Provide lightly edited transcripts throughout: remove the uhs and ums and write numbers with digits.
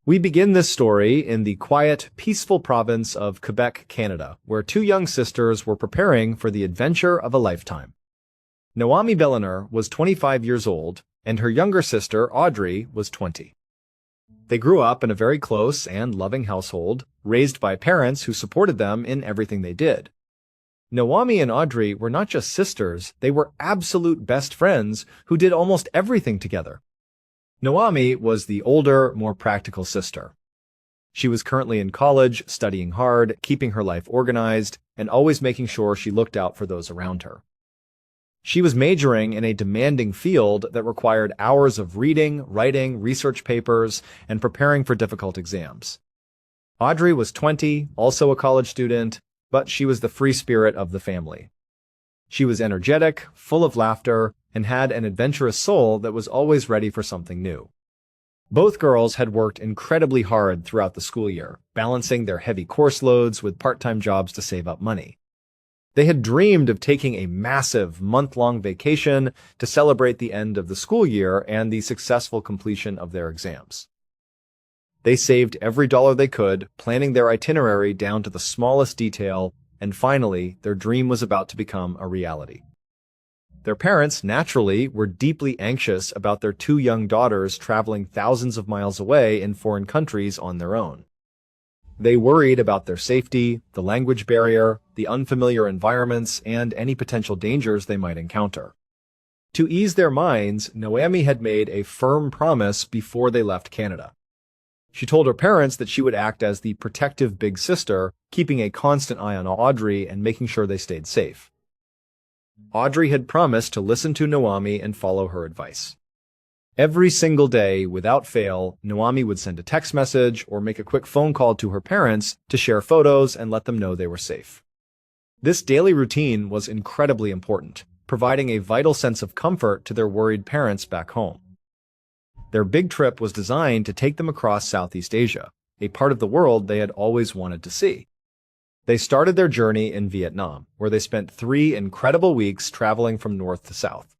We begin this story in the quiet, peaceful province of Quebec, Canada, where two young sisters were preparing for the adventure of a lifetime. Noemi Belliner was 25 years old, and her younger sister, Audrey, was 20. They grew up in a very close and loving household, raised by parents who supported them in everything they did. Noemi and Audrey were not just sisters, they were absolute best friends who did almost everything together. Noemi was the older, more practical sister. She was currently in college, studying hard, keeping her life organized, and always making sure she looked out for those around her. She was majoring in a demanding field that required hours of reading, writing, research papers, and preparing for difficult exams. Audrey was 20, also a college student, but she was the free spirit of the family. She was energetic, full of laughter, and had an adventurous soul that was always ready for something new. Both girls had worked incredibly hard throughout the school year, balancing their heavy course loads with part-time jobs to save up money. They had dreamed of taking a massive month-long vacation to celebrate the end of the school year and the successful completion of their exams. They saved every dollar they could, planning their itinerary down to the smallest detail, and finally, their dream was about to become a reality. Their parents, naturally, were deeply anxious about their two young daughters traveling thousands of miles away in foreign countries on their own. They worried about their safety, the language barrier, the unfamiliar environments, and any potential dangers they might encounter. To ease their minds, Noemi had made a firm promise before they left Canada. She told her parents that she would act as the protective big sister, keeping a constant eye on Audrey and making sure they stayed safe. Audrey had promised to listen to Noemi and follow her advice. Every single day, without fail, Noemi would send a text message or make a quick phone call to her parents to share photos and let them know they were safe. This daily routine was incredibly important, providing a vital sense of comfort to their worried parents back home. Their big trip was designed to take them across Southeast Asia, a part of the world they had always wanted to see. They started their journey in Vietnam, where they spent 3 incredible weeks traveling from north to south.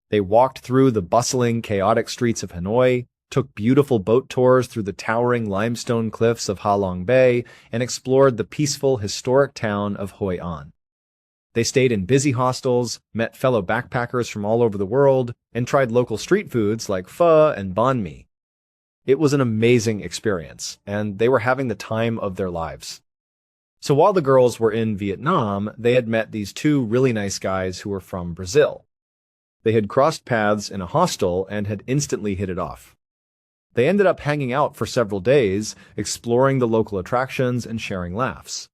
They walked through the bustling, chaotic streets of Hanoi, took beautiful boat tours through the towering limestone cliffs of Ha Long Bay, and explored the peaceful, historic town of Hoi An. They stayed in busy hostels, met fellow backpackers from all over the world, and tried local street foods like pho and banh mi. It was an amazing experience, and they were having the time of their lives. So while the girls were in Vietnam, they had met these two really nice guys who were from Brazil. They had crossed paths in a hostel and had instantly hit it off. They ended up hanging out for several days, exploring the local attractions and sharing laughs.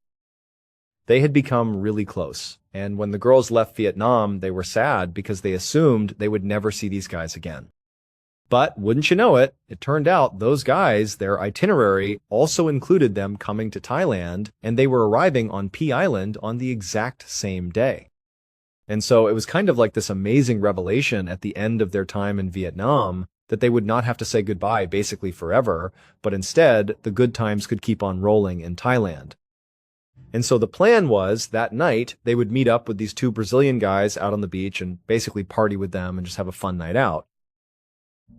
They had become really close, and when the girls left Vietnam, they were sad because they assumed they would never see these guys again. But wouldn't you know it, it turned out those guys, their itinerary, also included them coming to Thailand, and they were arriving on Phi Island on the exact same day. And so it was kind of like this amazing revelation at the end of their time in Vietnam that they would not have to say goodbye basically forever, but instead the good times could keep on rolling in Thailand. And so the plan was that night they would meet up with these two Brazilian guys out on the beach and basically party with them and just have a fun night out.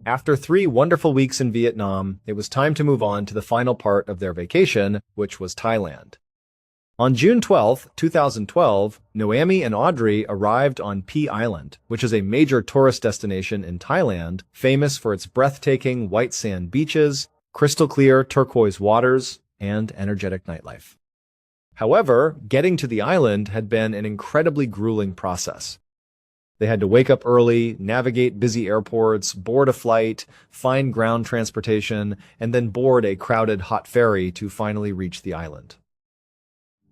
After 3 wonderful weeks in Vietnam, it was time to move on to the final part of their vacation, which was Thailand. On June 12, 2012, Noemi and Audrey arrived on Phi Island, which is a major tourist destination in Thailand, famous for its breathtaking white sand beaches, crystal clear turquoise waters, and energetic nightlife. However, getting to the island had been an incredibly grueling process. They had to wake up early, navigate busy airports, board a flight, find ground transportation, and then board a crowded hot ferry to finally reach the island.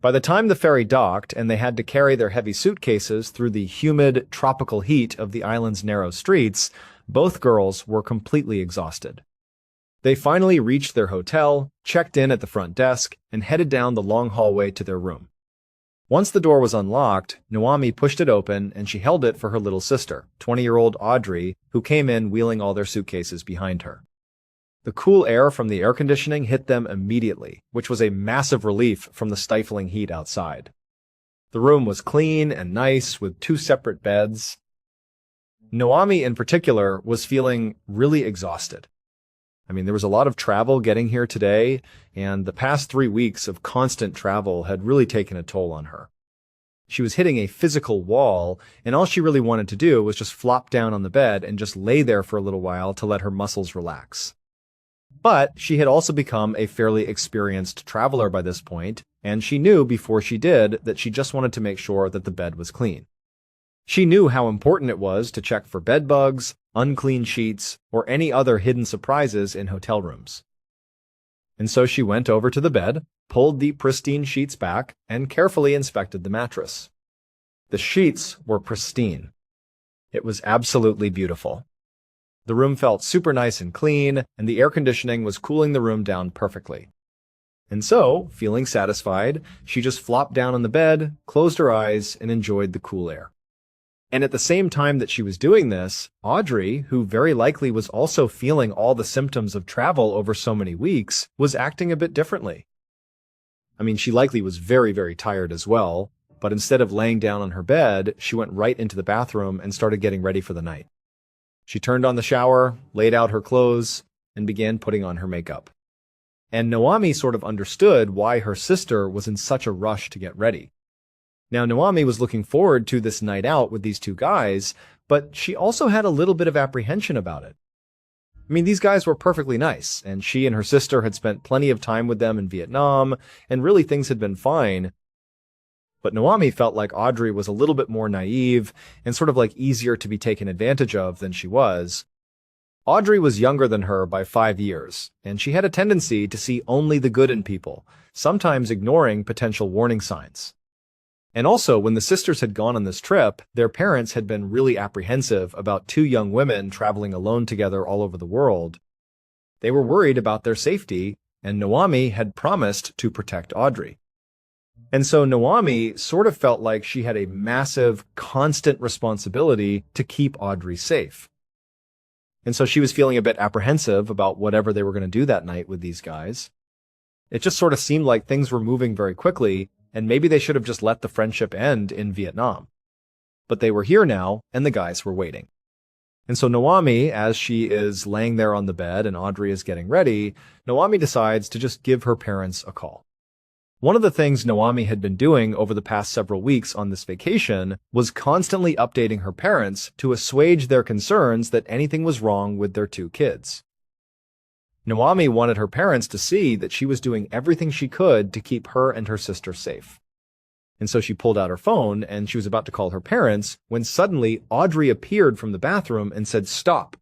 By the time the ferry docked and they had to carry their heavy suitcases through the humid, tropical heat of the island's narrow streets, both girls were completely exhausted. They finally reached their hotel, checked in at the front desk, and headed down the long hallway to their room. Once the door was unlocked, Noemi pushed it open and she held it for her little sister, 20-year-old Audrey, who came in wheeling all their suitcases behind her. The cool air from the air conditioning hit them immediately, which was a massive relief from the stifling heat outside. The room was clean and nice with 2 separate beds. Noemi, in particular, was feeling really exhausted. I mean, there was a lot of travel getting here today, and the past 3 weeks of constant travel had really taken a toll on her. She was hitting a physical wall, and all she really wanted to do was just flop down on the bed and just lay there for a little while to let her muscles relax. But she had also become a fairly experienced traveler by this point, and she knew before she did that she just wanted to make sure that the bed was clean. She knew how important it was to check for bed bugs, unclean sheets, or any other hidden surprises in hotel rooms. And so she went over to the bed, pulled the pristine sheets back, and carefully inspected the mattress. The sheets were pristine. It was absolutely beautiful. The room felt super nice and clean, and the air conditioning was cooling the room down perfectly. And so, feeling satisfied, she just flopped down on the bed, closed her eyes, and enjoyed the cool air. And at the same time that she was doing this, Audrey, who very likely was also feeling all the symptoms of travel over so many weeks, was acting a bit differently. I mean, she likely was very, very tired as well, but instead of laying down on her bed, she went right into the bathroom and started getting ready for the night. She turned on the shower, laid out her clothes, and began putting on her makeup. And Naomi sort of understood why her sister was in such a rush to get ready. Now, Naomi was looking forward to this night out with these two guys, but she also had a little bit of apprehension about it. I mean, these guys were perfectly nice, and she and her sister had spent plenty of time with them in Vietnam, and really things had been fine. But Naomi felt like Audrey was a little bit more naive and sort of like easier to be taken advantage of than she was. Audrey was younger than her by 5 years, and she had a tendency to see only the good in people, sometimes ignoring potential warning signs. And also, when the sisters had gone on this trip, their parents had been really apprehensive about two young women traveling alone together all over the world. They were worried about their safety, and Naomi had promised to protect Audrey. And so Naomi sort of felt like she had a massive, constant responsibility to keep Audrey safe. And so she was feeling a bit apprehensive about whatever they were going to do that night with these guys. It just sort of seemed like things were moving very quickly, and maybe they should have just let the friendship end in Vietnam. But they were here now, and the guys were waiting. And so Naomi, as she is laying there on the bed and Audrey is getting ready, Naomi decides to just give her parents a call. One of the things Naomi had been doing over the past several weeks on this vacation was constantly updating her parents to assuage their concerns that anything was wrong with their two kids. Naomi wanted her parents to see that she was doing everything she could to keep her and her sister safe. And so she pulled out her phone and she was about to call her parents when suddenly Audrey appeared from the bathroom and said, "Stop."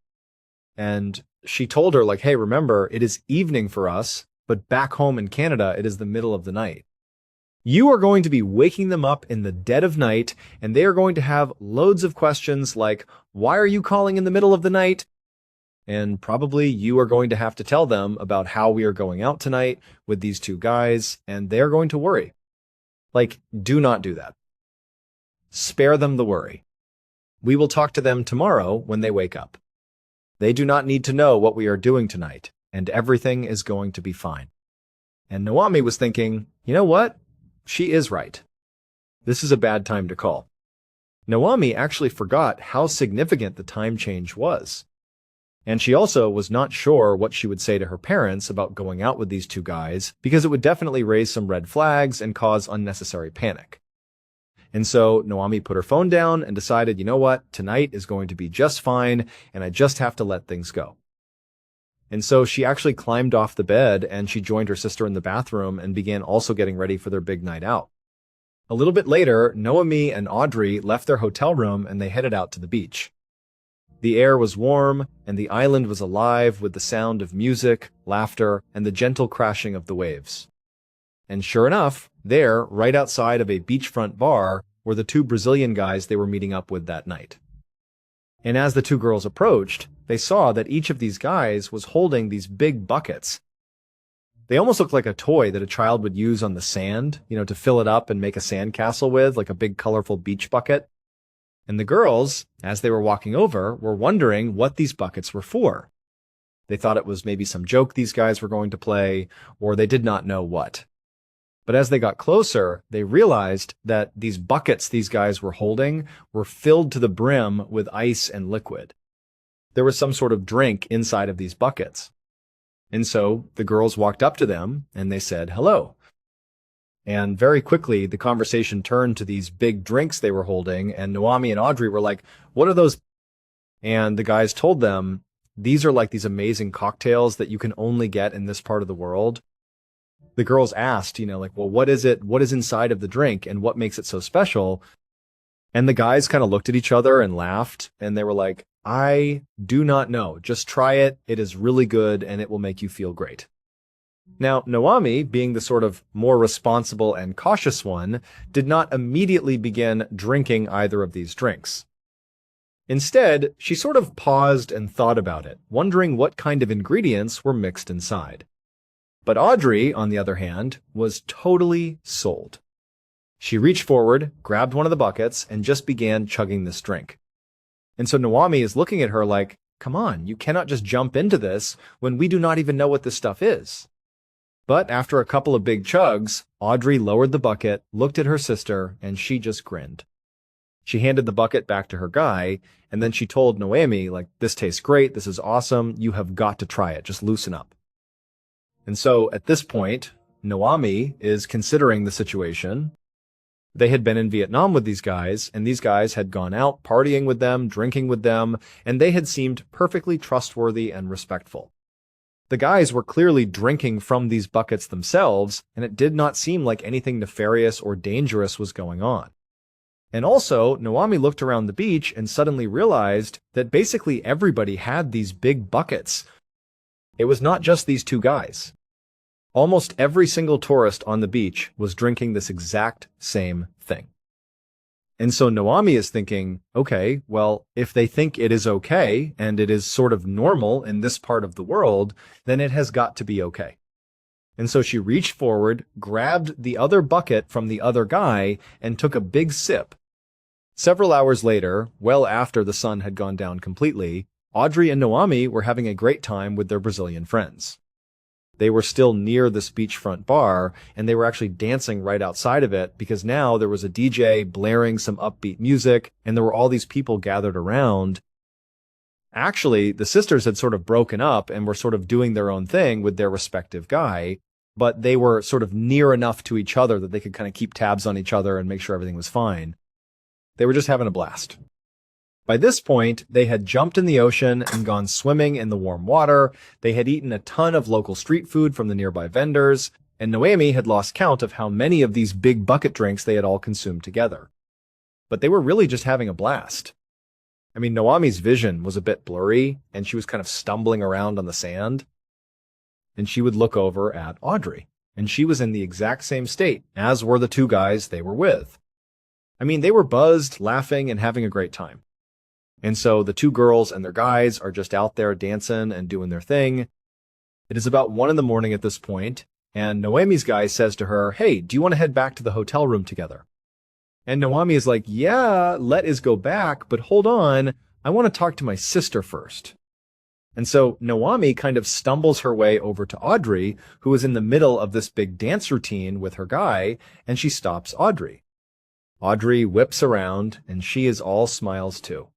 And she told her, like, "Hey, remember, it is evening for us, but back home in Canada, it is the middle of the night. You are going to be waking them up in the dead of night, and they are going to have loads of questions like, why are you calling in the middle of the night? And probably you are going to have to tell them about how we are going out tonight with these two guys, and they're going to worry. Like, do not do that. Spare them the worry. We will talk to them tomorrow when they wake up. They do not need to know what we are doing tonight, and everything is going to be fine." And Naomi was thinking, you know what? She is right. This is a bad time to call. Naomi actually forgot how significant the time change was. And she also was not sure what she would say to her parents about going out with these two guys because it would definitely raise some red flags and cause unnecessary panic. And so Naomi put her phone down and decided, you know what? Tonight is going to be just fine, and I just have to let things go. And so she actually climbed off the bed and she joined her sister in the bathroom and began also getting ready for their big night out. A little bit later, Naomi and Audrey left their hotel room and they headed out to the beach. The air was warm and the island was alive with the sound of music, laughter, and the gentle crashing of the waves. And sure enough, there, right outside of a beachfront bar, were the two Brazilian guys they were meeting up with that night. And as the two girls approached, they saw that each of these guys was holding these big buckets. They almost looked like a toy that a child would use on the sand, to fill it up and make a sandcastle with, like a big colorful beach bucket. And the girls, as they were walking over, were wondering what these buckets were for. They thought it was maybe some joke these guys were going to play, or they did not know what. But as they got closer, they realized that these buckets these guys were holding were filled to the brim with ice and liquid. There was some sort of drink inside of these buckets. And so the girls walked up to them and they said hello. And very quickly, the conversation turned to these big drinks they were holding, and Naomi and Audrey were like, "What are those?" And the guys told them, "These are like these amazing cocktails that you can only get in this part of the world." The girls asked, like, "Well, what is it? What is inside of the drink and what makes it so special?" And the guys kind of looked at each other and laughed, and they were like, "I do not know. Just try it. It is really good and it will make you feel great." Now, Naomi, being the sort of more responsible and cautious one, did not immediately begin drinking either of these drinks. Instead, she sort of paused and thought about it, wondering what kind of ingredients were mixed inside. But Audrey, on the other hand, was totally sold. She reached forward, grabbed one of the buckets, and just began chugging this drink. And so Naomi is looking at her like, "Come on, you cannot just jump into this when we do not even know what this stuff is." But after a couple of big chugs, Audrey lowered the bucket, looked at her sister, and she just grinned. She handed the bucket back to her guy, and then she told Naomi, like, "This tastes great, this is awesome, you have got to try it, just loosen up." And so at this point, Naomi is considering the situation. They had been in Vietnam with these guys, and these guys had gone out partying with them, drinking with them, and they had seemed perfectly trustworthy and respectful. The guys were clearly drinking from these buckets themselves, and it did not seem like anything nefarious or dangerous was going on. And also, Naomi looked around the beach and suddenly realized that basically everybody had these big buckets. It was not just these two guys. Almost every single tourist on the beach was drinking this exact same thing. And so Naomi is thinking, okay, well, if they think it is okay and it is sort of normal in this part of the world, then it has got to be okay. And so she reached forward, grabbed the other bucket from the other guy, and took a big sip. Several hours later, well after the sun had gone down completely, Audrey and Naomi were having a great time with their Brazilian friends. They were still near this beachfront bar, and they were actually dancing right outside of it because now there was a DJ blaring some upbeat music, and there were all these people gathered around. Actually, the sisters had sort of broken up and were sort of doing their own thing with their respective guy, but they were sort of near enough to each other that they could kind of keep tabs on each other and make sure everything was fine. They were just having a blast. By this point, they had jumped in the ocean and gone swimming in the warm water. They had eaten a ton of local street food from the nearby vendors, and Naomi had lost count of how many of these big bucket drinks they had all consumed together. But they were really just having a blast. I mean, Naomi's vision was a bit blurry, and she was kind of stumbling around on the sand. And she would look over at Audrey, and she was in the exact same state, as were the two guys they were with. I mean, they were buzzed, laughing, and having a great time. And so the two girls and their guys are just out there dancing and doing their thing. It is about 1 a.m. at this point, and Naomi's guy says to her, "Hey, do you want to head back to the hotel room together?" And Naomi is like, "Yeah, let us go back, but hold on, I want to talk to my sister first." And so Naomi kind of stumbles her way over to Audrey, who is in the middle of this big dance routine with her guy, and she stops Audrey. Audrey whips around, and she is all smiles too.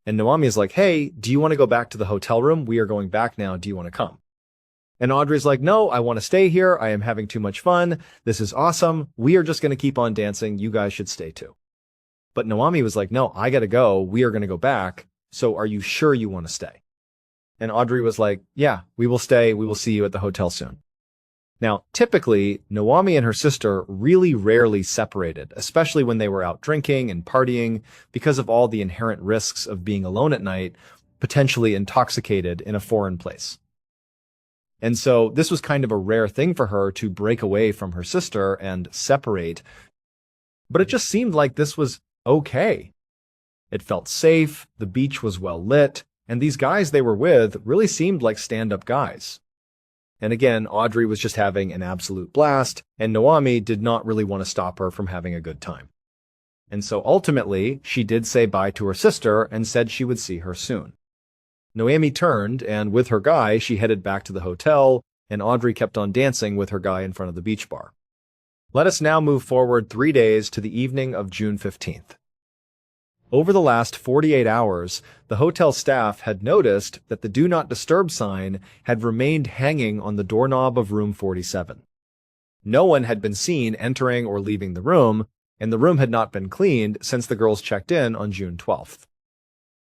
And Naomi is like, "Hey, do you want to go back to the hotel room? We are going back now. Do you want to come?" And Audrey's like, "No, I want to stay here. I am having too much fun. This is awesome. We are just going to keep on dancing. You guys should stay too." But Naomi was like, "No, I got to go. We are going to go back. So are you sure you want to stay?" And Audrey was like, "Yeah, we will stay. We will see you at the hotel soon." Now, typically, Naomi and her sister really rarely separated, especially when they were out drinking and partying, because of all the inherent risks of being alone at night, potentially intoxicated in a foreign place. And so this was kind of a rare thing for her to break away from her sister and separate. But it just seemed like this was okay. It felt safe, the beach was well lit, and these guys they were with really seemed like stand-up guys. And again, Audrey was just having an absolute blast, and Naomi did not really want to stop her from having a good time. And so ultimately, she did say bye to her sister and said she would see her soon. Naomi turned, and with her guy, she headed back to the hotel, and Audrey kept on dancing with her guy in front of the beach bar. Let us now move forward 3 days to the evening of June 15th. Over the last 48 hours, the hotel staff had noticed that the Do Not Disturb sign had remained hanging on the doorknob of room 47. No one had been seen entering or leaving the room, and the room had not been cleaned since the girls checked in on June 12th.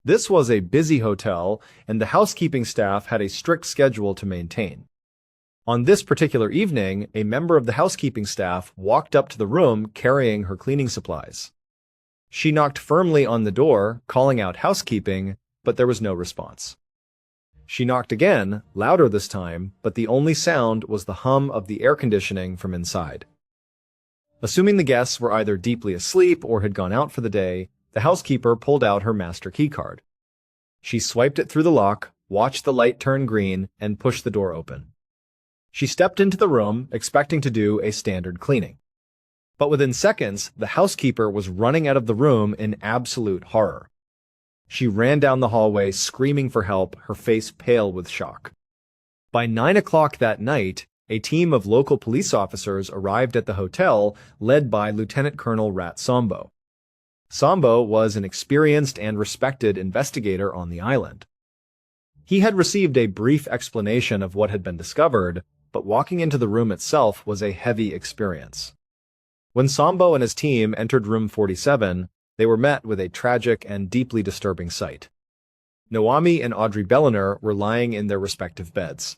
This was a busy hotel, and the housekeeping staff had a strict schedule to maintain. On this particular evening, a member of the housekeeping staff walked up to the room carrying her cleaning supplies. She knocked firmly on the door, calling out housekeeping, but there was no response. She knocked again, louder this time, but the only sound was the hum of the air conditioning from inside. Assuming the guests were either deeply asleep or had gone out for the day, the housekeeper pulled out her master keycard. She swiped it through the lock, watched the light turn green, and pushed the door open. She stepped into the room, expecting to do a standard cleaning. But within seconds, the housekeeper was running out of the room in absolute horror. She ran down the hallway, screaming for help, her face pale with shock. By 9 o'clock that night, a team of local police officers arrived at the hotel, led by Lieutenant Colonel Rat Sambo. Sambo was an experienced and respected investigator on the island. He had received a brief explanation of what had been discovered, but walking into the room itself was a heavy experience. When Sambo and his team entered room 47, they were met with a tragic and deeply disturbing sight. Noami and Audrey Bellener were lying in their respective beds.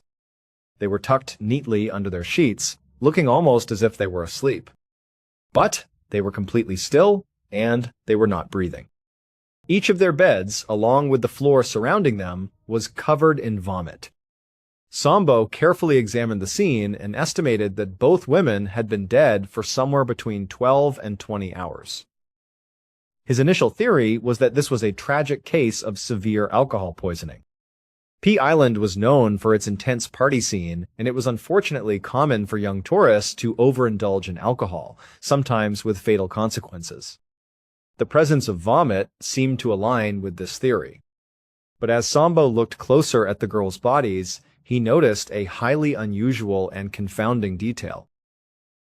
They were tucked neatly under their sheets, looking almost as if they were asleep. But they were completely still, and they were not breathing. Each of their beds, along with the floor surrounding them, was covered in vomit. Sambo carefully examined the scene and estimated that both women had been dead for somewhere between 12 and 20 hours. His initial theory was that this was a tragic case of severe alcohol poisoning. Pea Island was known for its intense party scene, and it was unfortunately common for young tourists to overindulge in alcohol, sometimes with fatal consequences. The presence of vomit seemed to align with this theory. But as Sambo looked closer at the girls' bodies, he noticed a highly unusual and confounding detail.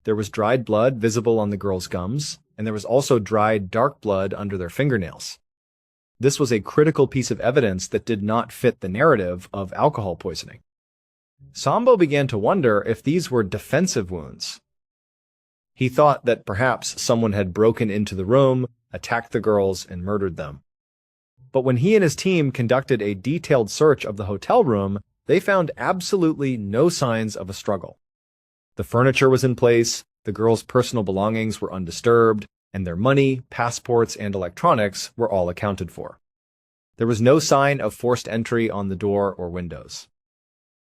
There was dried blood visible on the girls' gums, and there was also dried dark blood under their fingernails. This was a critical piece of evidence that did not fit the narrative of alcohol poisoning. Sambo began to wonder if these were defensive wounds. He thought that perhaps someone had broken into the room, attacked the girls, and murdered them. But when he and his team conducted a detailed search of the hotel room, they found absolutely no signs of a struggle. The furniture was in place, the girls' personal belongings were undisturbed, and their money, passports, and electronics were all accounted for. There was no sign of forced entry on the door or windows.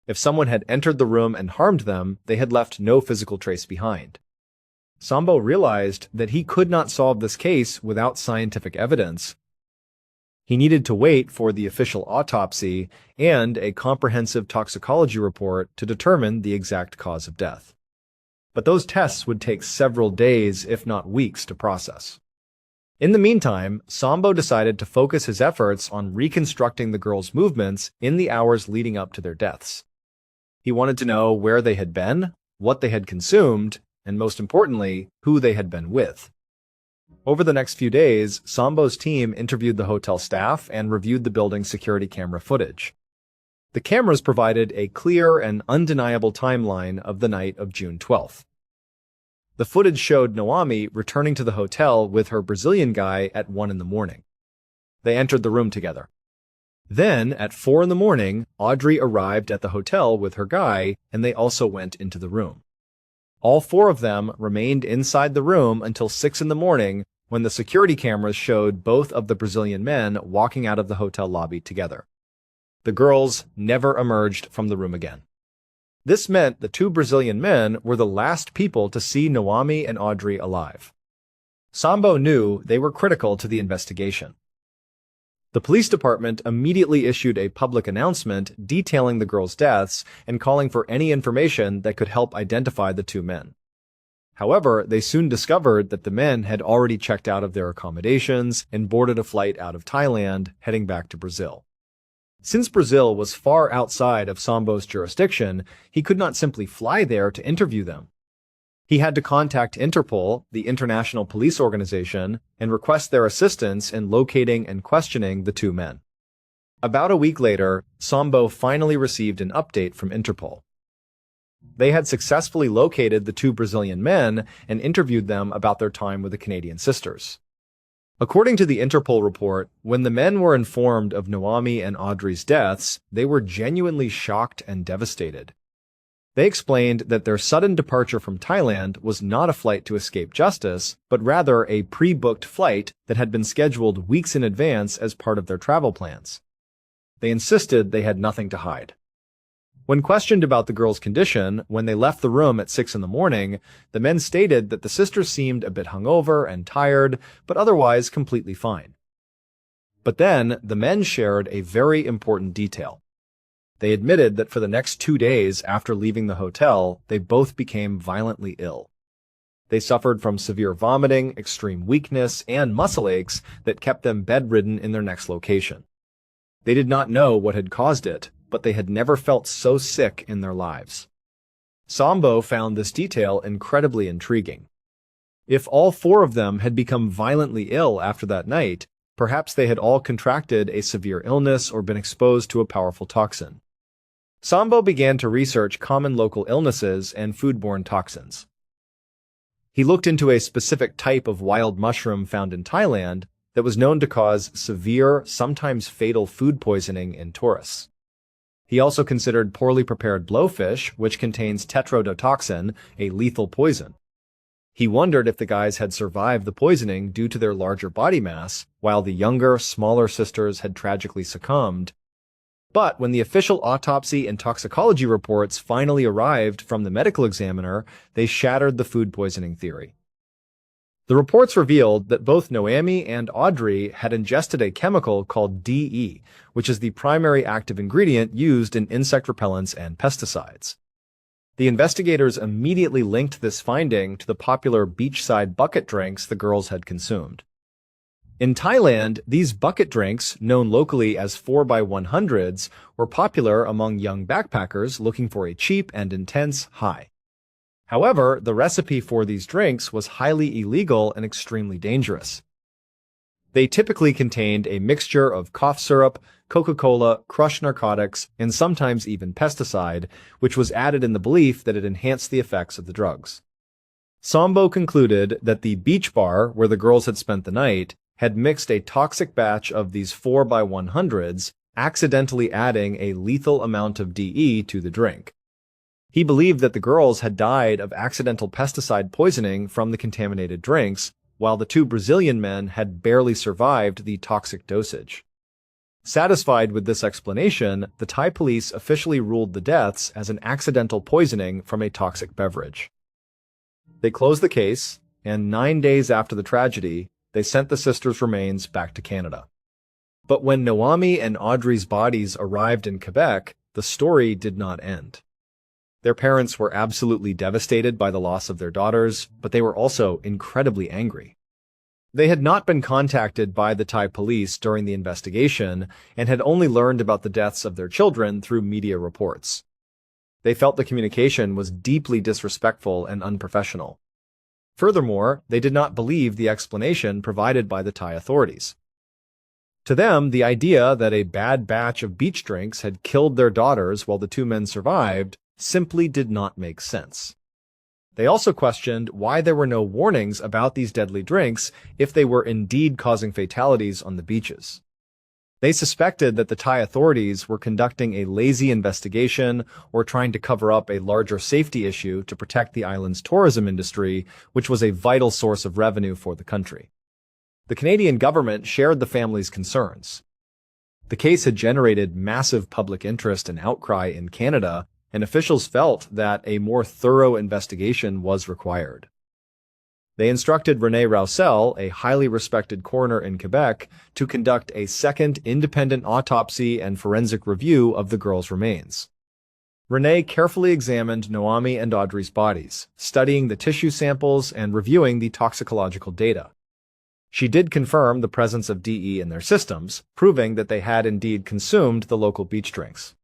If someone had entered the room and harmed them, they had left no physical trace behind. Sambo realized that he could not solve this case without scientific evidence. He needed to wait for the official autopsy and a comprehensive toxicology report to determine the exact cause of death. But those tests would take several days, if not weeks, to process. In the meantime, Sambo decided to focus his efforts on reconstructing the girls' movements in the hours leading up to their deaths. He wanted to know where they had been, what they had consumed, and most importantly, who they had been with. Over the next few days, Sambo's team interviewed the hotel staff and reviewed the building's security camera footage. The cameras provided a clear and undeniable timeline of the night of June 12th. The footage showed Noami returning to the hotel with her Brazilian guy at 1 in the morning. They entered the room together. Then, at 4 in the morning, Audrey arrived at the hotel with her guy, and they also went into the room. All four of them remained inside the room until 6 in the morning, when the security cameras showed both of the Brazilian men walking out of the hotel lobby together. The girls never emerged from the room again. This meant the two Brazilian men were the last people to see Noami and Audrey alive. Sambo knew they were critical to the investigation. The police department immediately issued a public announcement detailing the girls' deaths and calling for any information that could help identify the two men. However, they soon discovered that the men had already checked out of their accommodations and boarded a flight out of Thailand, heading back to Brazil. Since Brazil was far outside of Sambo's jurisdiction, he could not simply fly there to interview them. He had to contact Interpol, the international police organization, and request their assistance in locating and questioning the two men. About a week later, Sambo finally received an update from Interpol. They had successfully located the two Brazilian men and interviewed them about their time with the Canadian sisters. According to the Interpol report, when the men were informed of Noami and Audrey's deaths, they were genuinely shocked and devastated. They explained that their sudden departure from Thailand was not a flight to escape justice, but rather a pre-booked flight that had been scheduled weeks in advance as part of their travel plans. They insisted they had nothing to hide. When questioned about the girls' condition when they left the room at 6 in the morning, the men stated that the sisters seemed a bit hungover and tired, but otherwise completely fine. But then, the men shared a very important detail. They admitted that for the next 2 days after leaving the hotel, they both became violently ill. They suffered from severe vomiting, extreme weakness, and muscle aches that kept them bedridden in their next location. They did not know what had caused it, but they had never felt so sick in their lives. Sambo found this detail incredibly intriguing. If all 4 of them had become violently ill after that night, perhaps they had all contracted a severe illness or been exposed to a powerful toxin. Sambo began to research common local illnesses and foodborne toxins. He looked into a specific type of wild mushroom found in Thailand that was known to cause severe, sometimes fatal food poisoning in tourists. He also considered poorly prepared blowfish, which contains tetrodotoxin, a lethal poison. He wondered if the guys had survived the poisoning due to their larger body mass, while the younger, smaller sisters had tragically succumbed. But when the official autopsy and toxicology reports finally arrived from the medical examiner, they shattered the food poisoning theory. The reports revealed that both Noami and Audrey had ingested a chemical called DE, which is the primary active ingredient used in insect repellents and pesticides. The investigators immediately linked this finding to the popular beachside bucket drinks the girls had consumed. In Thailand, these bucket drinks, known locally as 4x100s, were popular among young backpackers looking for a cheap and intense high. However, the recipe for these drinks was highly illegal and extremely dangerous. They typically contained a mixture of cough syrup, Coca-Cola, crushed narcotics, and sometimes even pesticide, which was added in the belief that it enhanced the effects of the drugs. Sambo concluded that the beach bar where the girls had spent the night had mixed a toxic batch of these 4x100s, accidentally adding a lethal amount of DE to the drink. He believed that the girls had died of accidental pesticide poisoning from the contaminated drinks, while the 2 Brazilian men had barely survived the toxic dosage. Satisfied with this explanation, the Thai police officially ruled the deaths as an accidental poisoning from a toxic beverage. They closed the case, and 9 days after the tragedy, they sent the sisters' remains back to Canada. But when Noami and Audrey's bodies arrived in Quebec, the story did not end. Their parents were absolutely devastated by the loss of their daughters, but they were also incredibly angry. They had not been contacted by the Thai police during the investigation and had only learned about the deaths of their children through media reports. They felt the communication was deeply disrespectful and unprofessional. Furthermore, they did not believe the explanation provided by the Thai authorities. To them, the idea that a bad batch of beach drinks had killed their daughters while the 2 men survived simply did not make sense. They also questioned why there were no warnings about these deadly drinks if they were indeed causing fatalities on the beaches. They suspected that the Thai authorities were conducting a lazy investigation or trying to cover up a larger safety issue to protect the island's tourism industry, which was a vital source of revenue for the country. The Canadian government shared the family's concerns. The case had generated massive public interest and outcry in Canada, and officials felt that a more thorough investigation was required. They instructed René Roussel, a highly respected coroner in Quebec, to conduct a second independent autopsy and forensic review of the girls' remains. René carefully examined Noami and Audrey's bodies, studying the tissue samples and reviewing the toxicological data. She did confirm the presence of DE in their systems, proving that they had indeed consumed the local beach drinks.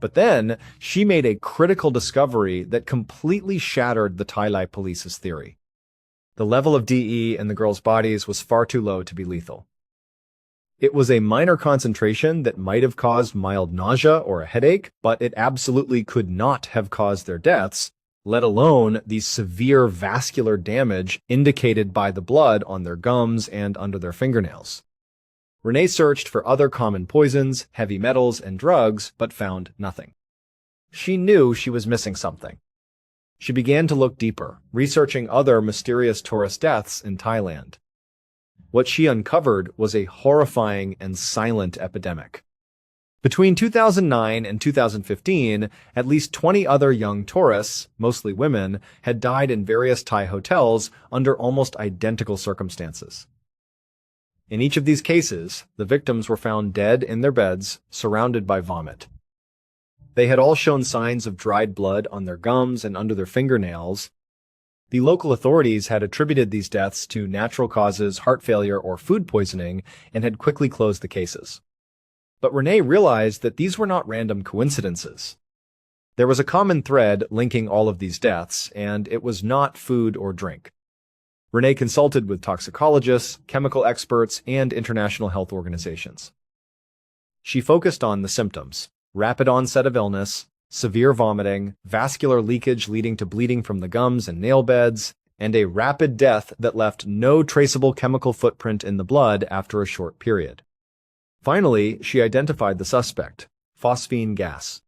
But then, she made a critical discovery that completely shattered the Thai police's theory. The level of DE in the girls' bodies was far too low to be lethal. It was a minor concentration that might have caused mild nausea or a headache, but it absolutely could not have caused their deaths, let alone the severe vascular damage indicated by the blood on their gums and under their fingernails. Renee searched for other common poisons, heavy metals, and drugs, but found nothing. She knew she was missing something. She began to look deeper, researching other mysterious tourist deaths in Thailand. What she uncovered was a horrifying and silent epidemic. Between 2009 and 2015, at least 20 other young tourists, mostly women, had died in various Thai hotels under almost identical circumstances. In each of these cases, the victims were found dead in their beds, surrounded by vomit. They had all shown signs of dried blood on their gums and under their fingernails. The local authorities had attributed these deaths to natural causes, heart failure, or food poisoning, and had quickly closed the cases. But Renee realized that these were not random coincidences. There was a common thread linking all of these deaths, and it was not food or drink. Renee consulted with toxicologists, chemical experts, and international health organizations. She focused on the symptoms: rapid onset of illness, severe vomiting, vascular leakage leading to bleeding from the gums and nail beds, and a rapid death that left no traceable chemical footprint in the blood after a short period. Finally, she identified the suspect: phosphine gas.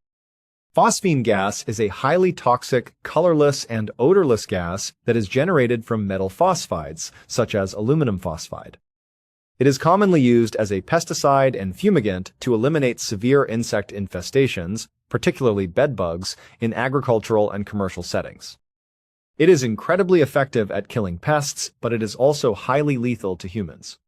Phosphine gas is a highly toxic, colorless, and odorless gas that is generated from metal phosphides, such as aluminum phosphide. It is commonly used as a pesticide and fumigant to eliminate severe insect infestations, particularly bedbugs, in agricultural and commercial settings. It is incredibly effective at killing pests, but it is also highly lethal to humans.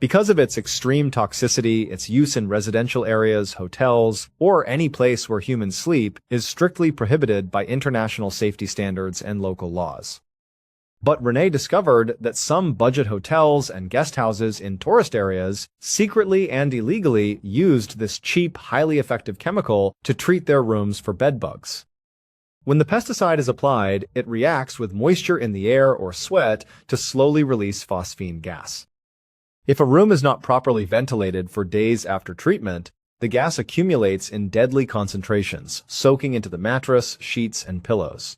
Because of its extreme toxicity, its use in residential areas, hotels, or any place where humans sleep is strictly prohibited by international safety standards and local laws. But Renee discovered that some budget hotels and guest houses in tourist areas secretly and illegally used this cheap, highly effective chemical to treat their rooms for bedbugs. When the pesticide is applied, it reacts with moisture in the air or sweat to slowly release phosphine gas. If a room is not properly ventilated for days after treatment, the gas accumulates in deadly concentrations, soaking into the mattress, sheets, and pillows.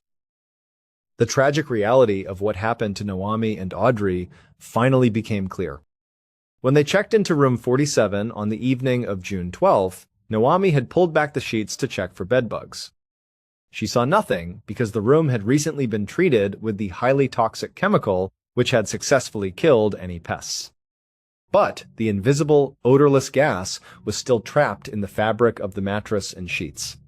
The tragic reality of what happened to Naomi and Audrey finally became clear. When they checked into room 47 on the evening of June 12th, Naomi had pulled back the sheets to check for bedbugs. She saw nothing because the room had recently been treated with the highly toxic chemical which had successfully killed any pests. But the invisible, odorless gas was still trapped in the fabric of the mattress and sheets.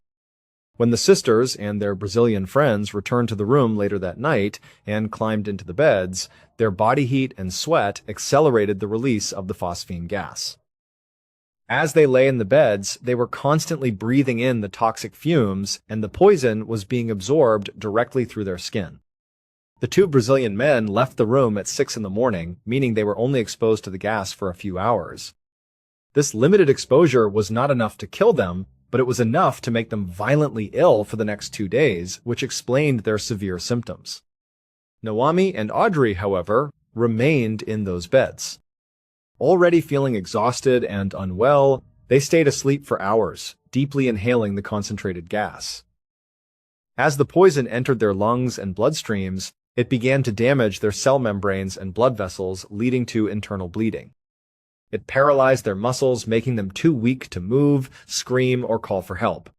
When the sisters and their Brazilian friends returned to the room later that night and climbed into the beds, their body heat and sweat accelerated the release of the phosphine gas. As they lay in the beds, they were constantly breathing in the toxic fumes, and the poison was being absorbed directly through their skin. The two Brazilian men left the room at 6 a.m, meaning they were only exposed to the gas for a few hours. This limited exposure was not enough to kill them, but it was enough to make them violently ill for the next 2 days, which explained their severe symptoms. Naomi and Audrey, however, remained in those beds. Already feeling exhausted and unwell, they stayed asleep for hours, deeply inhaling the concentrated gas. As the poison entered their lungs and bloodstreams, it began to damage their cell membranes and blood vessels, leading to internal bleeding. It paralyzed their muscles, making them too weak to move, scream, or call for help.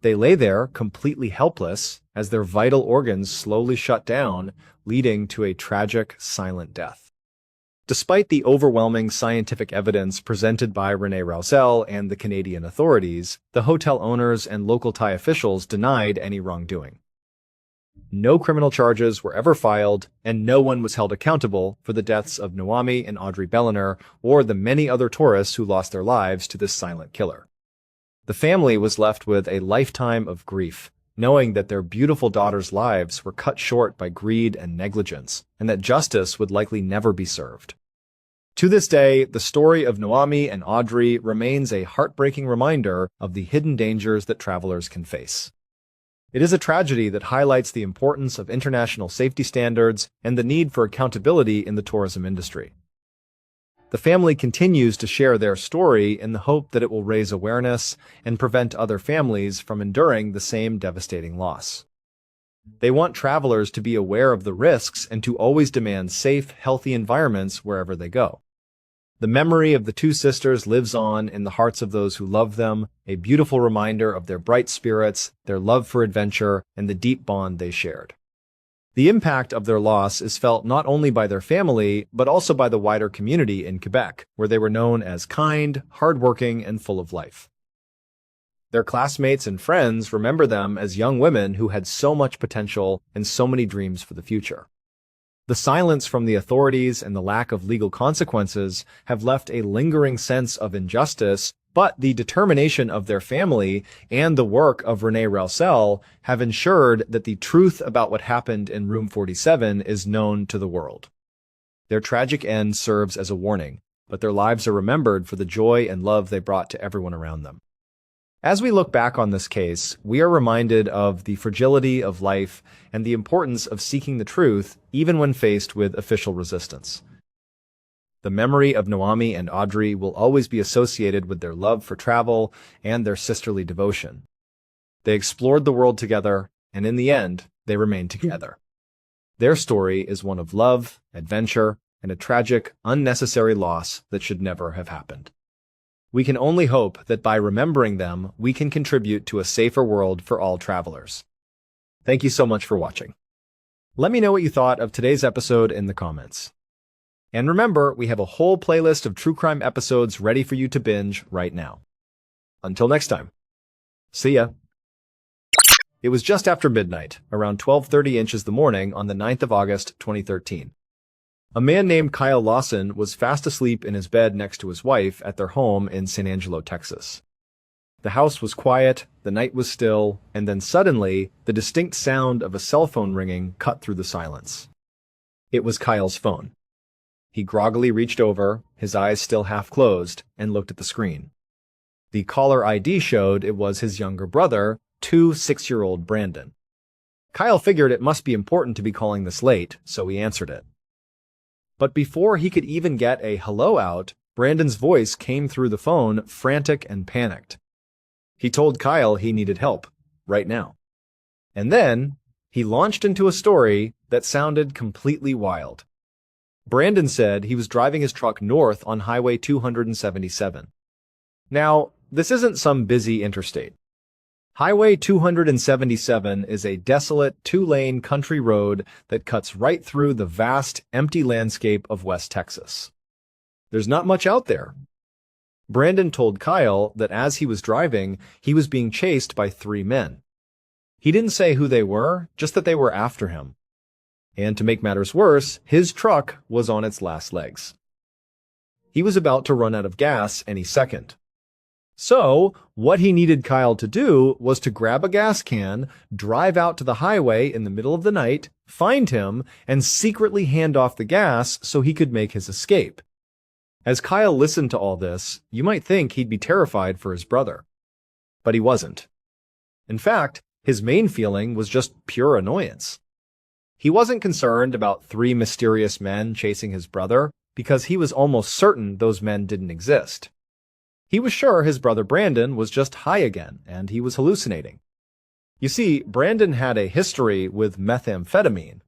They lay there completely helpless as their vital organs slowly shut down, leading to a tragic, silent death. Despite the overwhelming scientific evidence presented by Renee Rousel and the Canadian authorities, the hotel owners and local Thai officials denied any wrongdoing. No criminal charges were ever filed, and no one was held accountable for the deaths of Naomi and Audrey Bellener or the many other tourists who lost their lives to this silent killer. The family was left with a lifetime of grief, knowing that their beautiful daughters' lives were cut short by greed and negligence, and that justice would likely never be served. To this day, the story of Naomi and Audrey remains a heartbreaking reminder of the hidden dangers that travelers can face. It is a tragedy that highlights the importance of international safety standards and the need for accountability in the tourism industry. The family continues to share their story in the hope that it will raise awareness and prevent other families from enduring the same devastating loss. They want travelers to be aware of the risks and to always demand safe, healthy environments wherever they go. The memory of the two sisters lives on in the hearts of those who love them, a beautiful reminder of their bright spirits, their love for adventure, and the deep bond they shared. The impact of their loss is felt not only by their family, but also by the wider community in Quebec, where they were known as kind, hardworking, and full of life. Their classmates and friends remember them as young women who had so much potential and so many dreams for the future. The silence from the authorities and the lack of legal consequences have left a lingering sense of injustice, but the determination of their family and the work of René Roussel have ensured that the truth about what happened in Room 47 is known to the world. Their tragic end serves as a warning, but their lives are remembered for the joy and love they brought to everyone around them. As we look back on this case, we are reminded of the fragility of life and the importance of seeking the truth even when faced with official resistance. The memory of Naomi and Audrey will always be associated with their love for travel and their sisterly devotion. They explored the world together, and in the end, they remained together. Their story is one of love, adventure, and a tragic, unnecessary loss that should never have happened. We can only hope that by remembering them, we can contribute to a safer world for all travelers. Thank you so much for watching. Let me know what you thought of today's episode in the comments. And remember, we have a whole playlist of true crime episodes ready for you to binge right now. Until next time. See ya. It was just after midnight, around 12:30 inches the morning on the 9th of August, 2013. A man named Kyle Lawson was fast asleep in his bed next to his wife at their home in San Angelo, Texas. The house was quiet, the night was still, and then suddenly, the distinct sound of a cell phone ringing cut through the silence. It was Kyle's phone. He groggily reached over, his eyes still half closed, and looked at the screen. The caller ID showed it was his younger brother, 6-year-old Brandon. Kyle figured it must be important to be calling this late, so he answered it. But before he could even get a hello out, Brandon's voice came through the phone, frantic and panicked. He told Kyle he needed help, right now. And then, he launched into a story that sounded completely wild. Brandon said he was driving his truck north on Highway 277. Now, this isn't some busy interstate. Highway 277 is a desolate, two-lane country road that cuts right through the vast, empty landscape of West Texas. There's not much out there. Brandon told Kyle that as he was driving, he was being chased by 3 men. He didn't say who they were, just that they were after him. And to make matters worse, his truck was on its last legs. He was about to run out of gas any second. So, what he needed Kyle to do was to grab a gas can, drive out to the highway in the middle of the night, find him, and secretly hand off the gas so he could make his escape. As Kyle listened to all this, you might think he'd be terrified for his brother. But he wasn't. In fact, his main feeling was just pure annoyance. He wasn't concerned about 3 mysterious men chasing his brother, because he was almost certain those men didn't exist. He was sure his brother Brandon was just high again, and he was hallucinating. You see, Brandon had a history with methamphetamine.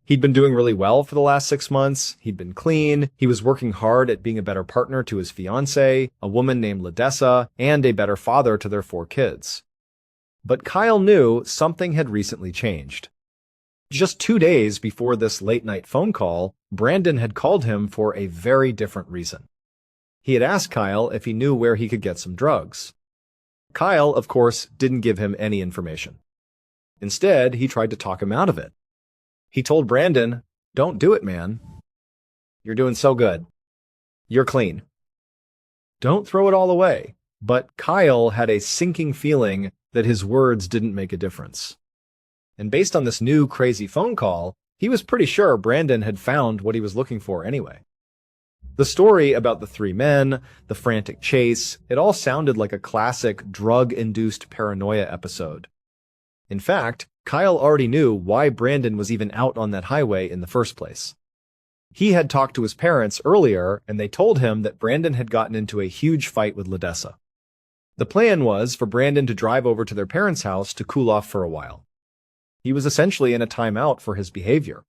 He'd been doing really well for the last 6 months, he'd been clean, he was working hard at being a better partner to his fiancée, a woman named Ledessa, and a better father to their 4 kids. But Kyle knew something had recently changed. Just 2 days before this late-night phone call, Brandon had called him for a very different reason. He had asked Kyle if he knew where he could get some drugs. Kyle, of course, didn't give him any information. Instead, he tried to talk him out of it. He told Brandon, "Don't do it, man. You're doing so good. You're clean. Don't throw it all away." But Kyle had a sinking feeling that his words didn't make a difference. And based on this new crazy phone call, he was pretty sure Brandon had found what he was looking for anyway. The story about the three men, the frantic chase, it all sounded like a classic drug-induced paranoia episode. In fact, Kyle already knew why Brandon was even out on that highway in the first place. He had talked to his parents earlier, and they told him that Brandon had gotten into a huge fight with Ledessa. The plan was for Brandon to drive over to their parents' house to cool off for a while. He was essentially in a timeout for his behavior.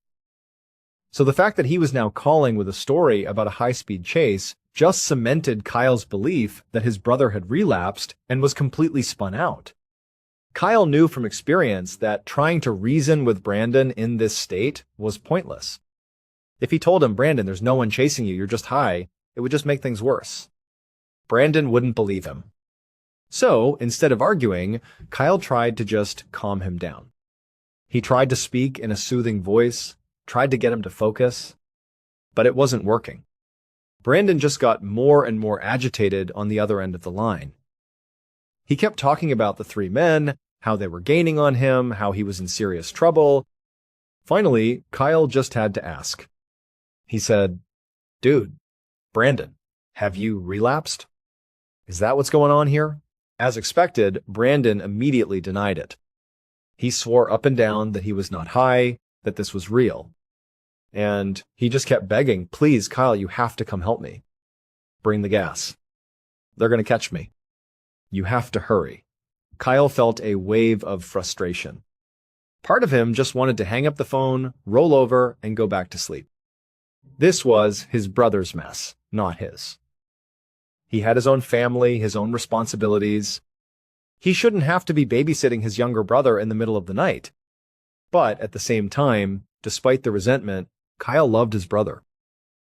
So the fact that he was now calling with a story about a high-speed chase just cemented Kyle's belief that his brother had relapsed and was completely spun out. Kyle knew from experience that trying to reason with Brandon in this state was pointless. If he told him, "Brandon, there's no one chasing you, you're just high," it would just make things worse. Brandon wouldn't believe him. So, instead of arguing, Kyle tried to just calm him down. He tried to speak in a soothing voice, tried to get him to focus, but it wasn't working. Brandon just got more and more agitated on the other end of the line. He kept talking about the three men, how they were gaining on him, how he was in serious trouble. Finally, Kyle just had to ask. He said, "Dude, Brandon, have you relapsed? Is that what's going on here?" As expected, Brandon immediately denied it. He swore up and down that he was not high, that this was real. And he just kept begging, "Please, Kyle, you have to come help me. Bring the gas. They're going to catch me. You have to hurry." Kyle felt a wave of frustration. Part of him just wanted to hang up the phone, roll over, and go back to sleep. This was his brother's mess, not his. He had his own family, his own responsibilities. He shouldn't have to be babysitting his younger brother in the middle of the night. But at the same time, despite the resentment, Kyle loved his brother.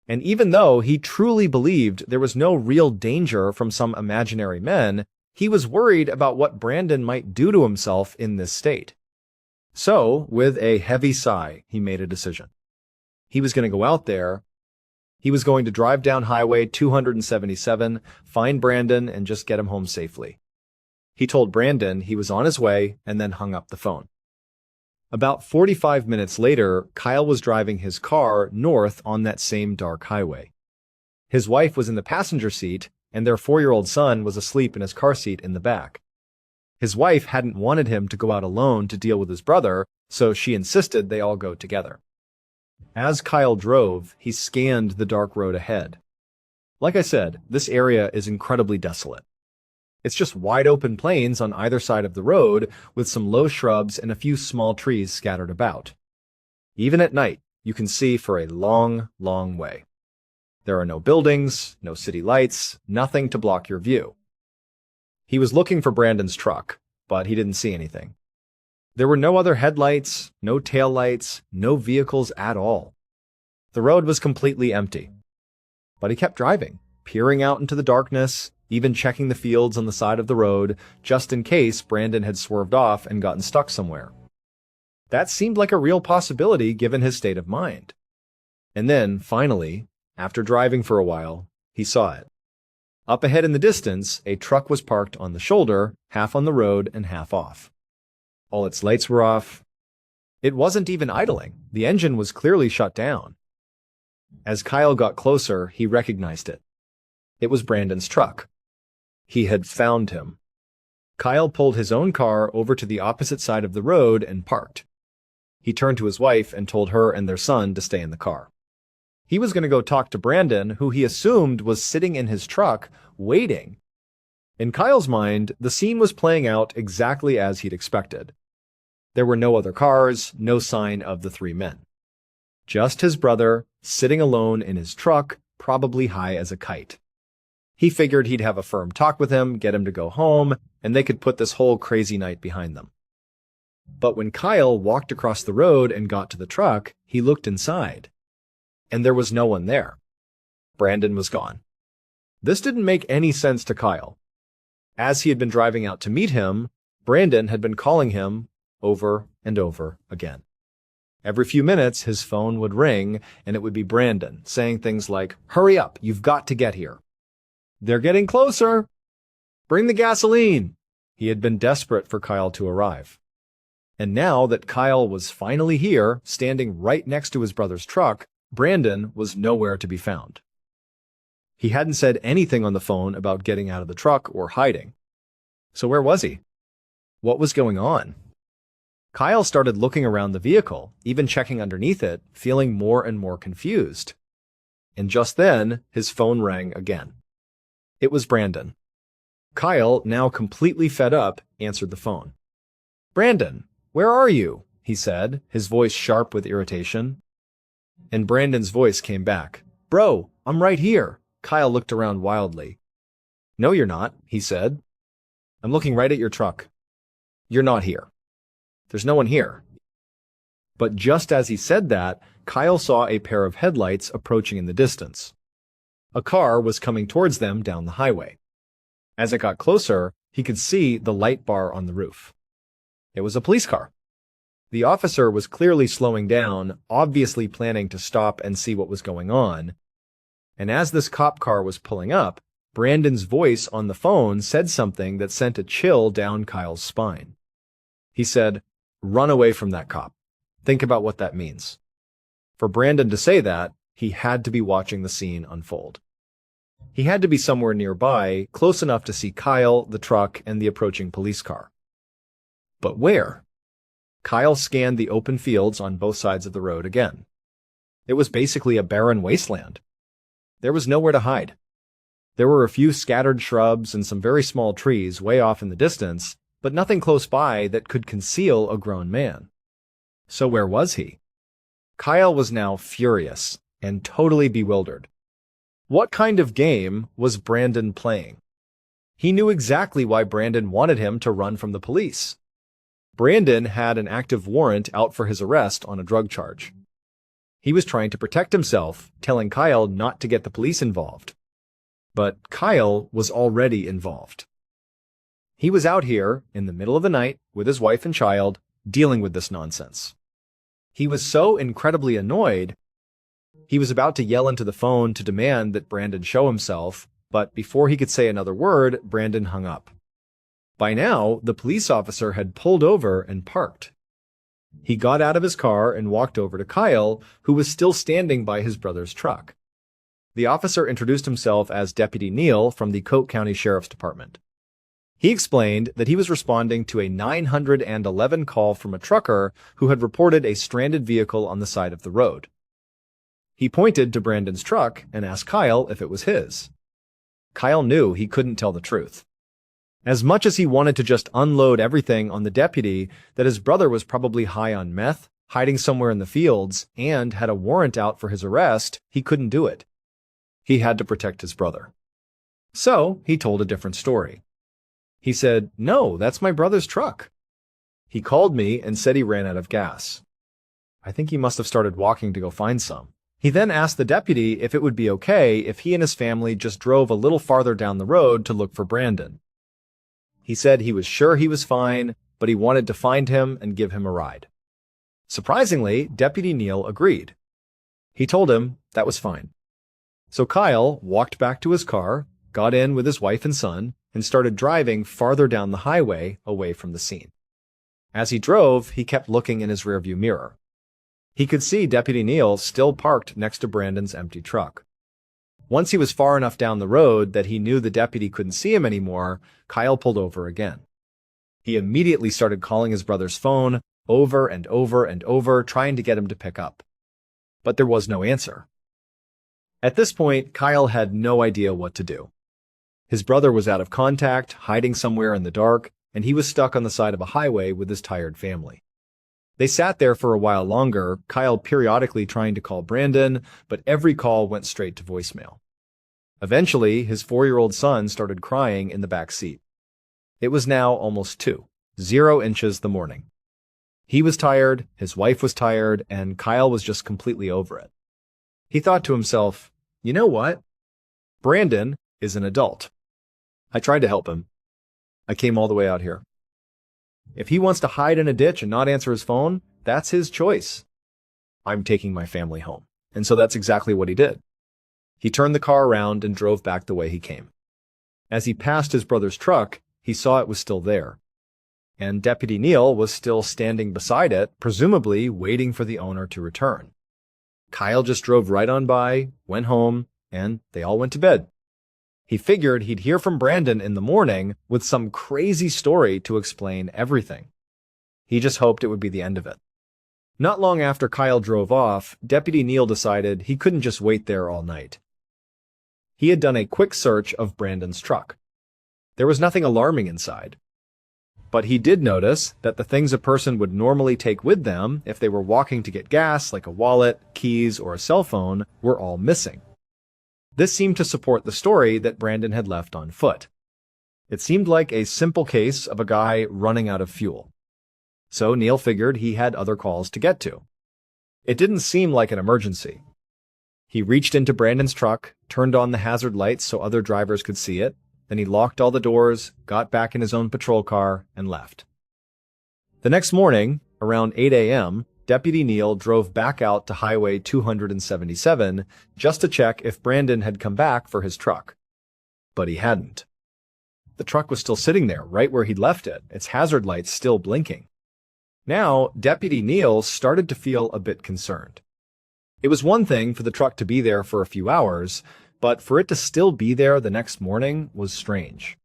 And even though he truly believed there was no real danger from some imaginary men, he was worried about what Brandon might do to himself in this state. So, with a heavy sigh, he made a decision. He was going to go out there. He was going to drive down Highway 277, find Brandon, and just get him home safely. He told Brandon he was on his way and then hung up the phone. About 45 minutes later, Kyle was driving his car north on that same dark highway. His wife was in the passenger seat, and their 4-year-old son was asleep in his car seat in the back. His wife hadn't wanted him to go out alone to deal with his brother, so she insisted they all go together. As Kyle drove, he scanned the dark road ahead. Like I said, this area is incredibly desolate. It's just wide open plains on either side of the road with some low shrubs and a few small trees scattered about. Even at night, you can see for a long, long way. There are no buildings, no city lights, nothing to block your view. He was looking for Brandon's truck, but he didn't see anything. There were no other headlights, no taillights, no vehicles at all. The road was completely empty. But he kept driving, peering out into the darkness, even checking the fields on the side of the road, just in case Brandon had swerved off and gotten stuck somewhere. That seemed like a real possibility given his state of mind. And then, finally, after driving for a while, he saw it. Up ahead in the distance, a truck was parked on the shoulder, half on the road and half off. All its lights were off. It wasn't even idling. The engine was clearly shut down. As Kyle got closer, he recognized it. It was Brandon's truck. He had found him. Kyle pulled his own car over to the opposite side of the road and parked. He turned to his wife and told her and their son to stay in the car. He was going to go talk to Brandon, who he assumed was sitting in his truck, waiting. In Kyle's mind, the scene was playing out exactly as he'd expected. There were no other cars, no sign of the three men. Just his brother, sitting alone in his truck, probably high as a kite. He figured he'd have a firm talk with him, get him to go home, and they could put this whole crazy night behind them. But when Kyle walked across the road and got to the truck, he looked inside. And there was no one there. Brandon was gone. This didn't make any sense to Kyle. As he had been driving out to meet him, Brandon had been calling him over and over again. Every few minutes, his phone would ring, and it would be Brandon, saying things like, "Hurry up, you've got to get here. They're getting closer. Bring the gasoline." He had been desperate for Kyle to arrive. And now that Kyle was finally here, standing right next to his brother's truck, Brandon was nowhere to be found. He hadn't said anything on the phone about getting out of the truck or hiding. So where was he? What was going on? Kyle started looking around the vehicle, even checking underneath it, feeling more and more confused. And just then, his phone rang again. It was Brandon. Kyle, now completely fed up, answered the phone. "Brandon, where are you?" he said, his voice sharp with irritation. And Brandon's voice came back. "Bro, I'm right here." Kyle looked around wildly. "No, you're not," he said. "I'm looking right at your truck. You're not here. There's no one here." But just as he said that, Kyle saw a pair of headlights approaching in the distance. A car was coming towards them down the highway. As it got closer, he could see the light bar on the roof. It was a police car. The officer was clearly slowing down, obviously planning to stop and see what was going on. And as this cop car was pulling up, Brandon's voice on the phone said something that sent a chill down Kyle's spine. He said, "Run away from that cop. Think about what that means." For Brandon to say that, he had to be watching the scene unfold. He had to be somewhere nearby, close enough to see Kyle, the truck, and the approaching police car. But where? Kyle scanned the open fields on both sides of the road again. It was basically a barren wasteland. There was nowhere to hide. There were a few scattered shrubs and some very small trees way off in the distance, but nothing close by that could conceal a grown man. So where was he? Kyle was now furious and totally bewildered. What kind of game was Brandon playing? He knew exactly why Brandon wanted him to run from the police. Brandon had an active warrant out for his arrest on a drug charge. He was trying to protect himself, telling Kyle not to get the police involved. But Kyle was already involved. He was out here, in the middle of the night, with his wife and child, dealing with this nonsense. He was so incredibly annoyed, he was about to yell into the phone to demand that Brandon show himself, but before he could say another word, Brandon hung up. By now, the police officer had pulled over and parked. He got out of his car and walked over to Kyle, who was still standing by his brother's truck. The officer introduced himself as Deputy Neal from the Coke County Sheriff's Department. He explained that he was responding to a 911 call from a trucker who had reported a stranded vehicle on the side of the road. He pointed to Brandon's truck and asked Kyle if it was his. Kyle knew he couldn't tell the truth. As much as he wanted to just unload everything on the deputy, that his brother was probably high on meth, hiding somewhere in the fields, and had a warrant out for his arrest, he couldn't do it. He had to protect his brother. So he told a different story. He said, "No, that's my brother's truck. He called me and said he ran out of gas. I think he must have started walking to go find some. He then asked the deputy if it would be okay if he and his family just drove a little farther down the road to look for Brandon. He said he was sure he was fine, but he wanted to find him and give him a ride." Surprisingly, Deputy Neal agreed. He told him that was fine. So Kyle walked back to his car, got in with his wife and son, and started driving farther down the highway away from the scene. As he drove, he kept looking in his rearview mirror. He could see Deputy Neal still parked next to Brandon's empty truck. Once he was far enough down the road that he knew the deputy couldn't see him anymore, Kyle pulled over again. He immediately started calling his brother's phone over and over and over, trying to get him to pick up. But there was no answer. At this point, Kyle had no idea what to do. His brother was out of contact, hiding somewhere in the dark, and he was stuck on the side of a highway with his tired family. They sat there for a while longer, Kyle periodically trying to call Brandon, but every call went straight to voicemail. Eventually, his 4-year-old son started crying in the back seat. It was now almost 0 inches the morning. He was tired, his wife was tired, and Kyle was just completely over it. He thought to himself, "You know what? Brandon is an adult. I tried to help him. I came all the way out here. If he wants to hide in a ditch and not answer his phone, that's his choice. I'm taking my family home." And so that's exactly what he did. He turned the car around and drove back the way he came. As he passed his brother's truck, he saw it was still there. And Deputy Neal was still standing beside it, presumably waiting for the owner to return. Kyle just drove right on by, went home, and they all went to bed. He figured he'd hear from Brandon in the morning with some crazy story to explain everything. He just hoped it would be the end of it. Not long after Kyle drove off, Deputy Neal decided he couldn't just wait there all night. He had done a quick search of Brandon's truck. There was nothing alarming inside. But he did notice that the things a person would normally take with them if they were walking to get gas, like a wallet, keys, or a cell phone, were all missing. This seemed to support the story that Brandon had left on foot. It seemed like a simple case of a guy running out of fuel. So Neal figured he had other calls to get to. It didn't seem like an emergency. He reached into Brandon's truck, turned on the hazard lights so other drivers could see it, then he locked all the doors, got back in his own patrol car, and left. The next morning, around 8 a.m., Deputy Neal drove back out to Highway 277 just to check if Brandon had come back for his truck. But he hadn't. The truck was still sitting there, right where he'd left it, its hazard lights still blinking. Now, Deputy Neal started to feel a bit concerned. It was one thing for the truck to be there for a few hours, but for it to still be there the next morning was strange.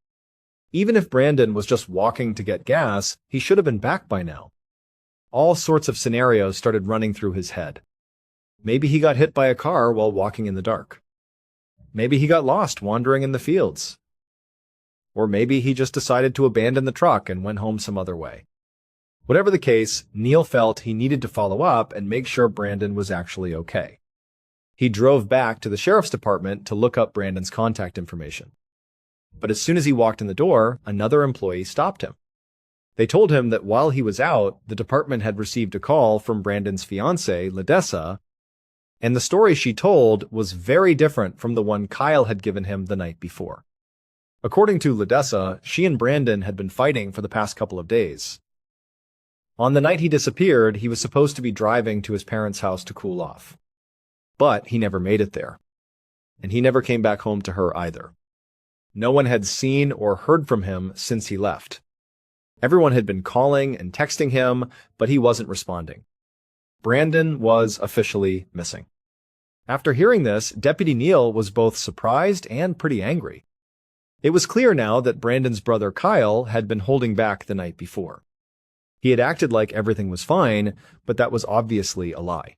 Even if Brandon was just walking to get gas, he should have been back by now. All sorts of scenarios started running through his head. Maybe he got hit by a car while walking in the dark. Maybe he got lost wandering in the fields. Or maybe he just decided to abandon the truck and went home some other way. Whatever the case, Neal felt he needed to follow up and make sure Brandon was actually okay. He drove back to the sheriff's department to look up Brandon's contact information. But as soon as he walked in the door, another employee stopped him. They told him that while he was out, the department had received a call from Brandon's fiancée, Ledessa, and the story she told was very different from the one Kyle had given him the night before. According to Ledessa, she and Brandon had been fighting for the past couple of days. On the night he disappeared, he was supposed to be driving to his parents' house to cool off. But he never made it there. And he never came back home to her either. No one had seen or heard from him since he left. Everyone had been calling and texting him, but he wasn't responding. Brandon was officially missing. After hearing this, Deputy Neal was both surprised and pretty angry. It was clear now that Brandon's brother Kyle had been holding back the night before. He had acted like everything was fine, but that was obviously a lie.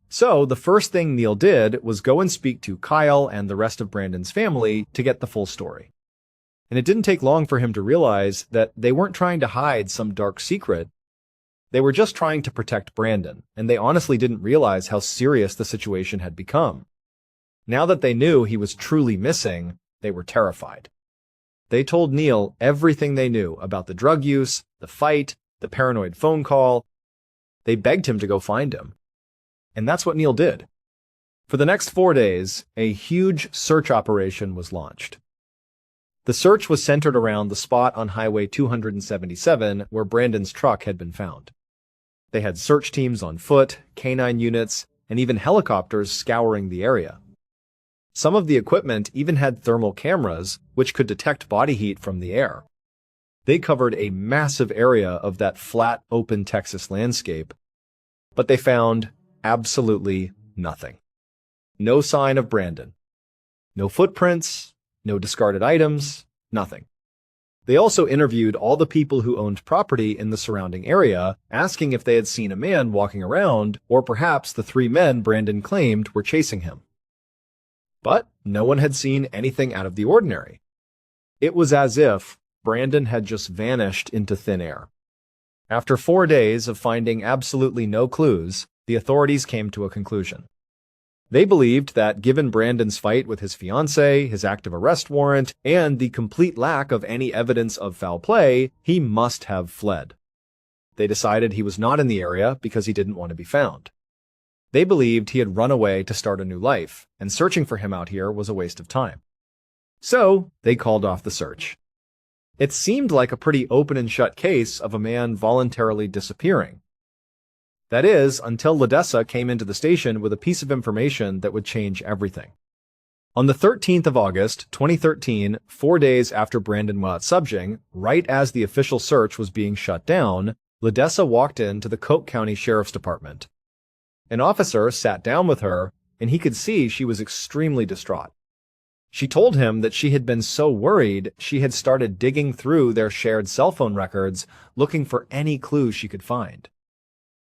So the first thing Neal did was go and speak to Kyle and the rest of Brandon's family to get the full story. And it didn't take long for him to realize that they weren't trying to hide some dark secret. They were just trying to protect Brandon, and they honestly didn't realize how serious the situation had become. Now that they knew he was truly missing, they were terrified. They told Neal everything they knew about the drug use, the fight, the paranoid phone call. They begged him to go find him. And that's what Neal did. For the next 4 days, a huge search operation was launched. The search was centered around the spot on Highway 277 where Brandon's truck had been found. They had search teams on foot, canine units, and even helicopters scouring the area. Some of the equipment even had thermal cameras, which could detect body heat from the air. They covered a massive area of that flat, open Texas landscape, but they found absolutely nothing. No sign of Brandon. No footprints, no discarded items, nothing. They also interviewed all the people who owned property in the surrounding area, asking if they had seen a man walking around, or perhaps the 3 men Brandon claimed were chasing him. But no one had seen anything out of the ordinary. It was as if Brandon had just vanished into thin air. After 4 days of finding absolutely no clues, the authorities came to a conclusion. They believed that given Brandon's fight with his fiancée, his active arrest warrant, and the complete lack of any evidence of foul play, he must have fled. They decided he was not in the area because he didn't want to be found. They believed he had run away to start a new life, and searching for him out here was a waste of time. So, they called off the search. It seemed like a pretty open and shut case of a man voluntarily disappearing. That is, until Ledessa came into the station with a piece of information that would change everything. On the 13th of August, 2013, 4 days after Brandon went out subjing, right as the official search was being shut down, Ledessa walked into the Coke County Sheriff's Department. An officer sat down with her, and he could see she was extremely distraught. She told him that she had been so worried she had started digging through their shared cell phone records looking for any clue she could find.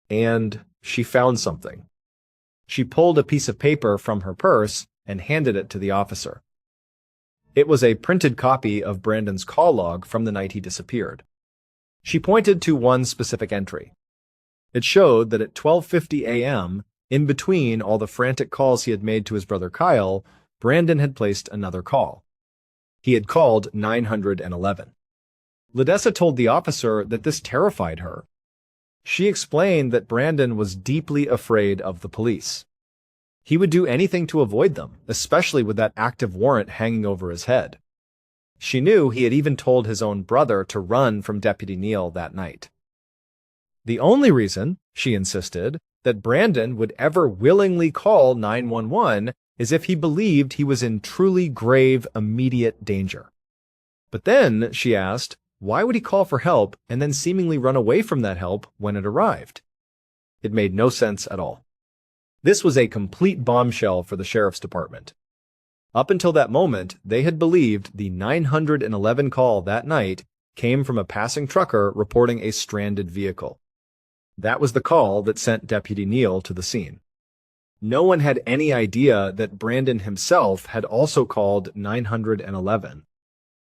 And she found something. She pulled a piece of paper from her purse and handed it to the officer. It was a printed copy of Brandon's call log from the night he disappeared. She pointed to one specific entry. It showed that at 12:50 a.m., in between all the frantic calls he had made to his brother Kyle, Brandon had placed another call. He had called 911. Ledessa told the officer that this terrified her. She explained that Brandon was deeply afraid of the police. He would do anything to avoid them, especially with that active warrant hanging over his head. She knew he had even told his own brother to run from Deputy Neal that night. The only reason, she insisted, that Brandon would ever willingly call 911 is if he believed he was in truly grave, immediate danger. But then, she asked, why would he call for help and then seemingly run away from that help when it arrived? It made no sense at all. This was a complete bombshell for the sheriff's department. Up until that moment, they had believed the 911 call that night came from a passing trucker reporting a stranded vehicle. That was the call that sent Deputy Neal to the scene. No one had any idea that Brandon himself had also called 911.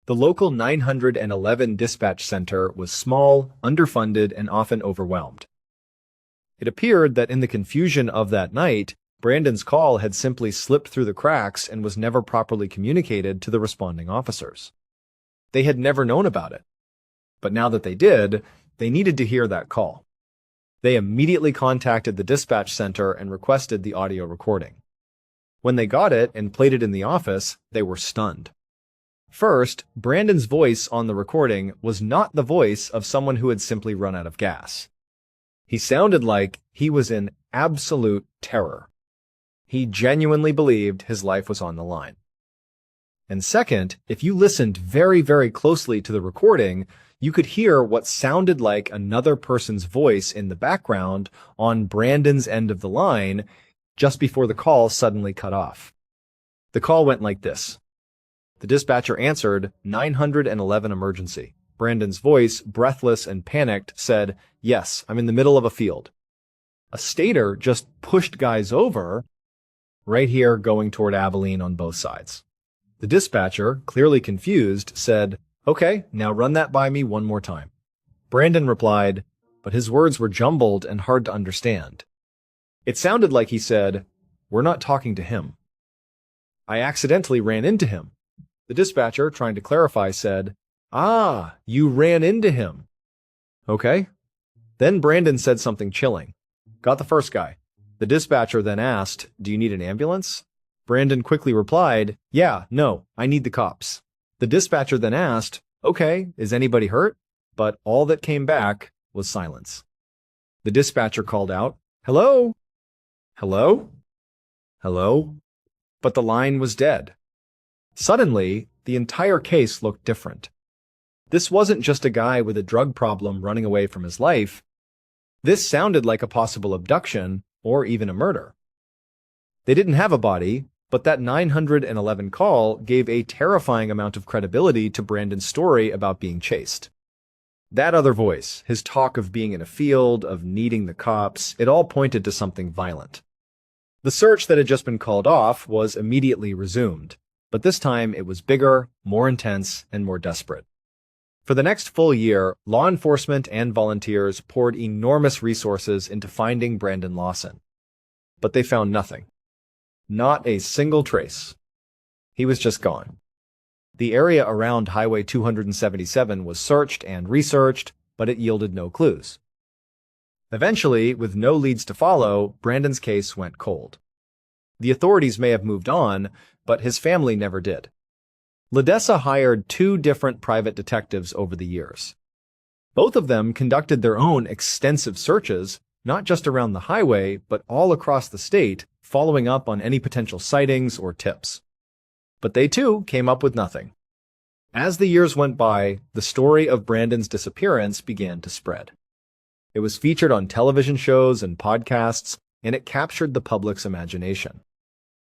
The local 911 dispatch center was small, underfunded, and often overwhelmed. It appeared that in the confusion of that night, Brandon's call had simply slipped through the cracks and was never properly communicated to the responding officers. They had never known about it. But now that they did, they needed to hear that call. They immediately contacted the dispatch center and requested the audio recording. When they got it and played it in the office, they were stunned. First, Brandon's voice on the recording was not the voice of someone who had simply run out of gas. He sounded like he was in absolute terror. He genuinely believed his life was on the line. And second, if you listened very, very closely to the recording, you could hear what sounded like another person's voice in the background on Brandon's end of the line just before the call suddenly cut off. The call went like this. The dispatcher answered, 911 emergency. Brandon's voice, breathless and panicked, said, "Yes, I'm in the middle of a field." A stater just pushed guys over right here going toward Abilene on both sides. The dispatcher, clearly confused, said, "Okay, now run that by me one more time." Brandon replied, but his words were jumbled and hard to understand. It sounded like he said, "We're not talking to him. I accidentally ran into him." The dispatcher, trying to clarify, said, "Ah, you ran into him." Okay. Then Brandon said something chilling. "Got the first guy." The dispatcher then asked, "Do you need an ambulance?" Brandon quickly replied, "Yeah, no, I need the cops." The dispatcher then asked, "Okay, is anybody hurt?" But all that came back was silence. The dispatcher called out, "Hello? Hello? Hello?" But the line was dead. Suddenly, the entire case looked different. This wasn't just a guy with a drug problem running away from his life. This sounded like a possible abduction or even a murder. They didn't have a body, but that 911 call gave a terrifying amount of credibility to Brandon's story about being chased. That other voice, his talk of being in a field, of needing the cops, it all pointed to something violent. The search that had just been called off was immediately resumed, but this time it was bigger, more intense, and more desperate. For the next full year, law enforcement and volunteers poured enormous resources into finding Brandon Lawson. But they found nothing. Not a single trace. He was just gone. The area around Highway 277 was searched and researched, but it yielded no clues. Eventually, with no leads to follow, Brandon's case went cold. The authorities may have moved on, but his family never did. Ledessa hired 2 different private detectives over the years. Both of them conducted their own extensive searches, not just around the highway, but all across the state, following up on any potential sightings or tips. But they too came up with nothing. As the years went by, the story of Brandon's disappearance began to spread. It was featured on television shows and podcasts, and it captured the public's imagination.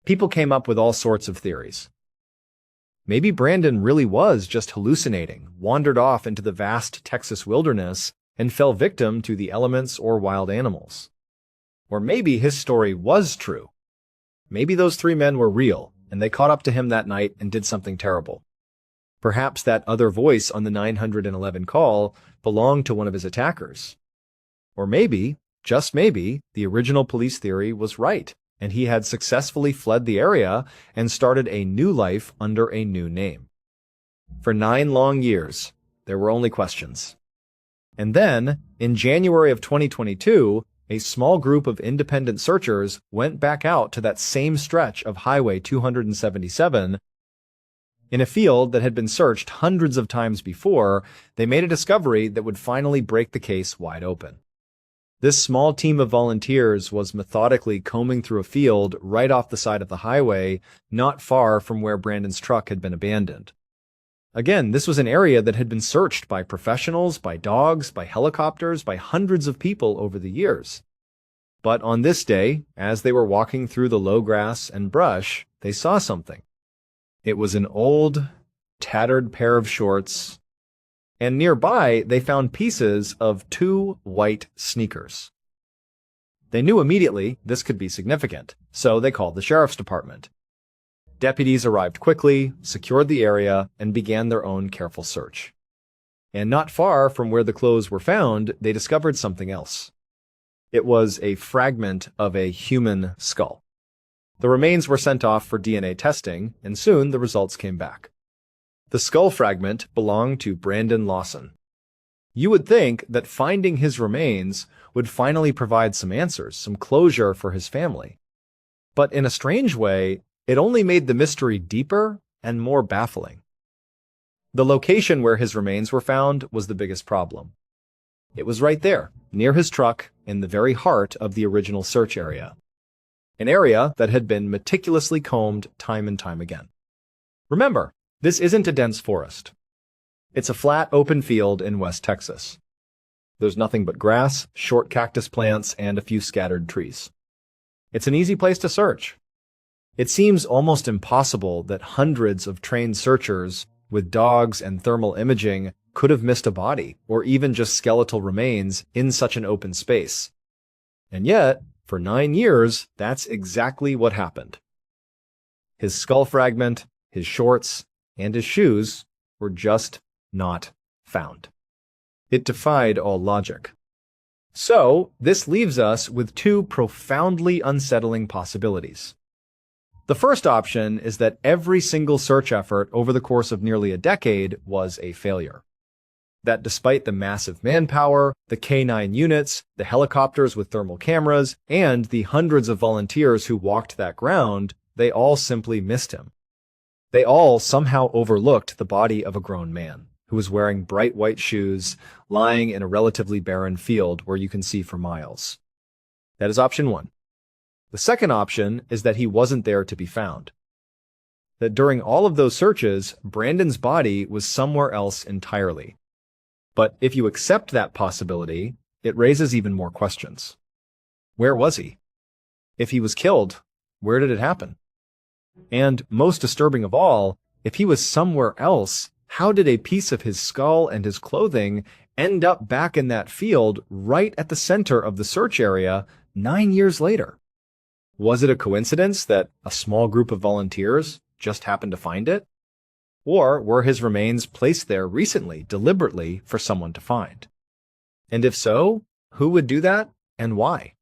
People came up with all sorts of theories. Maybe Brandon really was just hallucinating, wandered off into the vast Texas wilderness, and fell victim to the elements or wild animals. Or maybe his story was true. Maybe those three men were real, and they caught up to him that night and did something terrible. Perhaps that other voice on the 911 call belonged to one of his attackers. Or maybe, just maybe, the original police theory was right, and he had successfully fled the area and started a new life under a new name. For 9 long years, there were only questions. And then, in January of 2022, a small group of independent searchers went back out to that same stretch of Highway 277. In a field that had been searched hundreds of times before, they made a discovery that would finally break the case wide open. This small team of volunteers was methodically combing through a field right off the side of the highway, not far from where Brandon's truck had been abandoned. Again, this was an area that had been searched by professionals, by dogs, by helicopters, by hundreds of people over the years. But on this day, as they were walking through the low grass and brush, they saw something. It was an old, tattered pair of shorts, and nearby they found pieces of 2 white sneakers. They knew immediately this could be significant, so they called the sheriff's department. Deputies arrived quickly, secured the area, and began their own careful search. And not far from where the clothes were found, they discovered something else. It was a fragment of a human skull. The remains were sent off for DNA testing, and soon the results came back. The skull fragment belonged to Brandon Lawson. You would think that finding his remains would finally provide some answers, some closure for his family. But in a strange way, it only made the mystery deeper and more baffling. The location where his remains were found was the biggest problem. It was right there, near his truck, in the very heart of the original search area. An area that had been meticulously combed time and time again. Remember, this isn't a dense forest. It's a flat, open field in West Texas. There's nothing but grass, short cactus plants, and a few scattered trees. It's an easy place to search. It seems almost impossible that hundreds of trained searchers with dogs and thermal imaging could have missed a body, or even just skeletal remains, in such an open space. And yet, for 9 years, that's exactly what happened. His skull fragment, his shorts, and his shoes were just not found. It defied all logic. So, this leaves us with 2 profoundly unsettling possibilities. The first option is that every single search effort over the course of nearly a decade was a failure. That despite the massive manpower, the K-9 units, the helicopters with thermal cameras, and the hundreds of volunteers who walked that ground, they all simply missed him. They all somehow overlooked the body of a grown man who was wearing bright white shoes, lying in a relatively barren field where you can see for miles. That is option 1. The second option is that he wasn't there to be found. That during all of those searches, Brandon's body was somewhere else entirely. But if you accept that possibility, it raises even more questions. Where was he? If he was killed, where did it happen? And most disturbing of all, if he was somewhere else, how did a piece of his skull and his clothing end up back in that field right at the center of the search area 9 years later? Was it a coincidence that a small group of volunteers just happened to find it? Or were his remains placed there recently, deliberately, for someone to find? And if so, who would do that and why?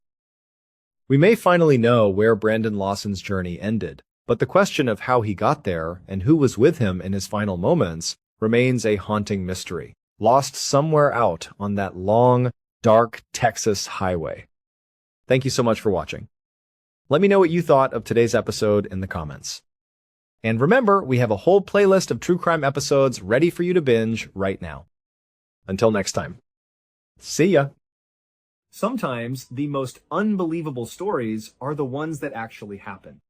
We may finally know where Brandon Lawson's journey ended, but the question of how he got there and who was with him in his final moments remains a haunting mystery, lost somewhere out on that long, dark Texas highway. Thank you so much for watching. Let me know what you thought of today's episode in the comments. And remember, we have a whole playlist of true crime episodes ready for you to binge right now. Until next time. See ya! Sometimes the most unbelievable stories are the ones that actually happen.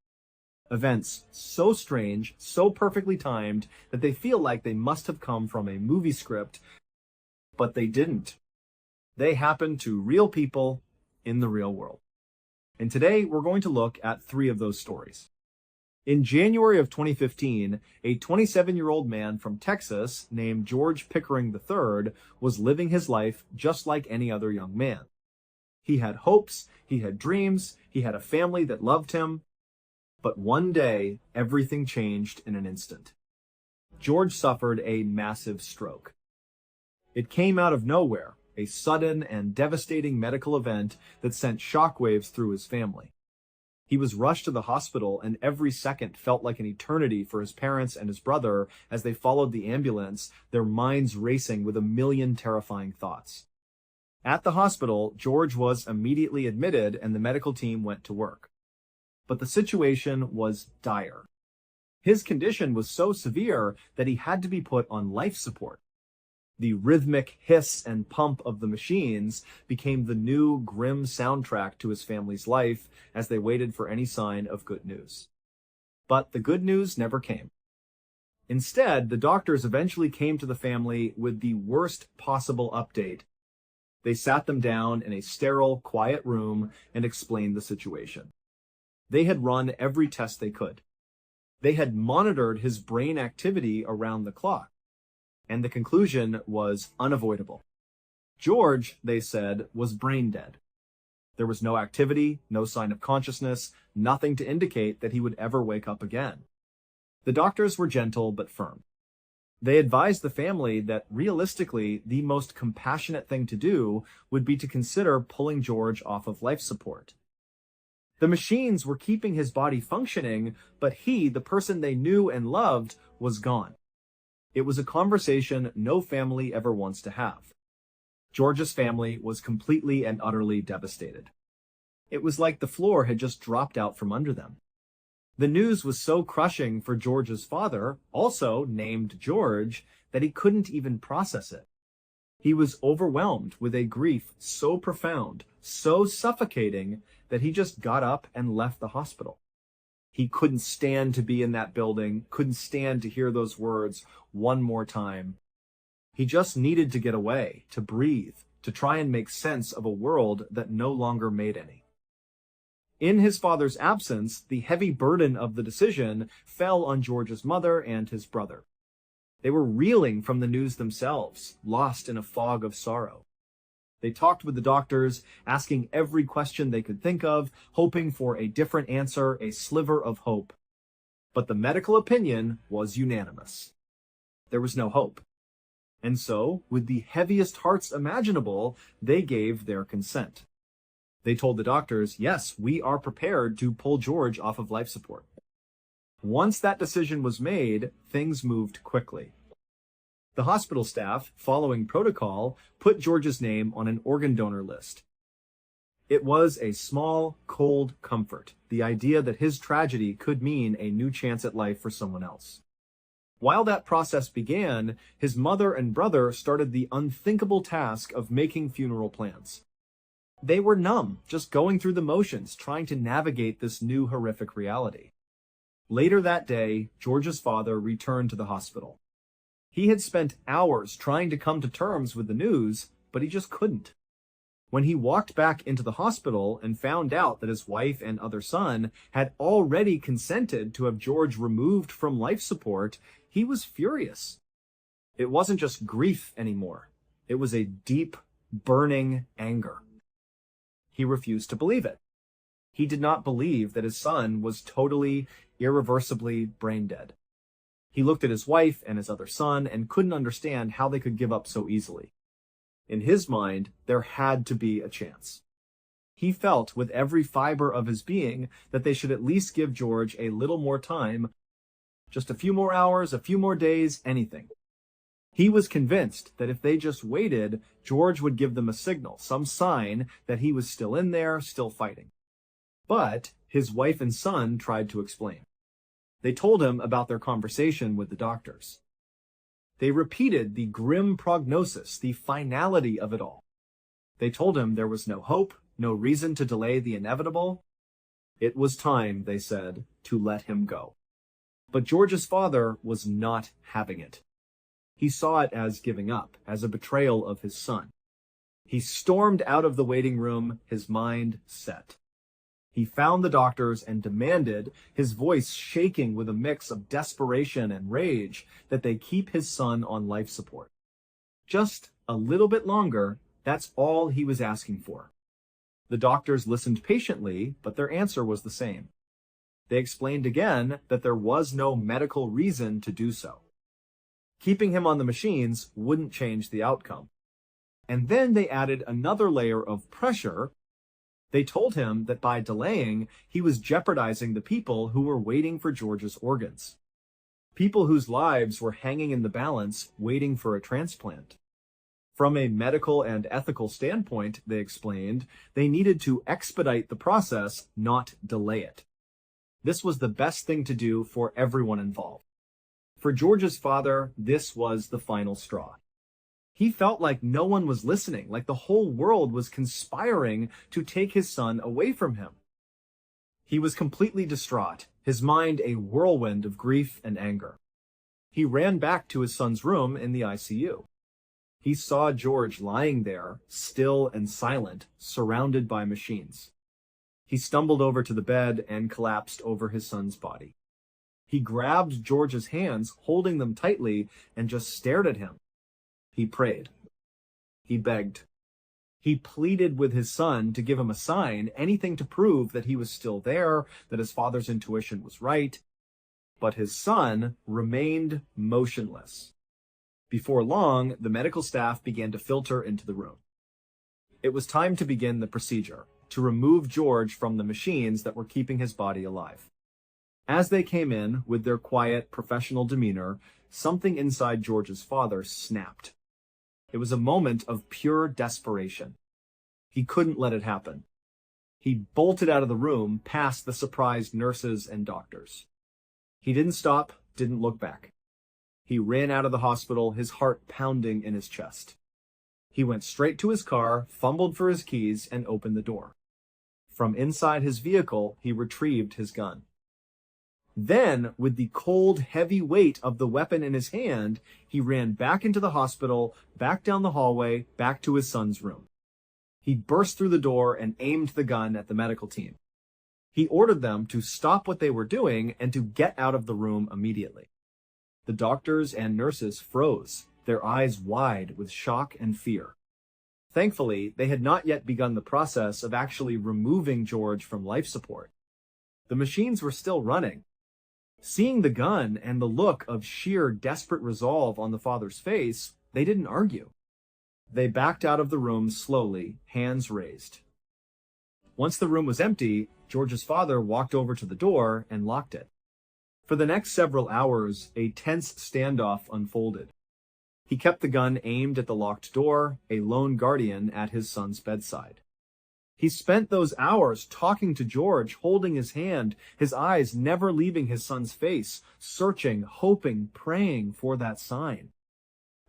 Events so strange, so perfectly timed, that they feel like they must have come from a movie script, but they didn't. They happened to real people in the real world. And today we're going to look at 3 of those stories. In January of 2015, a 27-year-old man from Texas named George Pickering III was living his life just like any other young man. He had hopes, he had dreams, he had a family that loved him. But one day, everything changed in an instant. George suffered a massive stroke. It came out of nowhere, a sudden and devastating medical event that sent shockwaves through his family. He was rushed to the hospital, and every second felt like an eternity for his parents and his brother as they followed the ambulance, their minds racing with a million terrifying thoughts. At the hospital, George was immediately admitted and the medical team went to work. But the situation was dire. His condition was so severe that he had to be put on life support. The rhythmic hiss and pump of the machines became the new grim soundtrack to his family's life as they waited for any sign of good news. But the good news never came. Instead, the doctors eventually came to the family with the worst possible update. They sat them down in a sterile, quiet room and explained the situation. They had run every test they could. They had monitored his brain activity around the clock. And the conclusion was unavoidable. George, they said, was brain dead. There was no activity, no sign of consciousness, nothing to indicate that he would ever wake up again. The doctors were gentle but firm. They advised the family that realistically, the most compassionate thing to do would be to consider pulling George off of life support. The machines were keeping his body functioning, but he, the person they knew and loved, was gone. It was a conversation no family ever wants to have. George's family was completely and utterly devastated. It was like the floor had just dropped out from under them. The news was so crushing for George's father, also named George, that he couldn't even process it. He was overwhelmed with a grief so profound, so suffocating, that he just got up and left the hospital. He couldn't stand to be in that building, couldn't stand to hear those words one more time. He just needed to get away, to breathe, to try and make sense of a world that no longer made any. In his father's absence, the heavy burden of the decision fell on George's mother and his brother. They were reeling from the news themselves, lost in a fog of sorrow. They talked with the doctors, asking every question they could think of, hoping for a different answer, a sliver of hope. But the medical opinion was unanimous. There was no hope. And so, with the heaviest hearts imaginable, they gave their consent. They told the doctors, yes, we are prepared to pull George off of life support. Once that decision was made, things moved quickly. The hospital staff, following protocol, put George's name on an organ donor list. It was a small, cold comfort, the idea that his tragedy could mean a new chance at life for someone else. While that process began, his mother and brother started the unthinkable task of making funeral plans. They were numb, just going through the motions, trying to navigate this new horrific reality. Later that day, George's father returned to the hospital. He had spent hours trying to come to terms with the news, but he just couldn't. When he walked back into the hospital and found out that his wife and other son had already consented to have George removed from life support, he was furious. It wasn't just grief anymore. It was a deep, burning anger. He refused to believe it. He did not believe that his son was totally, irreversibly brain dead. He looked at his wife and his other son and couldn't understand how they could give up so easily. In his mind, there had to be a chance. He felt with every fiber of his being that they should at least give George a little more time, just a few more hours, a few more days, anything. He was convinced that if they just waited, George would give them a signal, some sign that he was still in there, still fighting. But his wife and son tried to explain. They told him about their conversation with the doctors. They repeated the grim prognosis, the finality of it all. They told him there was no hope, no reason to delay the inevitable. It was time, they said, to let him go. But George's father was not having it. He saw it as giving up, as a betrayal of his son. He stormed out of the waiting room, his mind set. He found the doctors and demanded, his voice shaking with a mix of desperation and rage, that they keep his son on life support. Just a little bit longer, that's all he was asking for. The doctors listened patiently, but their answer was the same. They explained again that there was no medical reason to do so. Keeping him on the machines wouldn't change the outcome. And then they added another layer of pressure. They told him that by delaying, he was jeopardizing the people who were waiting for George's organs. People whose lives were hanging in the balance, waiting for a transplant. From a medical and ethical standpoint, they explained, they needed to expedite the process, not delay it. This was the best thing to do for everyone involved. For George's father, this was the final straw. He felt like no one was listening, like the whole world was conspiring to take his son away from him. He was completely distraught, his mind a whirlwind of grief and anger. He ran back to his son's room in the ICU. He saw George lying there, still and silent, surrounded by machines. He stumbled over to the bed and collapsed over his son's body. He grabbed George's hands, holding them tightly, and just stared at him. He prayed. He begged. He pleaded with his son to give him a sign, anything to prove that he was still there, that his father's intuition was right. But his son remained motionless. Before long, the medical staff began to filter into the room. It was time to begin the procedure, to remove George from the machines that were keeping his body alive. As they came in, with their quiet, professional demeanor, something inside George's father snapped. It was a moment of pure desperation. He couldn't let it happen. He bolted out of the room past the surprised nurses and doctors. He didn't stop, didn't look back. He ran out of the hospital, his heart pounding in his chest. He went straight to his car, fumbled for his keys, and opened the door. From inside his vehicle, he retrieved his gun. Then, with the cold, heavy weight of the weapon in his hand, he ran back into the hospital, back down the hallway, back to his son's room. He burst through the door and aimed the gun at the medical team. He ordered them to stop what they were doing and to get out of the room immediately. The doctors and nurses froze, their eyes wide with shock and fear. Thankfully, they had not yet begun the process of actually removing George from life support. The machines were still running. Seeing the gun and the look of sheer desperate resolve on the father's face, they didn't argue. They backed out of the room slowly, hands raised. Once the room was empty, George's father walked over to the door and locked it. For the next several hours, a tense standoff unfolded. He kept the gun aimed at the locked door, a lone guardian at his son's bedside. He spent those hours talking to George, holding his hand, his eyes never leaving his son's face, searching, hoping, praying for that sign.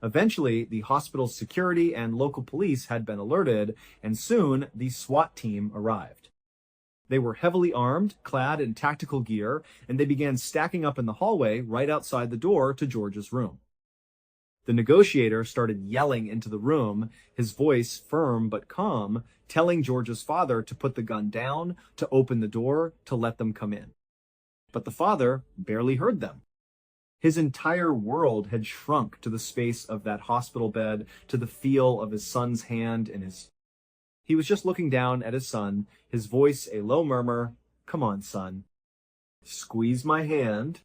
Eventually, the hospital's security and local police had been alerted, and soon the SWAT team arrived. They were heavily armed, clad in tactical gear, and they began stacking up in the hallway right outside the door to George's room. The negotiator started yelling into the room, his voice firm but calm, telling George's father to put the gun down, to open the door, to let them come in. But the father barely heard them. His entire world had shrunk to the space of that hospital bed, to the feel of his son's hand in his... He was just looking down at his son, his voice a low murmur. "Come on, son. Squeeze my hand.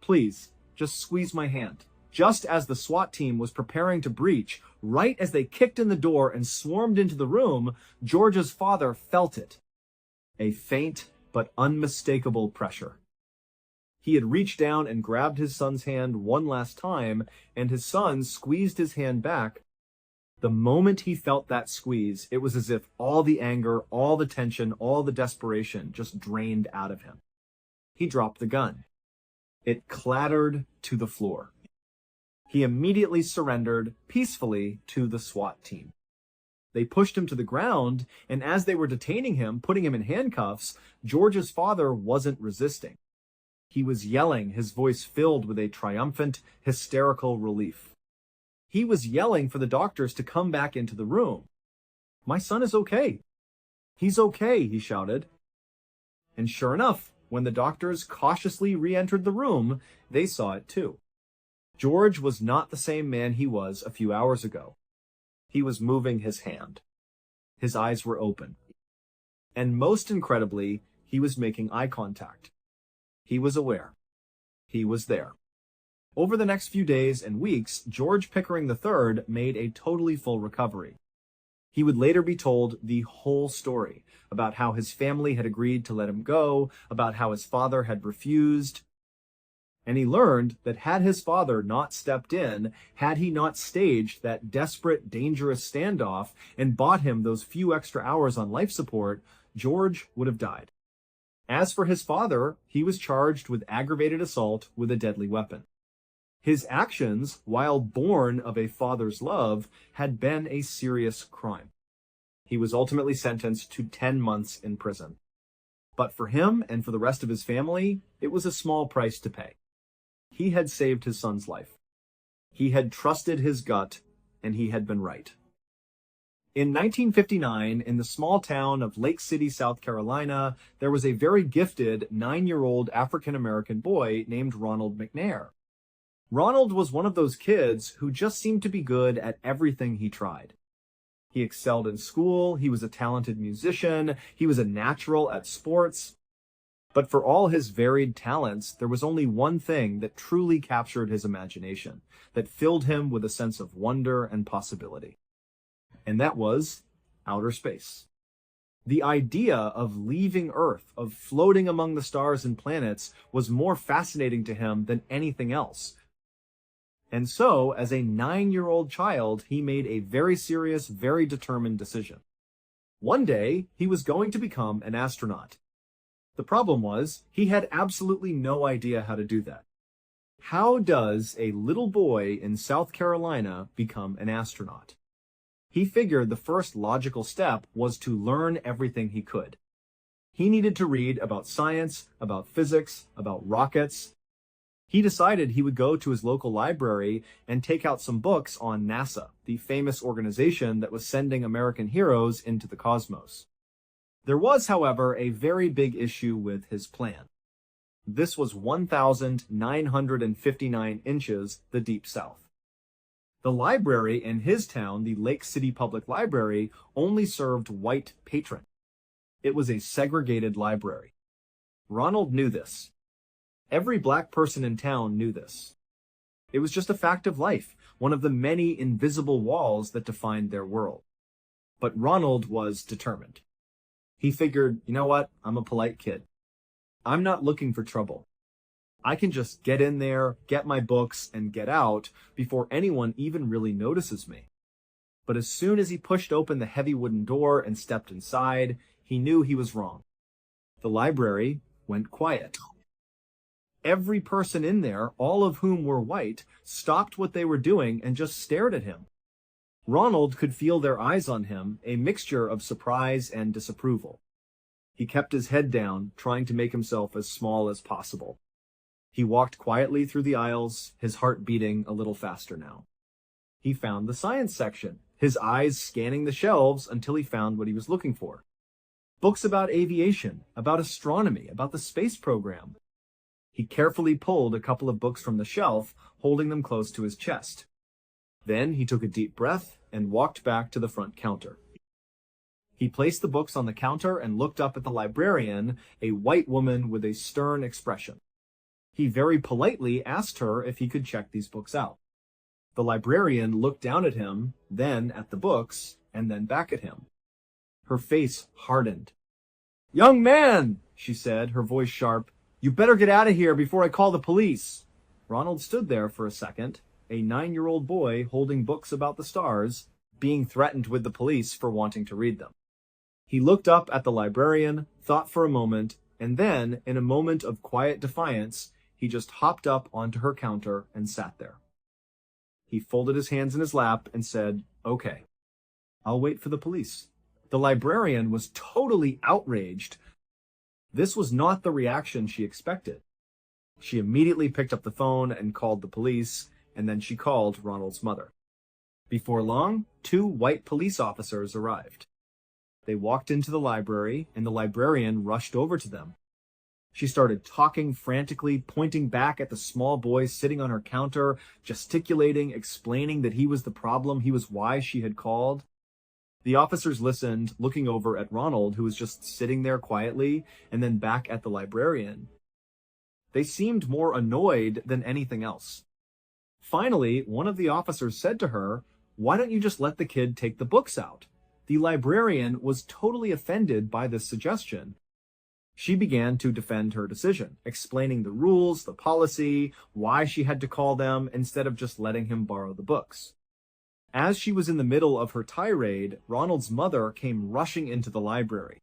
Please, just squeeze my hand." Just as the SWAT team was preparing to breach, right as they kicked in the door and swarmed into the room, George's father felt it. A faint but unmistakable pressure. He had reached down and grabbed his son's hand one last time, and his son squeezed his hand back. The moment he felt that squeeze, it was as if all the anger, all the tension, all the desperation just drained out of him. He dropped the gun. It clattered to the floor. He immediately surrendered peacefully to the SWAT team. They pushed him to the ground, and as they were detaining him, putting him in handcuffs, George's father wasn't resisting. He was yelling, his voice filled with a triumphant, hysterical relief. He was yelling for the doctors to come back into the room. "My son is okay. He's okay," he shouted. And sure enough, when the doctors cautiously re-entered the room, they saw it too. George was not the same man he was a few hours ago. He was moving his hand. His eyes were open. And most incredibly, he was making eye contact. He was aware. He was there. Over the next few days and weeks, George Pickering III made a totally full recovery. He would later be told the whole story about how his family had agreed to let him go, about how his father had refused. And he learned that had his father not stepped in, had he not staged that desperate, dangerous standoff and bought him those few extra hours on life support, George would have died. As for his father, he was charged with aggravated assault with a deadly weapon. His actions, while born of a father's love, had been a serious crime. He was ultimately sentenced to 10 months in prison. But for him and for the rest of his family, it was a small price to pay. He had saved his son's life. He had trusted his gut, and he had been right. In 1959, in the small town of Lake City, South Carolina, there was a very gifted 9-year-old African-American boy named Ronald McNair. Ronald was one of those kids who just seemed to be good at everything he tried. He excelled in school, he was a talented musician, he was a natural at sports. But for all his varied talents, there was only one thing that truly captured his imagination, that filled him with a sense of wonder and possibility. And that was outer space. The idea of leaving Earth, of floating among the stars and planets, was more fascinating to him than anything else. And so, as a 9-year-old child, he made a very serious, very determined decision. One day, he was going to become an astronaut. The problem was, he had absolutely no idea how to do that. How does a little boy in South Carolina become an astronaut? He figured the first logical step was to learn everything he could. He needed to read about science, about physics, about rockets. He decided he would go to his local library and take out some books on NASA, the famous organization that was sending American heroes into the cosmos. There was, however, a very big issue with his plan. This was 1,959 inches, the Deep South. The library in his town, the Lake City Public Library, only served white patrons. It was a segregated library. Ronald knew this. Every black person in town knew this. It was just a fact of life, one of the many invisible walls that defined their world. But Ronald was determined. He figured, you know what, I'm a polite kid. I'm not looking for trouble. I can just get in there, get my books, and get out before anyone even really notices me. But as soon as he pushed open the heavy wooden door and stepped inside, he knew he was wrong. The library went quiet. Every person in there, all of whom were white, stopped what they were doing and just stared at him. Ronald could feel their eyes on him, a mixture of surprise and disapproval. He kept his head down, trying to make himself as small as possible. He walked quietly through the aisles, his heart beating a little faster now. He found the science section, his eyes scanning the shelves until he found what he was looking for. Books about aviation, about astronomy, about the space program. He carefully pulled a couple of books from the shelf, holding them close to his chest. Then he took a deep breath and walked back to the front counter. He placed the books on the counter and looked up at the librarian, a white woman with a stern expression. He very politely asked her if he could check these books out. The librarian looked down at him, then at the books, and then back at him. Her face hardened. "Young man," she said, her voice sharp, "you better get out of here before I call the police." Ronald stood there for a second, a 9-year-old boy holding books about the stars, being threatened with the police for wanting to read them. He looked up at the librarian, thought for a moment, and then, in a moment of quiet defiance, he just hopped up onto her counter and sat there. He folded his hands in his lap and said, "Okay, I'll wait for the police." The librarian was totally outraged. This was not the reaction she expected. She immediately picked up the phone and called the police, and then she called Ronald's mother. Before long, 2 white police officers arrived. They walked into the library, and the librarian rushed over to them. She started talking frantically, pointing back at the small boy sitting on her counter, gesticulating, explaining that he was the problem, he was why she had called. The officers listened, looking over at Ronald, who was just sitting there quietly, and then back at the librarian. They seemed more annoyed than anything else. Finally, one of the officers said to her, "Why don't you just let the kid take the books out?" The librarian was totally offended by this suggestion. She began to defend her decision, explaining the rules, the policy, why she had to call them instead of just letting him borrow the books. As she was in the middle of her tirade, Ronald's mother came rushing into the library.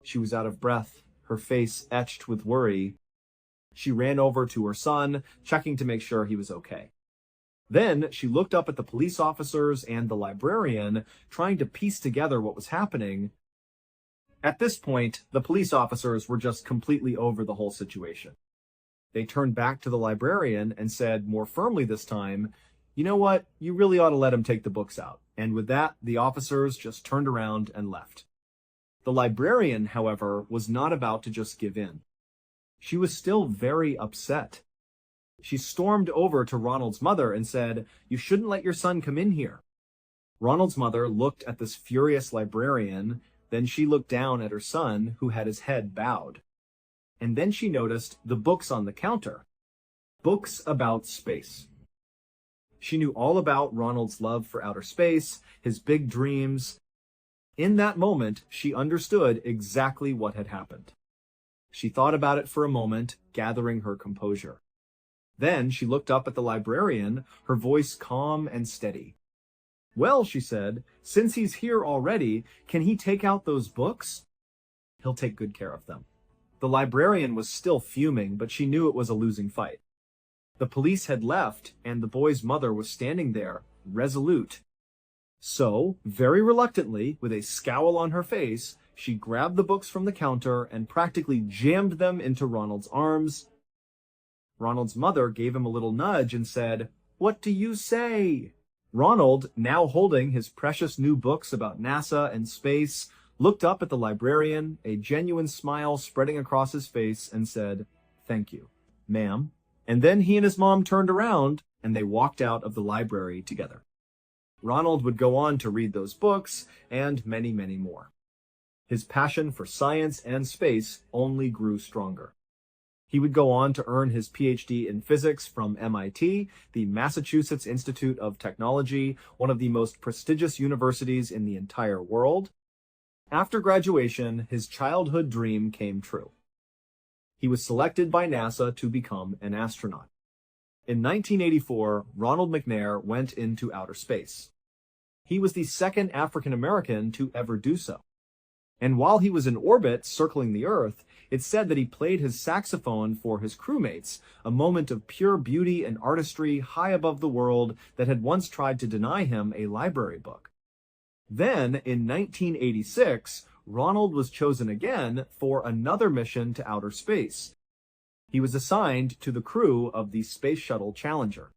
She was out of breath, her face etched with worry. She ran over to her son, checking to make sure he was okay. Then she looked up at the police officers and the librarian, trying to piece together what was happening. At this point, the police officers were just completely over the whole situation. They turned back to the librarian and said, more firmly this time, "You know what? You really ought to let him take the books out." And with that, the officers just turned around and left. The librarian, however, was not about to just give in. She was still very upset. She stormed over to Ronald's mother and said, "You shouldn't let your son come in here." Ronald's mother looked at this furious librarian, then she looked down at her son, who had his head bowed. And then she noticed the books on the counter. Books about space. She knew all about Ronald's love for outer space, his big dreams. In that moment, she understood exactly what had happened. She thought about it for a moment, gathering her composure. Then she looked up at the librarian, her voice calm and steady. "Well," she said, "since he's here already, can he take out those books?" "He'll take good care of them." The librarian was still fuming, but she knew it was a losing fight. The police had left, and the boy's mother was standing there, resolute. So, very reluctantly, with a scowl on her face, she grabbed the books from the counter and practically jammed them into Ronald's arms. Ronald's mother gave him a little nudge and said, "What do you say?" Ronald, now holding his precious new books about NASA and space, looked up at the librarian, a genuine smile spreading across his face, and said, "Thank you, ma'am." And then he and his mom turned around, and they walked out of the library together. Ronald would go on to read those books, and many, many more. His passion for science and space only grew stronger. He would go on to earn his PhD in physics from MIT, the Massachusetts Institute of Technology, one of the most prestigious universities in the entire world. After graduation, his childhood dream came true. He was selected by NASA to become an astronaut. In 1984, Ronald McNair went into outer space. He was the second African American to ever do so. And while he was in orbit circling the Earth, it's said that he played his saxophone for his crewmates, a moment of pure beauty and artistry high above the world that had once tried to deny him a library book. Then, in 1986, Ronald was chosen again for another mission to outer space. He was assigned to the crew of the Space Shuttle Challenger.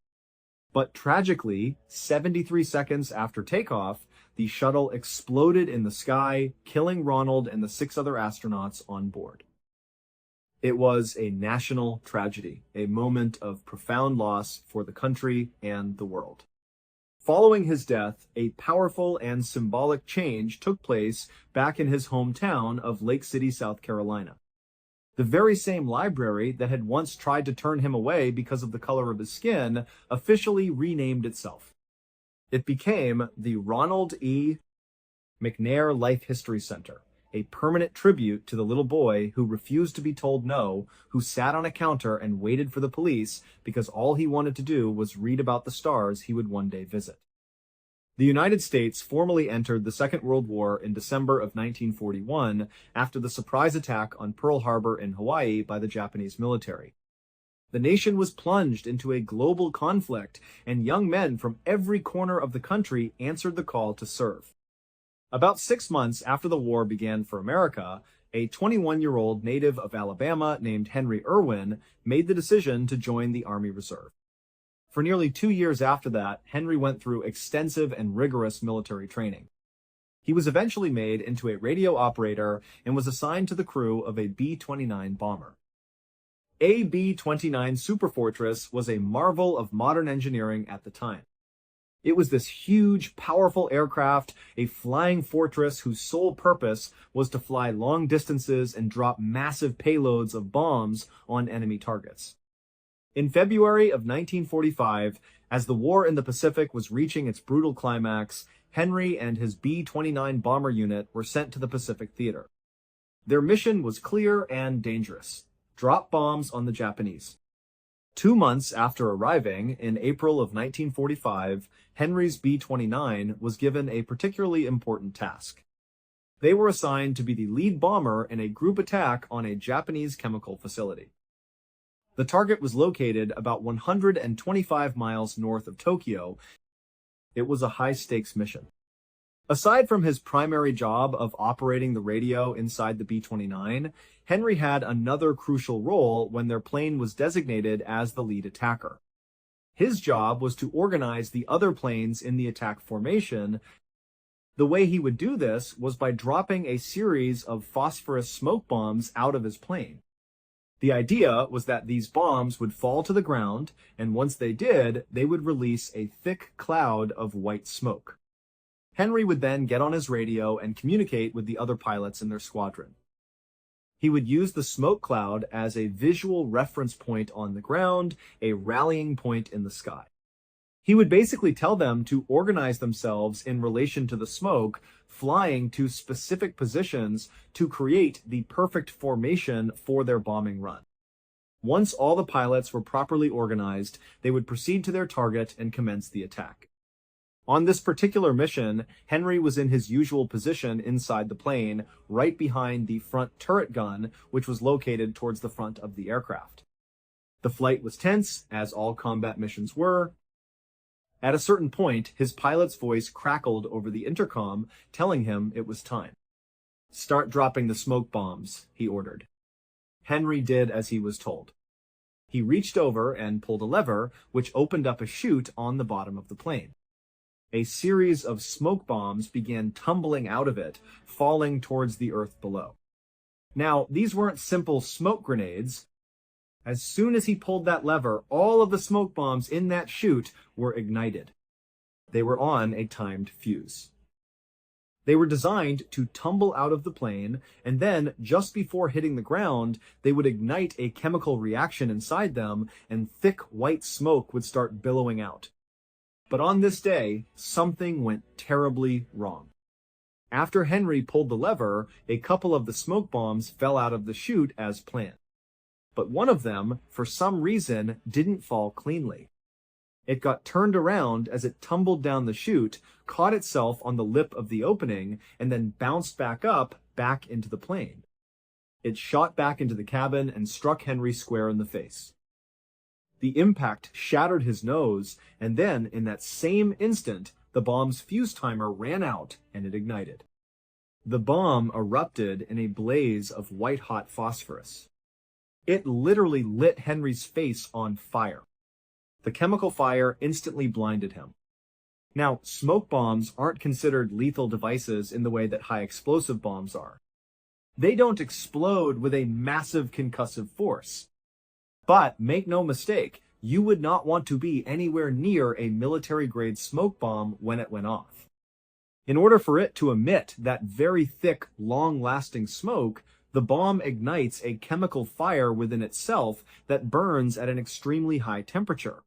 But tragically, 73 seconds after takeoff, the shuttle exploded in the sky, killing Ronald and the 6 other astronauts on board. It was a national tragedy, a moment of profound loss for the country and the world. Following his death, a powerful and symbolic change took place back in his hometown of Lake City, South Carolina. The very same library that had once tried to turn him away because of the color of his skin officially renamed itself. It became the Ronald E. McNair Life History Center, a permanent tribute to the little boy who refused to be told no, who sat on a counter and waited for the police because all he wanted to do was read about the stars he would one day visit. The United States formally entered the Second World War in December of 1941 after the surprise attack on Pearl Harbor in Hawaii by the Japanese military. The nation was plunged into a global conflict, and young men from every corner of the country answered the call to serve. About 6 months after the war began for America, a 21-year-old native of Alabama named Henry Irwin made the decision to join the Army Reserve. For nearly 2 years after that, Henry went through extensive and rigorous military training. He was eventually made into a radio operator and was assigned to the crew of a B-29 bomber. A B-29 Superfortress was a marvel of modern engineering at the time. It was this huge, powerful aircraft, a flying fortress whose sole purpose was to fly long distances and drop massive payloads of bombs on enemy targets. In February of 1945, as the war in the Pacific was reaching its brutal climax, Henry and his B-29 bomber unit were sent to the Pacific Theater. Their mission was clear and dangerous: drop bombs on the Japanese. 2 months after arriving, in April of 1945, Henry's B-29 was given a particularly important task. They were assigned to be the lead bomber in a group attack on a Japanese chemical facility. The target was located about 125 miles north of Tokyo. It was a high-stakes mission. Aside from his primary job of operating the radio inside the B-29, Henry had another crucial role when their plane was designated as the lead attacker. His job was to organize the other planes in the attack formation. The way he would do this was by dropping a series of phosphorus smoke bombs out of his plane. The idea was that these bombs would fall to the ground, and once they did, they would release a thick cloud of white smoke. Henry would then get on his radio and communicate with the other pilots in their squadron. He would use the smoke cloud as a visual reference point on the ground, a rallying point in the sky. He would basically tell them to organize themselves in relation to the smoke, flying to specific positions to create the perfect formation for their bombing run. Once all the pilots were properly organized, they would proceed to their target and commence the attack. On this particular mission, Henry was in his usual position inside the plane, right behind the front turret gun, which was located towards the front of the aircraft. The flight was tense, as all combat missions were. At a certain point, his pilot's voice crackled over the intercom, telling him it was time. "Start dropping the smoke bombs," he ordered. Henry did as he was told. He reached over and pulled a lever, which opened up a chute on the bottom of the plane. A series of smoke bombs began tumbling out of it, falling towards the earth below. Now, these weren't simple smoke grenades. As soon as he pulled that lever, all of the smoke bombs in that chute were ignited. They were on a timed fuse. They were designed to tumble out of the plane, and then, just before hitting the ground, they would ignite a chemical reaction inside them, and thick white smoke would start billowing out. But on this day, something went terribly wrong. After Henry pulled the lever, a couple of the smoke bombs fell out of the chute as planned. But one of them, for some reason, didn't fall cleanly. It got turned around as it tumbled down the chute, caught itself on the lip of the opening, and then bounced back up, back into the plane. It shot back into the cabin and struck Henry square in the face. The impact shattered his nose, and then, in that same instant, the bomb's fuse timer ran out and it ignited. The bomb erupted in a blaze of white-hot phosphorus. It literally lit Henry's face on fire. The chemical fire instantly blinded him. Now, smoke bombs aren't considered lethal devices in the way that high explosive bombs are. They don't explode with a massive concussive force. But make no mistake, you would not want to be anywhere near a military-grade smoke bomb when it went off. In order for it to emit that very thick, long-lasting smoke, the bomb ignites a chemical fire within itself that burns at an extremely high temperature.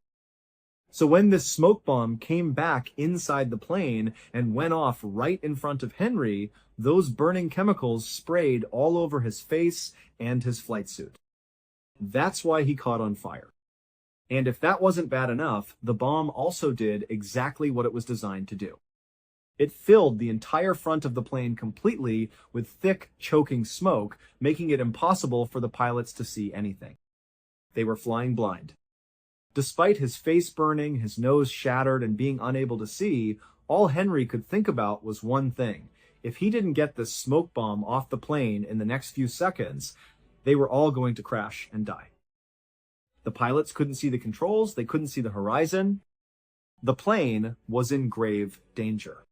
So when this smoke bomb came back inside the plane and went off right in front of Henry, those burning chemicals sprayed all over his face and his flight suit. That's why he caught on fire. And if that wasn't bad enough, the bomb also did exactly what it was designed to do. It filled the entire front of the plane completely with thick, choking smoke, making it impossible for the pilots to see anything. They were flying blind. Despite his face burning, his nose shattered, and being unable to see, all Henry could think about was one thing. If he didn't get this smoke bomb off the plane in the next few seconds, they were all going to crash and die. The pilots couldn't see the controls, they couldn't see the horizon. The plane was in grave danger.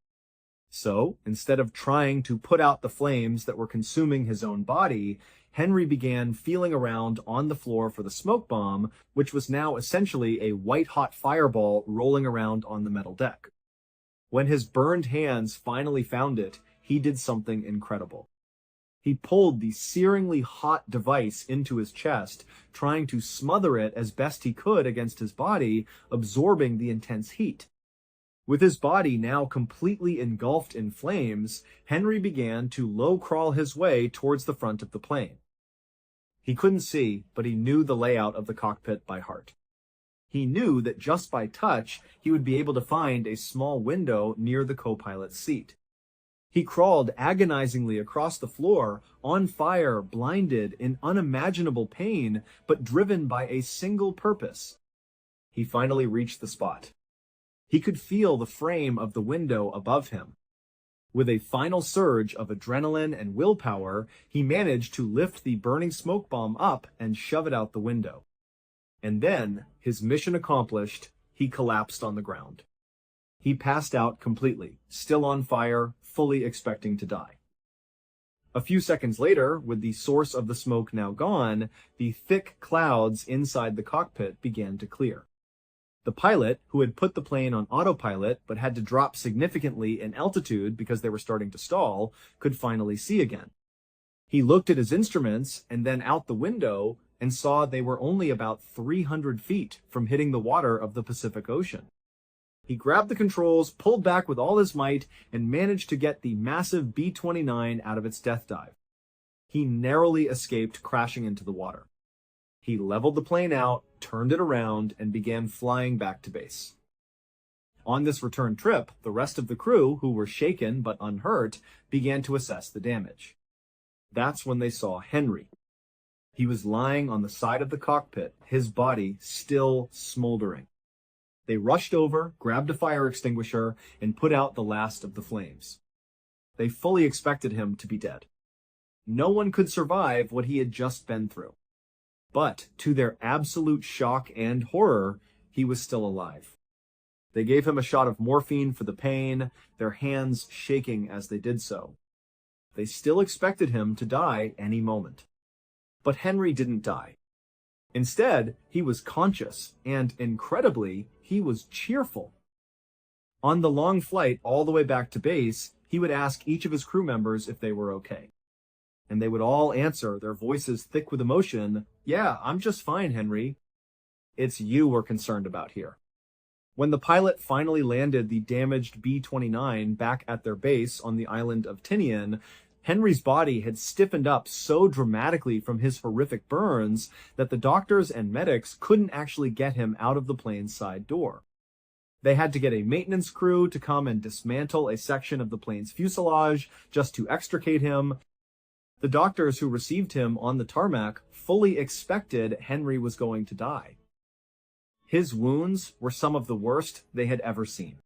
So, instead of trying to put out the flames that were consuming his own body, Henry began feeling around on the floor for the smoke bomb, which was now essentially a white-hot fireball rolling around on the metal deck. When his burned hands finally found it, he did something incredible. He pulled the searingly hot device into his chest, trying to smother it as best he could against his body, absorbing the intense heat. With his body now completely engulfed in flames, Henry began to low-crawl his way towards the front of the plane. He couldn't see, but he knew the layout of the cockpit by heart. He knew that just by touch, he would be able to find a small window near the co-pilot's seat. He crawled agonizingly across the floor, on fire, blinded, in unimaginable pain, but driven by a single purpose. He finally reached the spot. He could feel the frame of the window above him. With a final surge of adrenaline and willpower, he managed to lift the burning smoke bomb up and shove it out the window. And then, his mission accomplished, he collapsed on the ground. He passed out completely, still on fire, fully expecting to die. A few seconds later, with the source of the smoke now gone, the thick clouds inside the cockpit began to clear. The pilot, who had put the plane on autopilot but had to drop significantly in altitude because they were starting to stall, could finally see again. He looked at his instruments and then out the window and saw they were only about 300 feet from hitting the water of the Pacific Ocean. He grabbed the controls, pulled back with all his might, and managed to get the massive B-29 out of its death dive. He narrowly escaped crashing into the water. He leveled the plane out, turned it around, and began flying back to base. On this return trip, the rest of the crew, who were shaken but unhurt, began to assess the damage. That's when they saw Henry. He was lying on the side of the cockpit, his body still smoldering. They rushed over, grabbed a fire extinguisher, and put out the last of the flames. They fully expected him to be dead. No one could survive what he had just been through. But, to their absolute shock and horror, he was still alive. They gave him a shot of morphine for the pain, their hands shaking as they did so. They still expected him to die any moment. But Henry didn't die. Instead, he was conscious, and incredibly, he was cheerful. On the long flight all the way back to base, he would ask each of his crew members if they were okay. And they would all answer, their voices thick with emotion, "Yeah, I'm just fine, Henry. It's you we're concerned about here." When the pilot finally landed the damaged B-29 back at their base on the island of Tinian, Henry's body had stiffened up so dramatically from his horrific burns that the doctors and medics couldn't actually get him out of the plane's side door. They had to get a maintenance crew to come and dismantle a section of the plane's fuselage just to extricate him. The doctors who received him on the tarmac fully expected Henry was going to die. His wounds were some of the worst they had ever seen.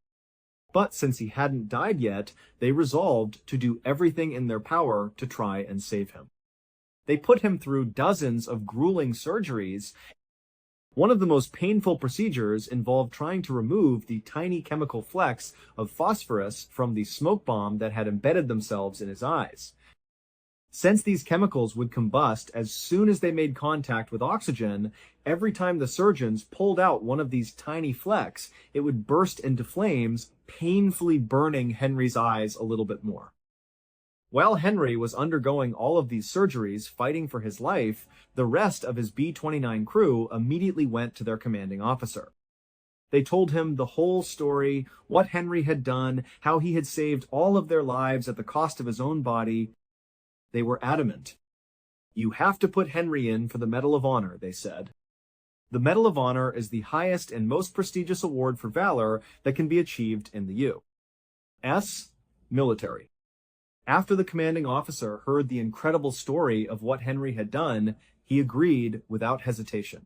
But since he hadn't died yet, they resolved to do everything in their power to try and save him. They put him through dozens of grueling surgeries. One of the most painful procedures involved trying to remove the tiny chemical flecks of phosphorus from the smoke bomb that had embedded themselves in his eyes. Since these chemicals would combust as soon as they made contact with oxygen, every time the surgeons pulled out one of these tiny flecks, it would burst into flames, painfully burning Henry's eyes a little bit more. While Henry was undergoing all of these surgeries, fighting for his life, the rest of his B-29 crew immediately went to their commanding officer. They told him the whole story, what Henry had done, how he had saved all of their lives at the cost of his own body. They were adamant. "You have to put Henry in for the Medal of Honor," they said. The Medal of Honor is the highest and most prestigious award for valor that can be achieved in the U.S. military. After the commanding officer heard the incredible story of what Henry had done, he agreed without hesitation.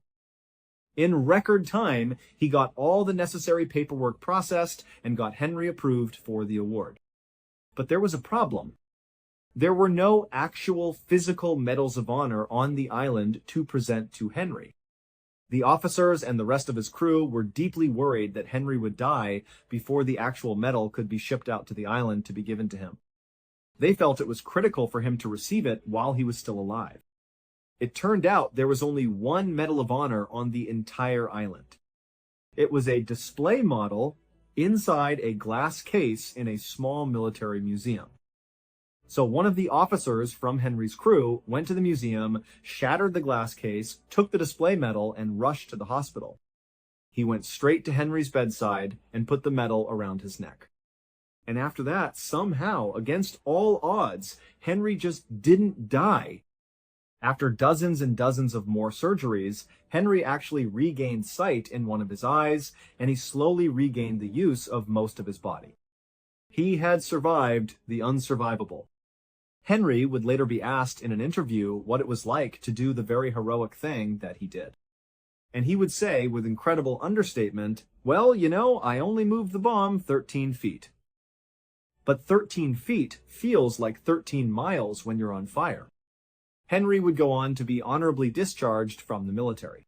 In record time, he got all the necessary paperwork processed and got Henry approved for the award. But there was a problem. There were no actual physical medals of honor on the island to present to Henry. The officers and the rest of his crew were deeply worried that Henry would die before the actual medal could be shipped out to the island to be given to him. They felt it was critical for him to receive it while he was still alive. It turned out there was only one Medal of Honor on the entire island. It was a display model inside a glass case in a small military museum. So one of the officers from Henry's crew went to the museum, shattered the glass case, took the display medal, and rushed to the hospital. He went straight to Henry's bedside and put the medal around his neck. And after that, somehow, against all odds, Henry just didn't die. After dozens and dozens of more surgeries, Henry actually regained sight in one of his eyes, and he slowly regained the use of most of his body. He had survived the unsurvivable. Henry would later be asked in an interview what it was like to do the very heroic thing that he did. And he would say, with incredible understatement, "Well, I only moved the bomb 13 feet. But 13 feet feels like 13 miles when you're on fire." Henry would go on to be honorably discharged from the military.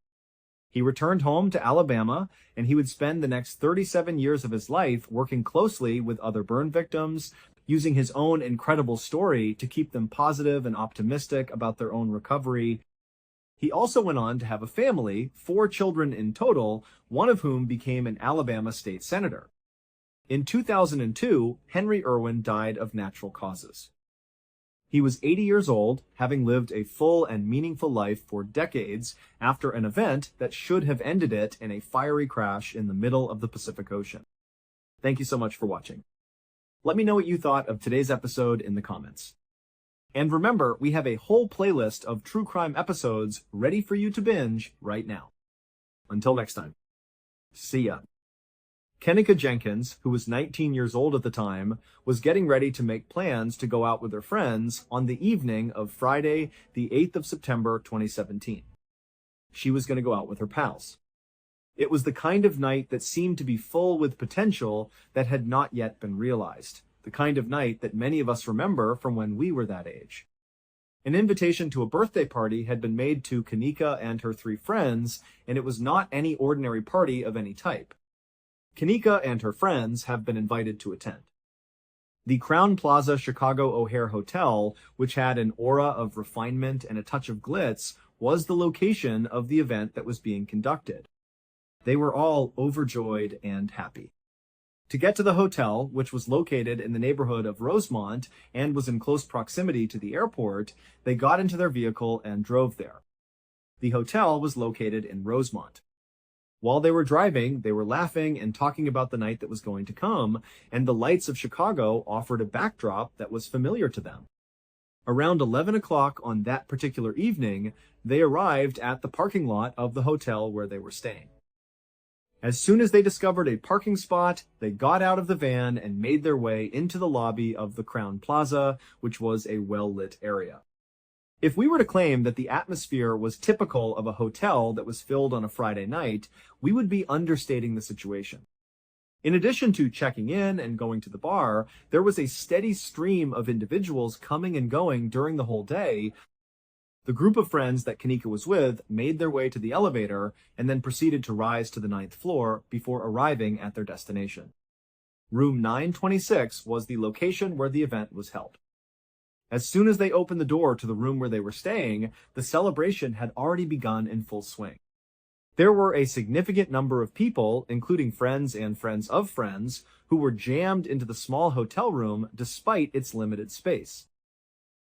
He returned home to Alabama, and he would spend the next 37 years of his life working closely with other burn victims, using his own incredible story to keep them positive and optimistic about their own recovery. He also went on to have a family, 4 children in total, one of whom became an Alabama state senator. In 2002, Henry Irwin died of natural causes. He was 80 years old, having lived a full and meaningful life for decades after an event that should have ended it in a fiery crash in the middle of the Pacific Ocean. Thank you so much for watching. Let me know what you thought of today's episode in the comments. And remember, we have a whole playlist of true crime episodes ready for you to binge right now. Until next time, see ya. Kenika Jenkins, who was 19 years old at the time, was getting ready to make plans to go out with her friends on the evening of Friday, the 8th of September, 2017. She was going to go out with her pals. It was the kind of night that seemed to be full with potential that had not yet been realized. The kind of night that many of us remember from when we were that age. An invitation to a birthday party had been made to Kenika and her 3 friends, and it was not any ordinary party of any type. Kenika and her friends have been invited to attend. The Crowne Plaza Chicago O'Hare Hotel, which had an aura of refinement and a touch of glitz, was the location of the event that was being conducted. They were all overjoyed and happy. To get to the hotel, which was located in the neighborhood of Rosemont and was in close proximity to the airport, they got into their vehicle and drove there. The hotel was located in Rosemont. While they were driving, they were laughing and talking about the night that was going to come, and the lights of Chicago offered a backdrop that was familiar to them. Around 11 o'clock on that particular evening, they arrived at the parking lot of the hotel where they were staying. As soon as they discovered a parking spot, they got out of the van and made their way into the lobby of the Crowne Plaza, which was a well-lit area. If we were to claim that the atmosphere was typical of a hotel that was filled on a Friday night, we would be understating the situation. In addition to checking in and going to the bar, there was a steady stream of individuals coming and going during the whole day. The group of friends that Kenika was with made their way to the elevator and then proceeded to rise to the 9th floor before arriving at their destination. Room 926 was the location where the event was held. As soon as they opened the door to the room where they were staying, the celebration had already begun in full swing. There were a significant number of people, including friends and friends of friends, who were jammed into the small hotel room despite its limited space.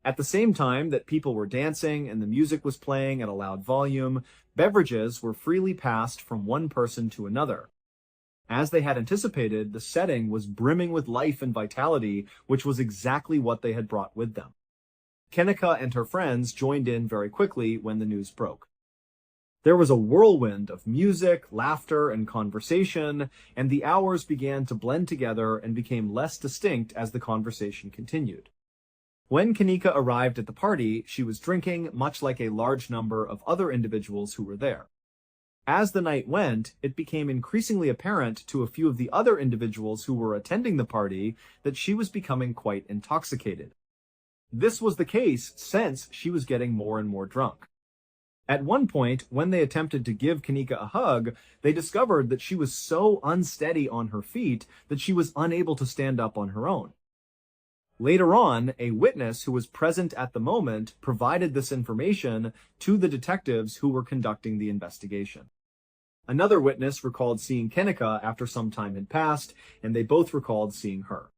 At the same time that people were dancing and the music was playing at a loud volume, beverages were freely passed from one person to another. As they had anticipated, the setting was brimming with life and vitality, which was exactly what they had brought with them. Kenika and her friends joined in very quickly when the news broke. There was a whirlwind of music, laughter, and conversation, and the hours began to blend together and became less distinct as the conversation continued. When Kenika arrived at the party, she was drinking much like a large number of other individuals who were there. As the night went, it became increasingly apparent to a few of the other individuals who were attending the party that she was becoming quite intoxicated. This was the case since she was getting more and more drunk. At one point, when they attempted to give Kanika a hug, they discovered that she was so unsteady on her feet that she was unable to stand up on her own. Later on, a witness who was present at the moment provided this information to the detectives who were conducting the investigation. Another witness recalled seeing Kanika after some time had passed, and they both recalled seeing her.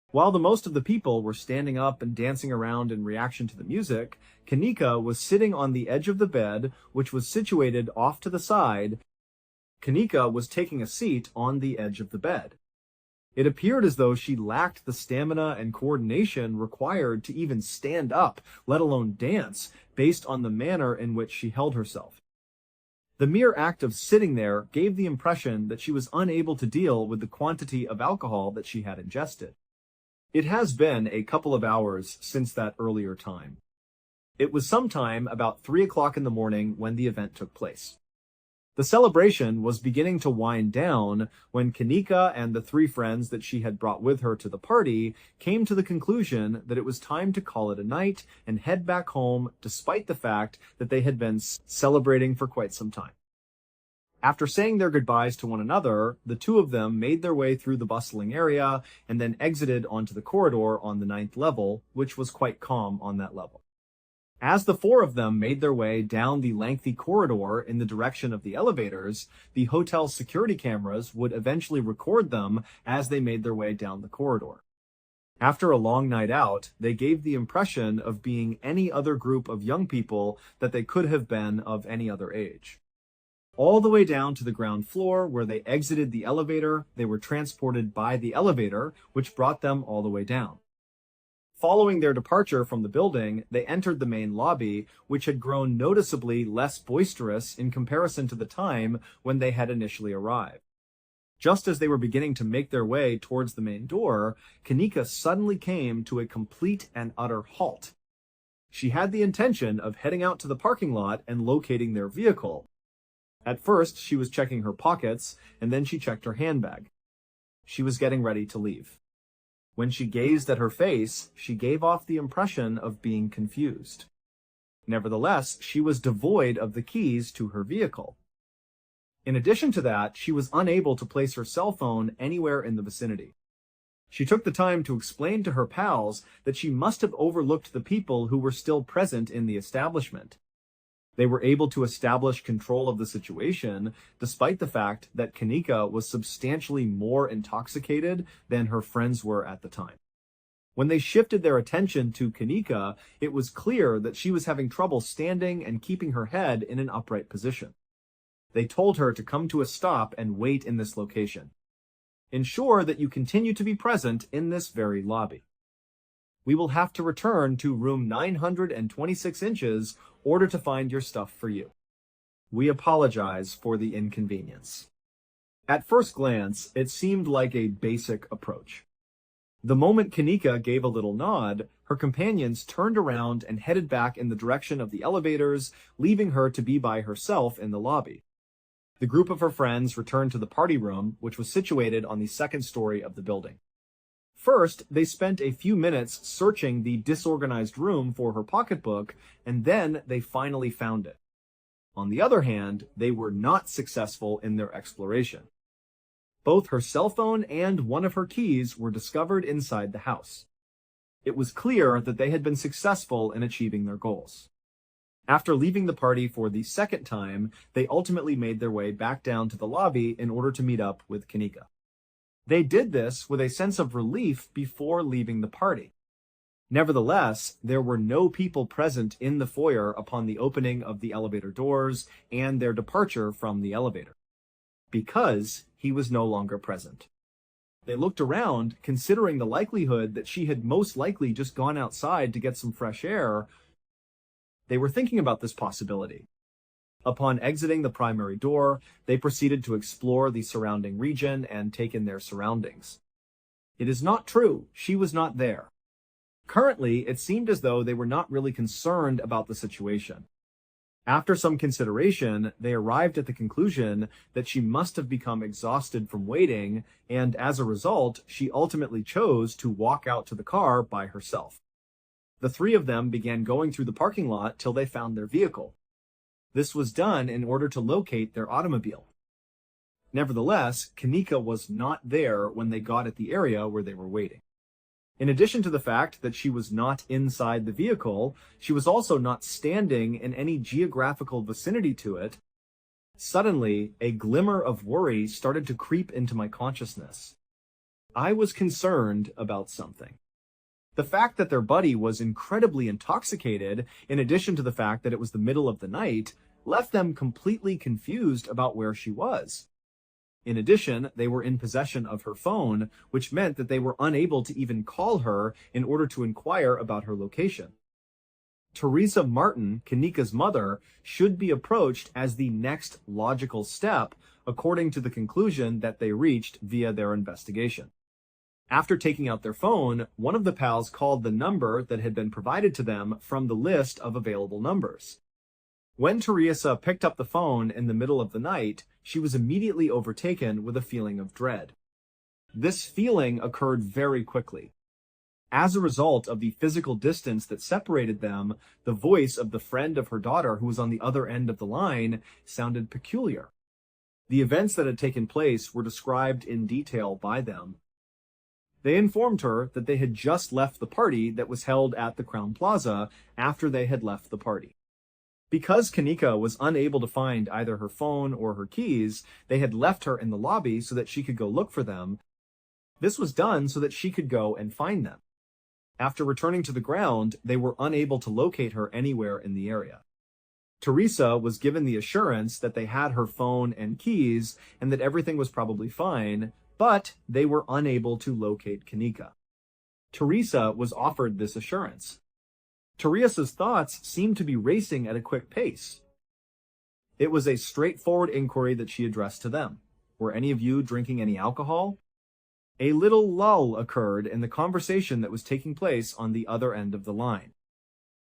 While the most of the people were standing up and dancing around in reaction to the music, Kanika was sitting on the edge of the bed, which was situated off to the side. Kanika was taking a seat on the edge of the bed. It appeared as though she lacked the stamina and coordination required to even stand up, let alone dance, based on the manner in which she held herself. The mere act of sitting there gave the impression that she was unable to deal with the quantity of alcohol that she had ingested. It has been a couple of hours since that earlier time. It was sometime about 3 o'clock in the morning when the event took place. The celebration was beginning to wind down when Kanika and the 3 friends that she had brought with her to the party came to the conclusion that it was time to call it a night and head back home, despite the fact that they had been celebrating for quite some time. After saying their goodbyes to one another, the 2 of them made their way through the bustling area and then exited onto the corridor on the 9th level, which was quite calm on that level. As the 4 of them made their way down the lengthy corridor in the direction of the elevators, the hotel's security cameras would eventually record them as they made their way down the corridor. After a long night out, they gave the impression of being any other group of young people that they could have been of any other age. All the way down to the ground floor where they exited the elevator, they were transported by the elevator, which brought them all the way down. Following their departure from the building, they entered the main lobby, which had grown noticeably less boisterous in comparison to the time when they had initially arrived. Just as they were beginning to make their way towards the main door, Kanika suddenly came to a complete and utter halt. She had the intention of heading out to the parking lot and locating their vehicle. At first, she was checking her pockets, and then she checked her handbag. She was getting ready to leave. When she gazed at her face, she gave off the impression of being confused. Nevertheless, she was devoid of the keys to her vehicle. In addition to that, she was unable to place her cell phone anywhere in the vicinity. She took the time to explain to her pals that she must have overlooked the people who were still present in the establishment. They were able to establish control of the situation, despite the fact that Kanika was substantially more intoxicated than her friends were at the time. When they shifted their attention to Kanika, it was clear that she was having trouble standing and keeping her head in an upright position. They told her to come to a stop and wait in this location. Ensure that you continue to be present in this very lobby. We will have to return to room 926 inches in order to find your stuff for you. We apologize for the inconvenience. At first glance, it seemed like a basic approach. The moment Kanika gave a little nod, her companions turned around and headed back in the direction of the elevators, leaving her to be by herself in the lobby. The group of her friends returned to the party room, which was situated on the 2nd story of the building. First, they spent a few minutes searching the disorganized room for her pocketbook, and then they finally found it. On the other hand, they were not successful in their exploration. Both her cell phone and one of her keys were discovered inside the house. It was clear that they had been successful in achieving their goals. After leaving the party for the 2nd time, they ultimately made their way back down to the lobby in order to meet up with Kanika. They did this with a sense of relief before leaving the party. Nevertheless, there were no people present in the foyer upon the opening of the elevator doors and their departure from the elevator, because he was no longer present. They looked around, considering the likelihood that she had most likely just gone outside to get some fresh air. They were thinking about this possibility. Upon exiting the primary door, they proceeded to explore the surrounding region and take in their surroundings. It is not true, she was not there. Currently, it seemed as though they were not really concerned about the situation. After some consideration, they arrived at the conclusion that she must have become exhausted from waiting, and as a result, she ultimately chose to walk out to the car by herself. The 3 of them began going through the parking lot till they found their vehicle. This was done in order to locate their automobile. Nevertheless, Kanika was not there when they got at the area where they were waiting. In addition to the fact that she was not inside the vehicle, she was also not standing in any geographical vicinity to it. Suddenly, a glimmer of worry started to creep into my consciousness. I was concerned about something. The fact that their buddy was incredibly intoxicated, in addition to the fact that it was the middle of the night, left them completely confused about where she was. In addition, they were in possession of her phone, which meant that they were unable to even call her in order to inquire about her location. Teresa Martin, Kanika's mother, should be approached as the next logical step, according to the conclusion that they reached via their investigation. After taking out their phone, one of the pals called the number that had been provided to them from the list of available numbers. When Teresa picked up the phone in the middle of the night, she was immediately overtaken with a feeling of dread. This feeling occurred very quickly. As a result of the physical distance that separated them, the voice of the friend of her daughter who was on the other end of the line sounded peculiar. The events that had taken place were described in detail by them. They informed her that they had just left the party that was held at the Crowne Plaza after they had left the party. Because Kanika was unable to find either her phone or her keys, they had left her in the lobby so that she could go look for them. This was done so that she could go and find them. After returning to the ground, they were unable to locate her anywhere in the area. Teresa was given the assurance that they had her phone and keys and that everything was probably fine, but they were unable to locate Kanika. Teresa was offered this assurance. Teresa's thoughts seemed to be racing at a quick pace. It was a straightforward inquiry that she addressed to them. Were any of you drinking any alcohol? A little lull occurred in the conversation that was taking place on the other end of the line.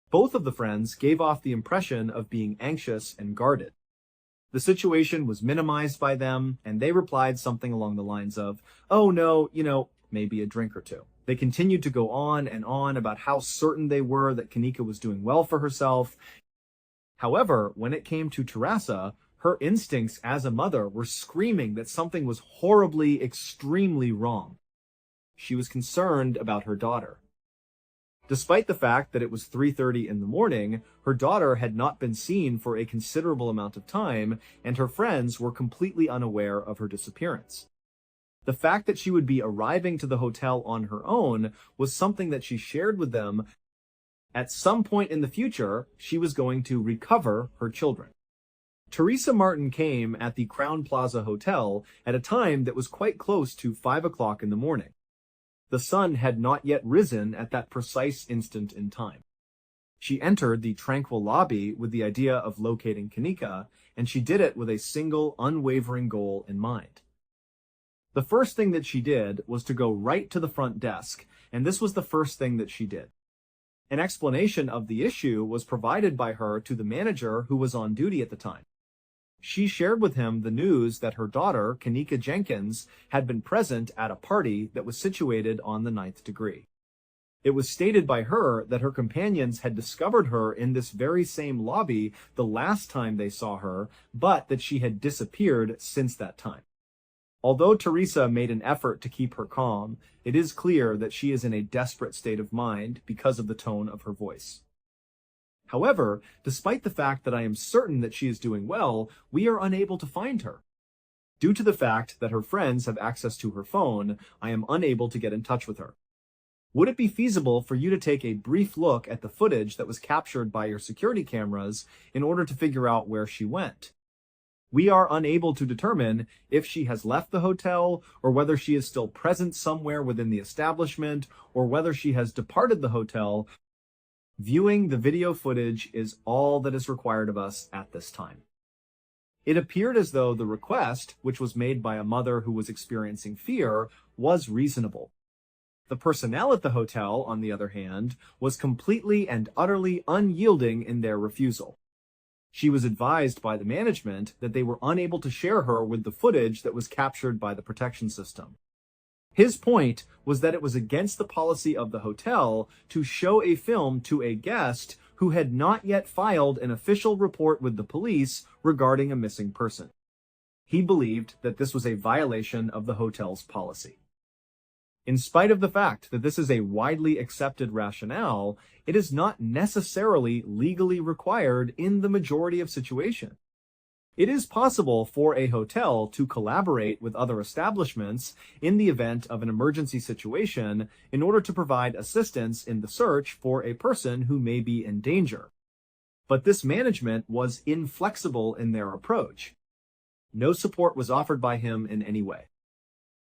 Both of the friends gave off the impression of being anxious and guarded. The situation was minimized by them, and they replied something along the lines of, "Oh no, maybe a drink or two." They continued to go on and on about how certain they were that Kanika was doing well for herself. However, when it came to Teresa, her instincts as a mother were screaming that something was horribly, extremely wrong. She was concerned about her daughter. Despite the fact that it was 3:30 in the morning, her daughter had not been seen for a considerable amount of time, and her friends were completely unaware of her disappearance. The fact that she would be arriving to the hotel on her own was something that she shared with them. At some point in the future, she was going to recover her children. Teresa Martin came at the Crowne Plaza Hotel at a time that was quite close to 5 o'clock in the morning. The sun had not yet risen at that precise instant in time. She entered the tranquil lobby with the idea of locating Kanika, and she did it with a single, unwavering goal in mind. The first thing that she did was to go right to the front desk, and this was the first thing that she did. An explanation of the issue was provided by her to the manager who was on duty at the time. She shared with him the news that her daughter, Kanika Jenkins, had been present at a party that was situated on the 9th degree. It was stated by her that her companions had discovered her in this very same lobby the last time they saw her, but that she had disappeared since that time. Although Teresa made an effort to keep her calm, it is clear that she is in a desperate state of mind because of the tone of her voice. However, despite the fact that I am certain that she is doing well, we are unable to find her. Due to the fact that her friends have access to her phone, I am unable to get in touch with her. Would it be feasible for you to take a brief look at the footage that was captured by your security cameras in order to figure out where she went? We are unable to determine if she has left the hotel, or whether she is still present somewhere within the establishment, or whether she has departed the hotel. Viewing the video footage is all that is required of us at this time. It appeared as though the request, which was made by a mother who was experiencing fear, was reasonable. The personnel at the hotel, on the other hand, was completely and utterly unyielding in their refusal. She was advised by the management that they were unable to share her with the footage that was captured by the protection system. His point was that it was against the policy of the hotel to show a film to a guest who had not yet filed an official report with the police regarding a missing person. He believed that this was a violation of the hotel's policy. In spite of the fact that this is a widely accepted rationale, it is not necessarily legally required in the majority of situations. It is possible for a hotel to collaborate with other establishments in the event of an emergency situation in order to provide assistance in the search for a person who may be in danger. But this management was inflexible in their approach. No support was offered by him in any way.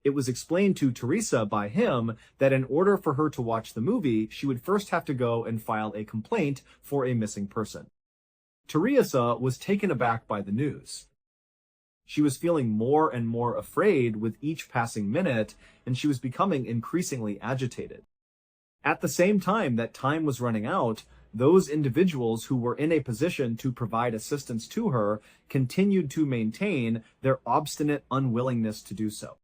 It was explained to Teresa by him that in order for her to watch the movie, she would first have to go and file a complaint for a missing person. Teresa was taken aback by the news. She was feeling more and more afraid with each passing minute, and she was becoming increasingly agitated. At the same time that time was running out, those individuals who were in a position to provide assistance to her continued to maintain their obstinate unwillingness to do so.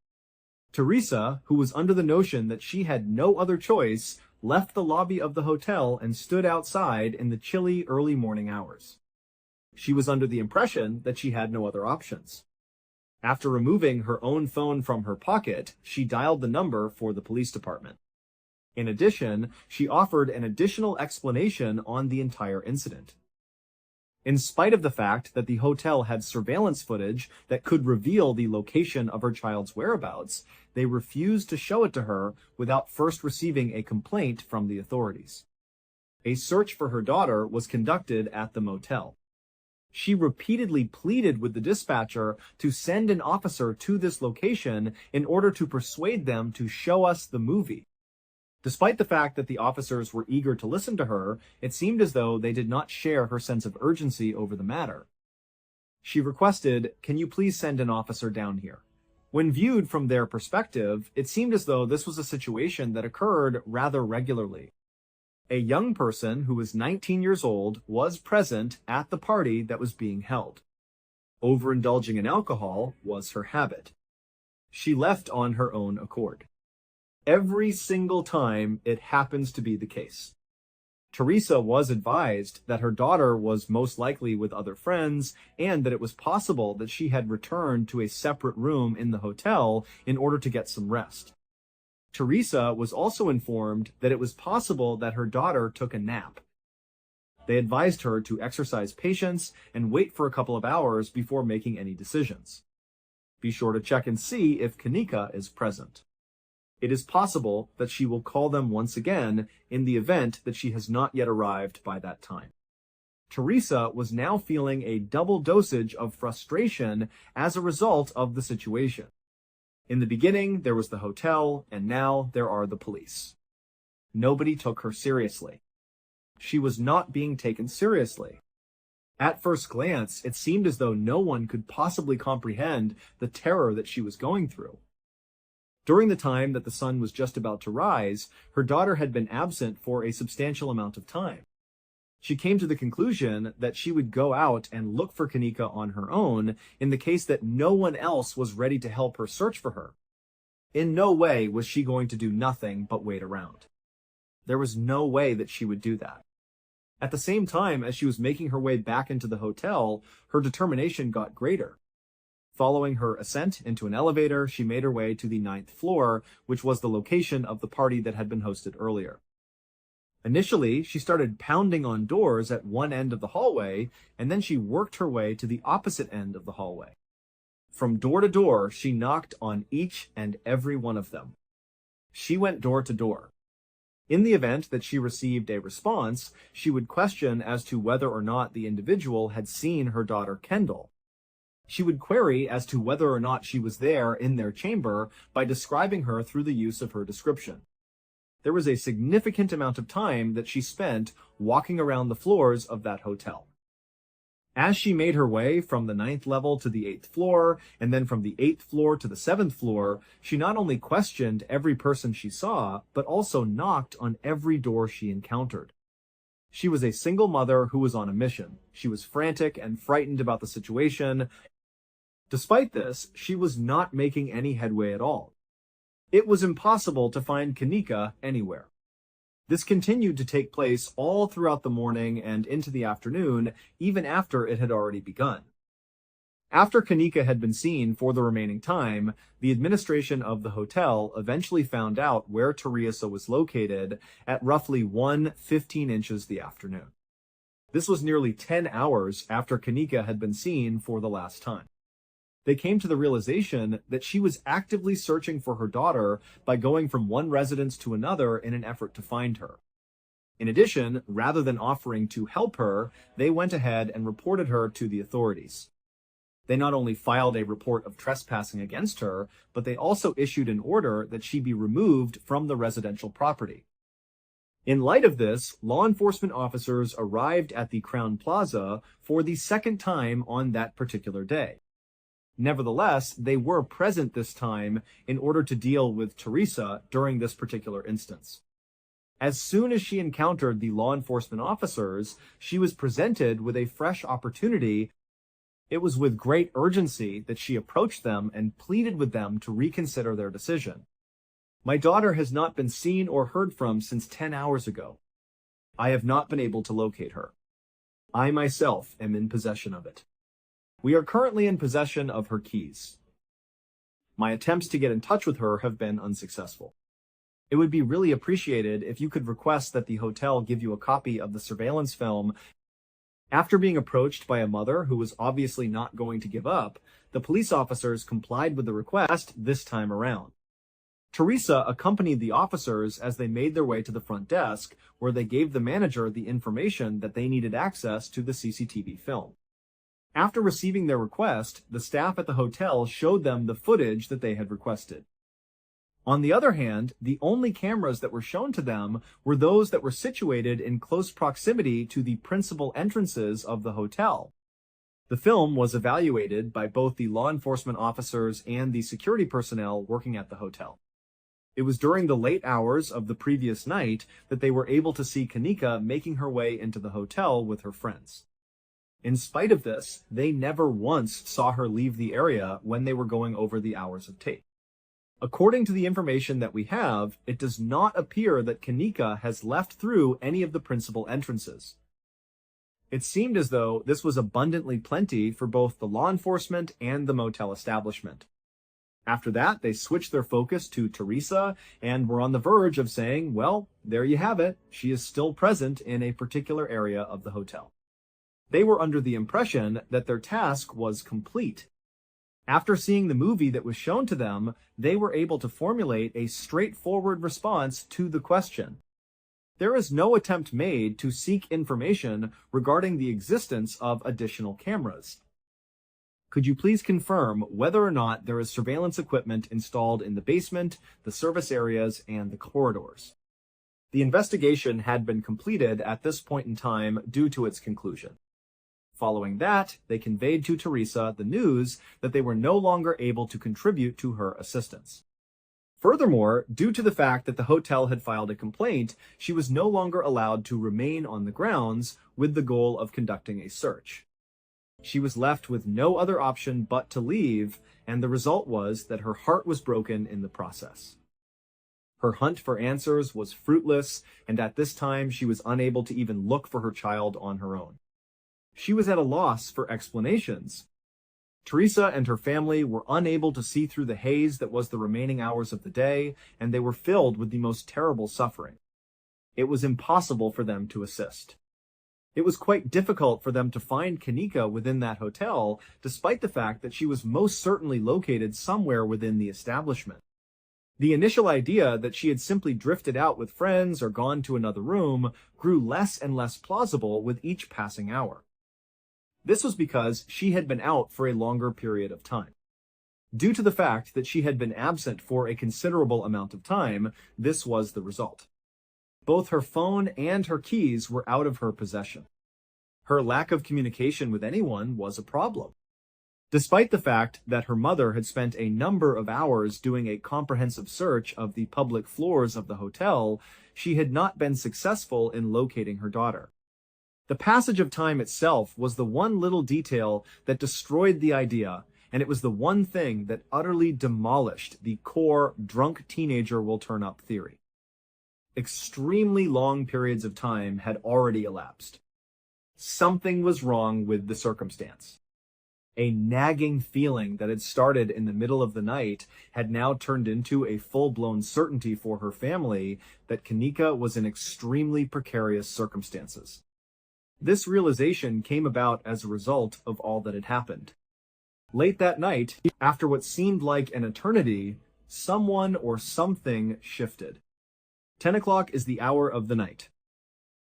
Teresa, who was under the notion that she had no other choice, left the lobby of the hotel and stood outside in the chilly early morning hours. She was under the impression that she had no other options. After removing her own phone from her pocket, she dialed the number for the police department. In addition, she offered an additional explanation on the entire incident. In spite of the fact that the hotel had surveillance footage that could reveal the location of her child's whereabouts, they refused to show it to her without first receiving a complaint from the authorities. A search for her daughter was conducted at the motel. She repeatedly pleaded with the dispatcher to send an officer to this location in order to persuade them to show us the movie. Despite the fact that the officers were eager to listen to her, it seemed as though they did not share her sense of urgency over the matter. She requested, "Can you please send an officer down here?" When viewed from their perspective, it seemed as though this was a situation that occurred rather regularly. A young person who was 19 years old was present at the party that was being held. Overindulging in alcohol was her habit. She left on her own accord. Every single time it happens to be the case. Teresa was advised that her daughter was most likely with other friends and that it was possible that she had returned to a separate room in the hotel in order to get some rest. Teresa was also informed that it was possible that her daughter took a nap. They advised her to exercise patience and wait for a couple of hours before making any decisions. Be sure to check and see if Kanika is present. It is possible that she will call them once again in the event that she has not yet arrived by that time. Teresa was now feeling a double dosage of frustration as a result of the situation. In the beginning, there was the hotel, and now there are the police. Nobody took her seriously. She was not being taken seriously. At first glance, it seemed as though no one could possibly comprehend the terror that she was going through. During the time that the sun was just about to rise, her daughter had been absent for a substantial amount of time. She came to the conclusion that she would go out and look for Kanika on her own in the case that no one else was ready to help her search for her. In no way was she going to do nothing but wait around. There was no way that she would do that. At the same time as she was making her way back into the hotel, her determination got greater. Following her ascent into an elevator, she made her way to the 9th floor, which was the location of the party that had been hosted earlier. Initially, she started pounding on doors at one end of the hallway, and then she worked her way to the opposite end of the hallway. From door to door, she knocked on each and every one of them. She went door to door. In the event that she received a response, she would question as to whether or not the individual had seen her daughter Kendall. She would query as to whether or not she was there in their chamber by describing her through the use of her description. There was a significant amount of time that she spent walking around the floors of that hotel. As she made her way from the 9th level to the 8th floor, and then from the 8th floor to the 7th floor, she not only questioned every person she saw, but also knocked on every door she encountered. She was a single mother who was on a mission. She was frantic and frightened about the situation. Despite this, she was not making any headway at all. It was impossible to find Kanika anywhere. This continued to take place all throughout the morning and into the afternoon, even after it had already begun. After Kanika had been seen for the remaining time, the administration of the hotel eventually found out where Teresa was located at roughly 1:15 inches the afternoon. This was nearly 10 hours after Kanika had been seen for the last time. They came to the realization that she was actively searching for her daughter by going from one residence to another in an effort to find her. In addition, rather than offering to help her, they went ahead and reported her to the authorities. They not only filed a report of trespassing against her, but they also issued an order that she be removed from the residential property. In light of this, law enforcement officers arrived at the Crown Plaza for the second time on that particular day. Nevertheless, they were present this time in order to deal with Teresa during this particular instance. As soon as she encountered the law enforcement officers, she was presented with a fresh opportunity. It was with great urgency that she approached them and pleaded with them to reconsider their decision. "My daughter has not been seen or heard from since 10 hours ago. I have not been able to locate her. I myself am in possession of it. We are currently in possession of her keys. My attempts to get in touch with her have been unsuccessful. It would be really appreciated if you could request that the hotel give you a copy of the surveillance film." After being approached by a mother who was obviously not going to give up, the police officers complied with the request this time around. Teresa accompanied the officers as they made their way to the front desk, where they gave the manager the information that they needed access to the CCTV film. After receiving their request, the staff at the hotel showed them the footage that they had requested. On the other hand, the only cameras that were shown to them were those that were situated in close proximity to the principal entrances of the hotel. The film was evaluated by both the law enforcement officers and the security personnel working at the hotel. It was during the late hours of the previous night that they were able to see Kanika making her way into the hotel with her friends. In spite of this, they never once saw her leave the area when they were going over the hours of tape. According to the information that we have, it does not appear that Kanika has left through any of the principal entrances. It seemed as though this was abundantly plenty for both the law enforcement and the motel establishment. After that, they switched their focus to Teresa and were on the verge of saying, well, there you have it. She is still present in a particular area of the hotel. They were under the impression that their task was complete. After seeing the movie that was shown to them, they were able to formulate a straightforward response to the question. There is no attempt made to seek information regarding the existence of additional cameras. Could you please confirm whether or not there is surveillance equipment installed in the basement, the service areas, and the corridors? The investigation had been completed at this point in time due to its conclusion. Following that, they conveyed to Teresa the news that they were no longer able to contribute to her assistance. Furthermore, due to the fact that the hotel had filed a complaint, she was no longer allowed to remain on the grounds with the goal of conducting a search. She was left with no other option but to leave, and the result was that her heart was broken in the process. Her hunt for answers was fruitless, and at this time she was unable to even look for her child on her own. She was at a loss for explanations. Teresa and her family were unable to see through the haze that was the remaining hours of the day, and they were filled with the most terrible suffering. It was impossible for them to assist. It was quite difficult for them to find Kanika within that hotel, despite the fact that she was most certainly located somewhere within the establishment. The initial idea that she had simply drifted out with friends or gone to another room grew less and less plausible with each passing hour. This was because she had been out for a longer period of time. Due to the fact that she had been absent for a considerable amount of time, this was the result. Both her phone and her keys were out of her possession. Her lack of communication with anyone was a problem. Despite the fact that her mother had spent a number of hours doing a comprehensive search of the public floors of the hotel, she had not been successful in locating her daughter. The passage of time itself was the one little detail that destroyed the idea, and it was the one thing that utterly demolished the core drunk teenager will turn up theory. Extremely long periods of time had already elapsed. Something was wrong with the circumstance. A nagging feeling that had started in the middle of the night had now turned into a full-blown certainty for her family that Kanika was in extremely precarious circumstances. This realization came about as a result of all that had happened. Late that night, after what seemed like an eternity, someone or something shifted. 10 o'clock is the hour of the night.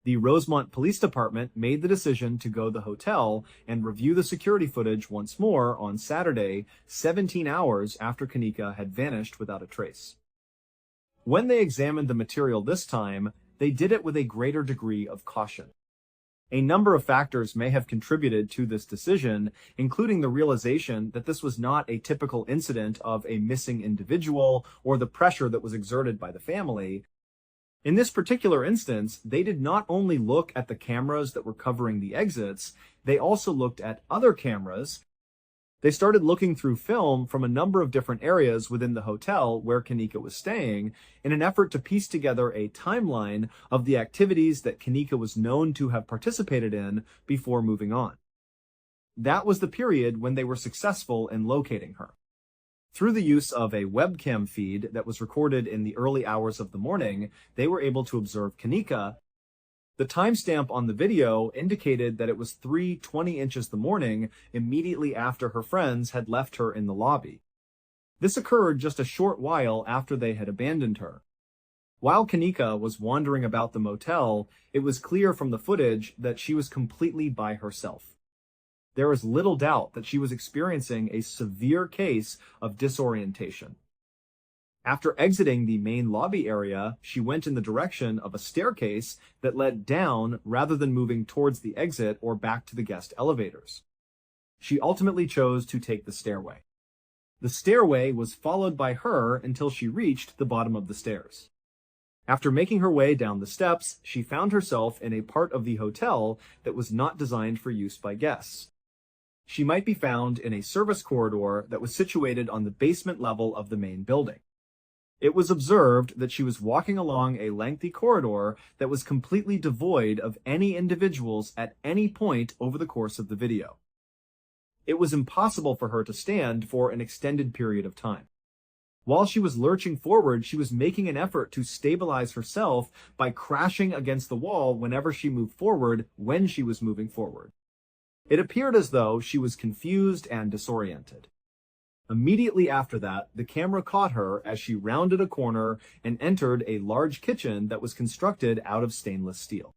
The Rosemont Police Department made the decision to go to the hotel and review the security footage once more on Saturday, 17 hours after Kanika had vanished without a trace. When they examined the material this time, they did it with a greater degree of caution. A number of factors may have contributed to this decision, including the realization that this was not a typical incident of a missing individual or the pressure that was exerted by the family. In this particular instance, they did not only look at the cameras that were covering the exits, they also looked at other cameras. They started looking through film from a number of different areas within the hotel where Kanika was staying in an effort to piece together a timeline of the activities that Kanika was known to have participated in before moving on. That was the period when they were successful in locating her. Through the use of a webcam feed that was recorded in the early hours of the morning, they were able to observe Kanika. The timestamp on the video indicated that it was 3:20 inches the morning immediately after her friends had left her in the lobby. This occurred just a short while after they had abandoned her. While Kanika was wandering about the motel, it was clear from the footage that she was completely by herself. There is little doubt that she was experiencing a severe case of disorientation. After exiting the main lobby area, she went in the direction of a staircase that led down rather than moving towards the exit or back to the guest elevators. She ultimately chose to take the stairway. The stairway was followed by her until she reached the bottom of the stairs. After making her way down the steps, she found herself in a part of the hotel that was not designed for use by guests. She might be found in a service corridor that was situated on the basement level of the main building. It was observed that she was walking along a lengthy corridor that was completely devoid of any individuals at any point over the course of the video. It was impossible for her to stand for an extended period of time. While she was lurching forward, she was making an effort to stabilize herself by crashing against the wall whenever she moved forward when she was moving forward. It appeared as though she was confused and disoriented. Immediately after that, the camera caught her as she rounded a corner and entered a large kitchen that was constructed out of stainless steel.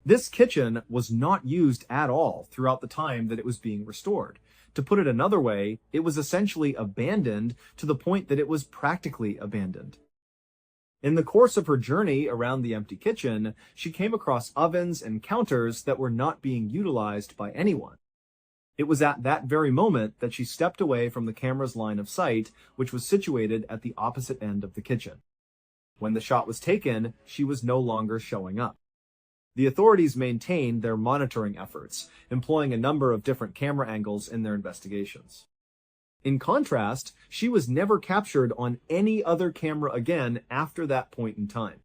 This kitchen was not used at all throughout the time that it was being restored. To put it another way, it was essentially abandoned to the point that it was practically abandoned. In the course of her journey around the empty kitchen, she came across ovens and counters that were not being utilized by anyone. It was at that very moment that she stepped away from the camera's line of sight, which was situated at the opposite end of the kitchen. When the shot was taken, she was no longer showing up. The authorities maintained their monitoring efforts, employing a number of different camera angles in their investigations. In contrast, she was never captured on any other camera again after that point in time.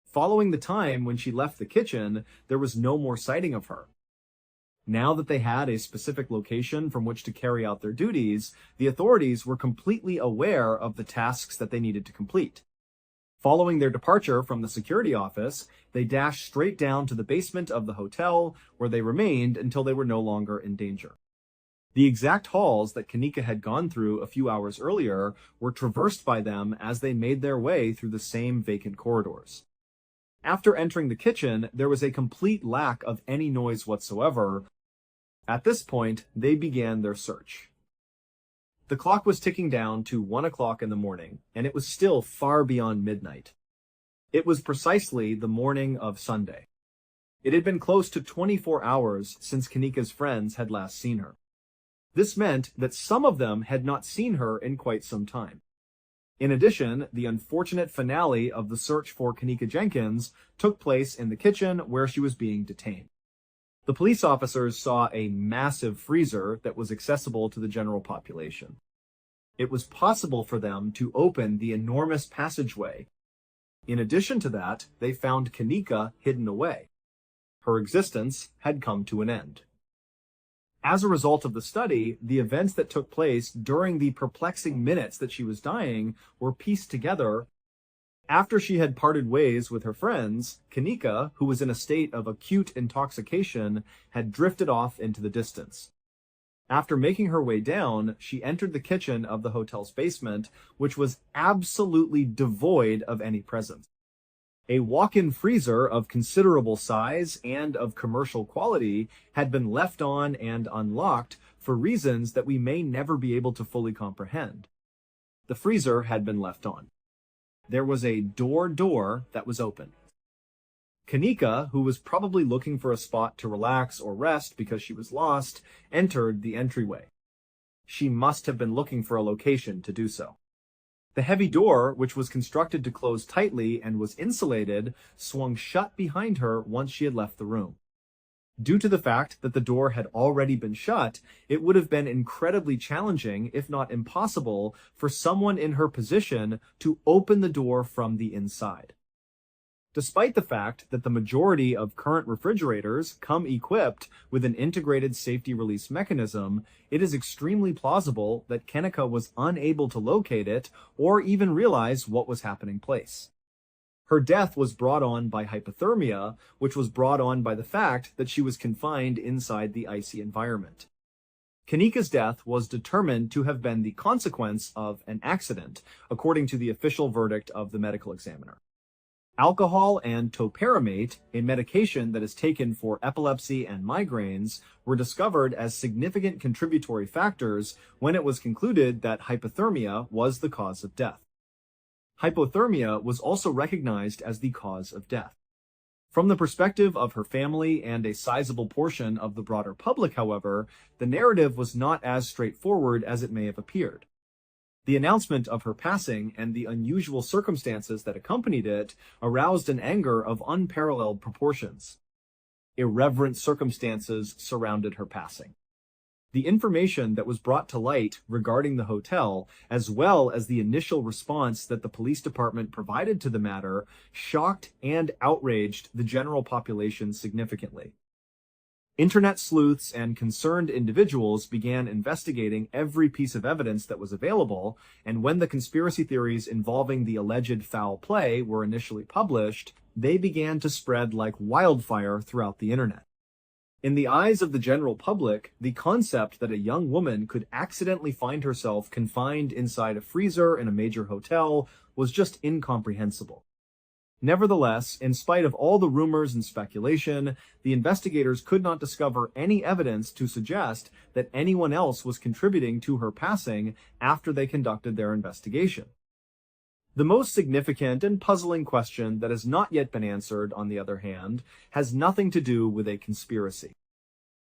Following the time when she left the kitchen, there was no more sighting of her. Now that they had a specific location from which to carry out their duties, the authorities were completely aware of the tasks that they needed to complete. Following their departure from the security office, they dashed straight down to the basement of the hotel, where they remained until they were no longer in danger. The exact halls that Kanika had gone through a few hours earlier were traversed by them as they made their way through the same vacant corridors. After entering the kitchen, there was a complete lack of any noise whatsoever. At this point, they began their search. The clock was ticking down to 1 o'clock in the morning, and it was still far beyond midnight. It was precisely the morning of Sunday. It had been close to 24 hours since Kanika's friends had last seen her. This meant that some of them had not seen her in quite some time. In addition, the unfortunate finale of the search for Kanika Jenkins took place in the kitchen where she was being detained. The police officers saw a massive freezer that was accessible to the general population. It was possible for them to open the enormous passageway. In addition to that, they found Kanika hidden away. Her existence had come to an end. As a result of the study, the events that took place during the perplexing minutes that she was dying were pieced together. After she had parted ways with her friends, Kanika, who was in a state of acute intoxication, had drifted off into the distance. After making her way down, she entered the kitchen of the hotel's basement, which was absolutely devoid of any presence. A walk-in freezer of considerable size and of commercial quality had been left on and unlocked for reasons that we may never be able to fully comprehend. The freezer had been left on. There was a door that was open. Kanika, who was probably looking for a spot to relax or rest because she was lost, entered the entryway. She must have been looking for a location to do so. The heavy door, which was constructed to close tightly and was insulated, swung shut behind her once she had left the room. Due to the fact that the door had already been shut, it would have been incredibly challenging, if not impossible, for someone in her position to open the door from the inside. Despite the fact that the majority of current refrigerators come equipped with an integrated safety release mechanism, it is extremely plausible that Kanika was unable to locate it or even realize what was happening place. Her death was brought on by hypothermia, which was brought on by the fact that she was confined inside the icy environment. Kanika's death was determined to have been the consequence of an accident, according to the official verdict of the medical examiner. Alcohol and topiramate, a medication that is taken for epilepsy and migraines, were discovered as significant contributory factors when it was concluded that hypothermia was the cause of death. Hypothermia was also recognized as the cause of death. From the perspective of her family and a sizable portion of the broader public, however, the narrative was not as straightforward as it may have appeared. The announcement of her passing and the unusual circumstances that accompanied it aroused an anger of unparalleled proportions. Irreverent circumstances surrounded her passing. The information that was brought to light regarding the hotel, as well as the initial response that the police department provided to the matter, shocked and outraged the general population significantly. Internet sleuths and concerned individuals began investigating every piece of evidence that was available, and when the conspiracy theories involving the alleged foul play were initially published, they began to spread like wildfire throughout the internet. In the eyes of the general public, the concept that a young woman could accidentally find herself confined inside a freezer in a major hotel was just incomprehensible. Nevertheless, in spite of all the rumors and speculation, the investigators could not discover any evidence to suggest that anyone else was contributing to her passing after they conducted their investigation. The most significant and puzzling question that has not yet been answered, on the other hand, has nothing to do with a conspiracy.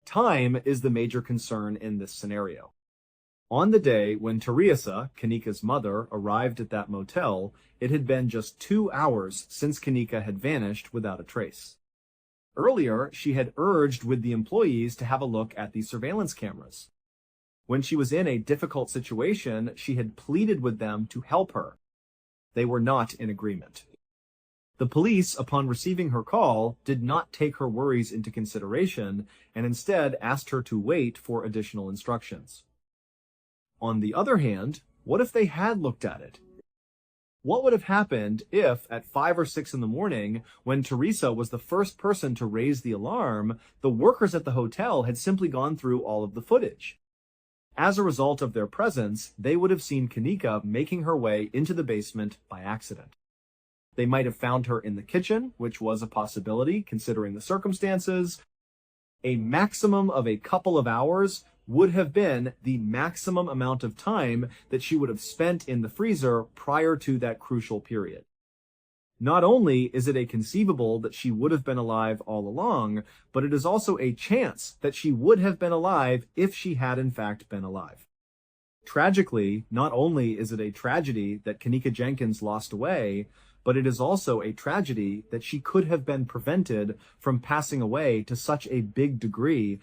Time is the major concern in this scenario. On the day when Teresa, Kanika's mother, arrived at that motel, it had been just 2 hours since Kanika had vanished without a trace. Earlier, she had urged with the employees to have a look at the surveillance cameras. When she was in a difficult situation, she had pleaded with them to help her. They were not in agreement. The police, upon receiving her call, did not take her worries into consideration and instead asked her to wait for additional instructions. On the other hand, what if they had looked at it? What would have happened if, at 5 or 6 in the morning, when Teresa was the first person to raise the alarm, the workers at the hotel had simply gone through all of the footage? As a result of their presence, they would have seen Kanika making her way into the basement by accident. They might have found her in the kitchen, which was a possibility considering the circumstances. A maximum of a couple of hours would have been the maximum amount of time that she would have spent in the freezer prior to that crucial period. Not only is it a conceivable that she would have been alive all along, but it is also a chance that she would have been alive if she had in fact been alive. Tragically, not only is it a tragedy that Kanika Jenkins lost away, but it is also a tragedy that she could have been prevented from passing away to such a big degree.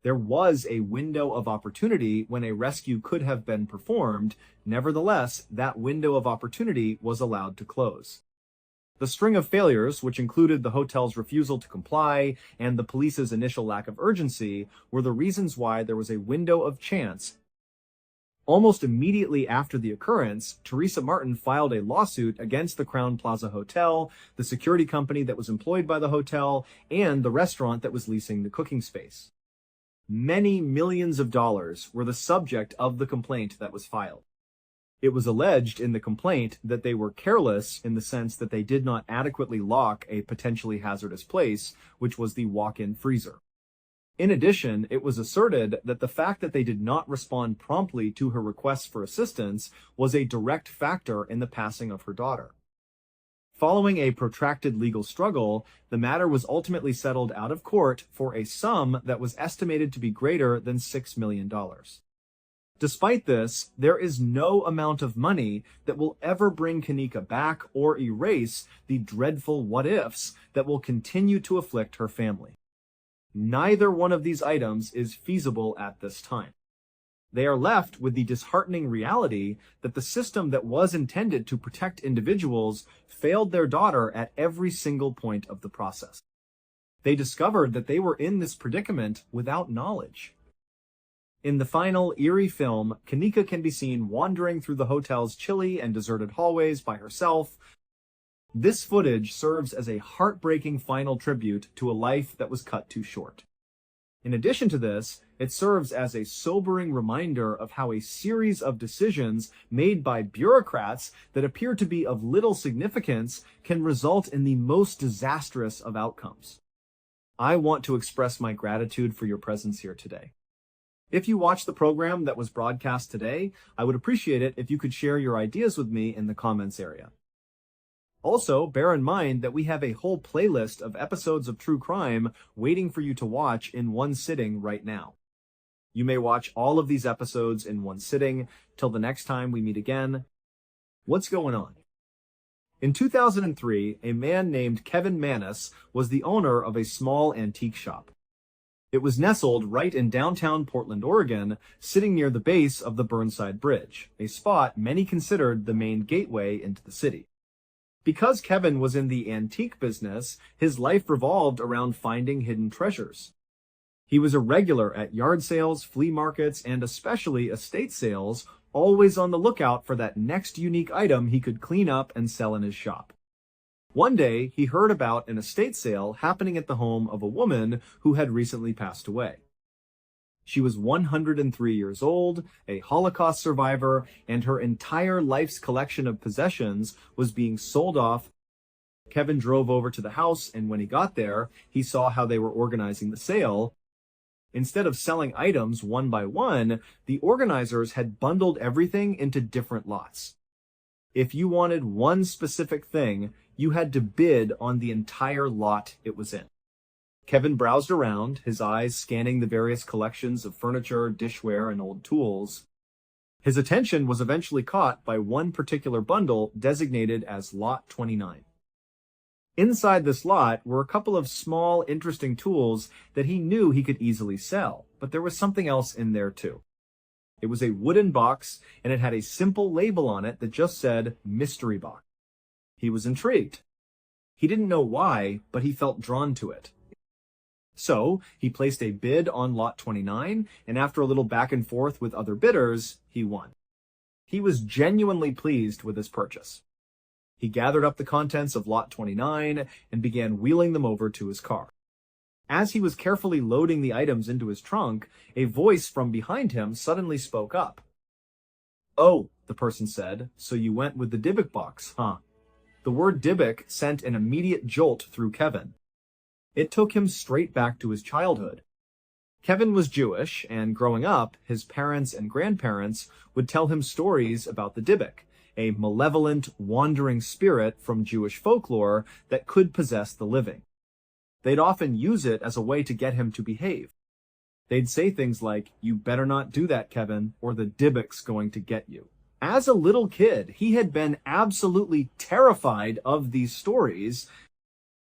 There was a window of opportunity when a rescue could have been performed. Nevertheless, that window of opportunity was allowed to close. The string of failures, which included the hotel's refusal to comply and the police's initial lack of urgency, were the reasons why there was a window of chance. Almost immediately after the occurrence, Teresa Martin filed a lawsuit against the Crowne Plaza Hotel, the security company that was employed by the hotel, and the restaurant that was leasing the cooking space. Many millions of dollars were the subject of the complaint that was filed. It was alleged in the complaint that they were careless in the sense that they did not adequately lock a potentially hazardous place, which was the walk-in freezer. In addition, it was asserted that the fact that they did not respond promptly to her requests for assistance was a direct factor in the passing of her daughter. Following a protracted legal struggle, the matter was ultimately settled out of court for a sum that was estimated to be greater than $6 million. Despite this, there is no amount of money that will ever bring Kanika back or erase the dreadful what-ifs that will continue to afflict her family. Neither one of these items is feasible at this time. They are left with the disheartening reality that the system that was intended to protect individuals failed their daughter at every single point of the process. They discovered that they were in this predicament without knowledge. In the final eerie film, Kanika can be seen wandering through the hotel's chilly and deserted hallways by herself. This footage serves as a heartbreaking final tribute to a life that was cut too short. In addition to this, it serves as a sobering reminder of how a series of decisions made by bureaucrats that appear to be of little significance can result in the most disastrous of outcomes. I want to express my gratitude for your presence here today. If you watched the program that was broadcast today, I would appreciate it if you could share your ideas with me in the comments area. Also, bear in mind that we have a whole playlist of episodes of true crime waiting for you to watch in one sitting right now. You may watch all of these episodes in one sitting. Till the next time we meet again. What's going on? In 2003, a man named Kevin Mannis was the owner of a small antique shop. It was nestled right in downtown Portland, Oregon, sitting near the base of the Burnside Bridge, a spot many considered the main gateway into the city. Because Kevin was in the antique business, his life revolved around finding hidden treasures. He was a regular at yard sales, flea markets, and especially estate sales, always on the lookout for that next unique item he could clean up and sell in his shop. One day, he heard about an estate sale happening at the home of a woman who had recently passed away. She was 103 years old, a Holocaust survivor, and her entire life's collection of possessions was being sold off. Kevin drove over to the house, and when he got there, he saw how they were organizing the sale. Instead of selling items one by one, the organizers had bundled everything into different lots. If you wanted one specific thing, you had to bid on the entire lot it was in. Kevin browsed around, his eyes scanning the various collections of furniture, dishware, and old tools. His attention was eventually caught by one particular bundle designated as Lot 29. Inside this lot were a couple of small, interesting tools that he knew he could easily sell, but there was something else in there too. It was a wooden box, and it had a simple label on it that just said, "Mystery Box." He was intrigued. He didn't know why, but he felt drawn to it. So, he placed a bid on Lot 29, and after a little back and forth with other bidders, he won. He was genuinely pleased with his purchase. He gathered up the contents of Lot 29 and began wheeling them over to his car. As he was carefully loading the items into his trunk, a voice from behind him suddenly spoke up. "Oh," the person said, "so you went with the Dybbuk box, huh?" The word Dybbuk sent an immediate jolt through Kevin. It took him straight back to his childhood. Kevin was Jewish, and growing up, his parents and grandparents would tell him stories about the Dybbuk, a malevolent, wandering spirit from Jewish folklore that could possess the living. They'd often use it as a way to get him to behave. They'd say things like, "You better not do that, Kevin, or the Dybbuk's going to get you." As a little kid, he had been absolutely terrified of these stories.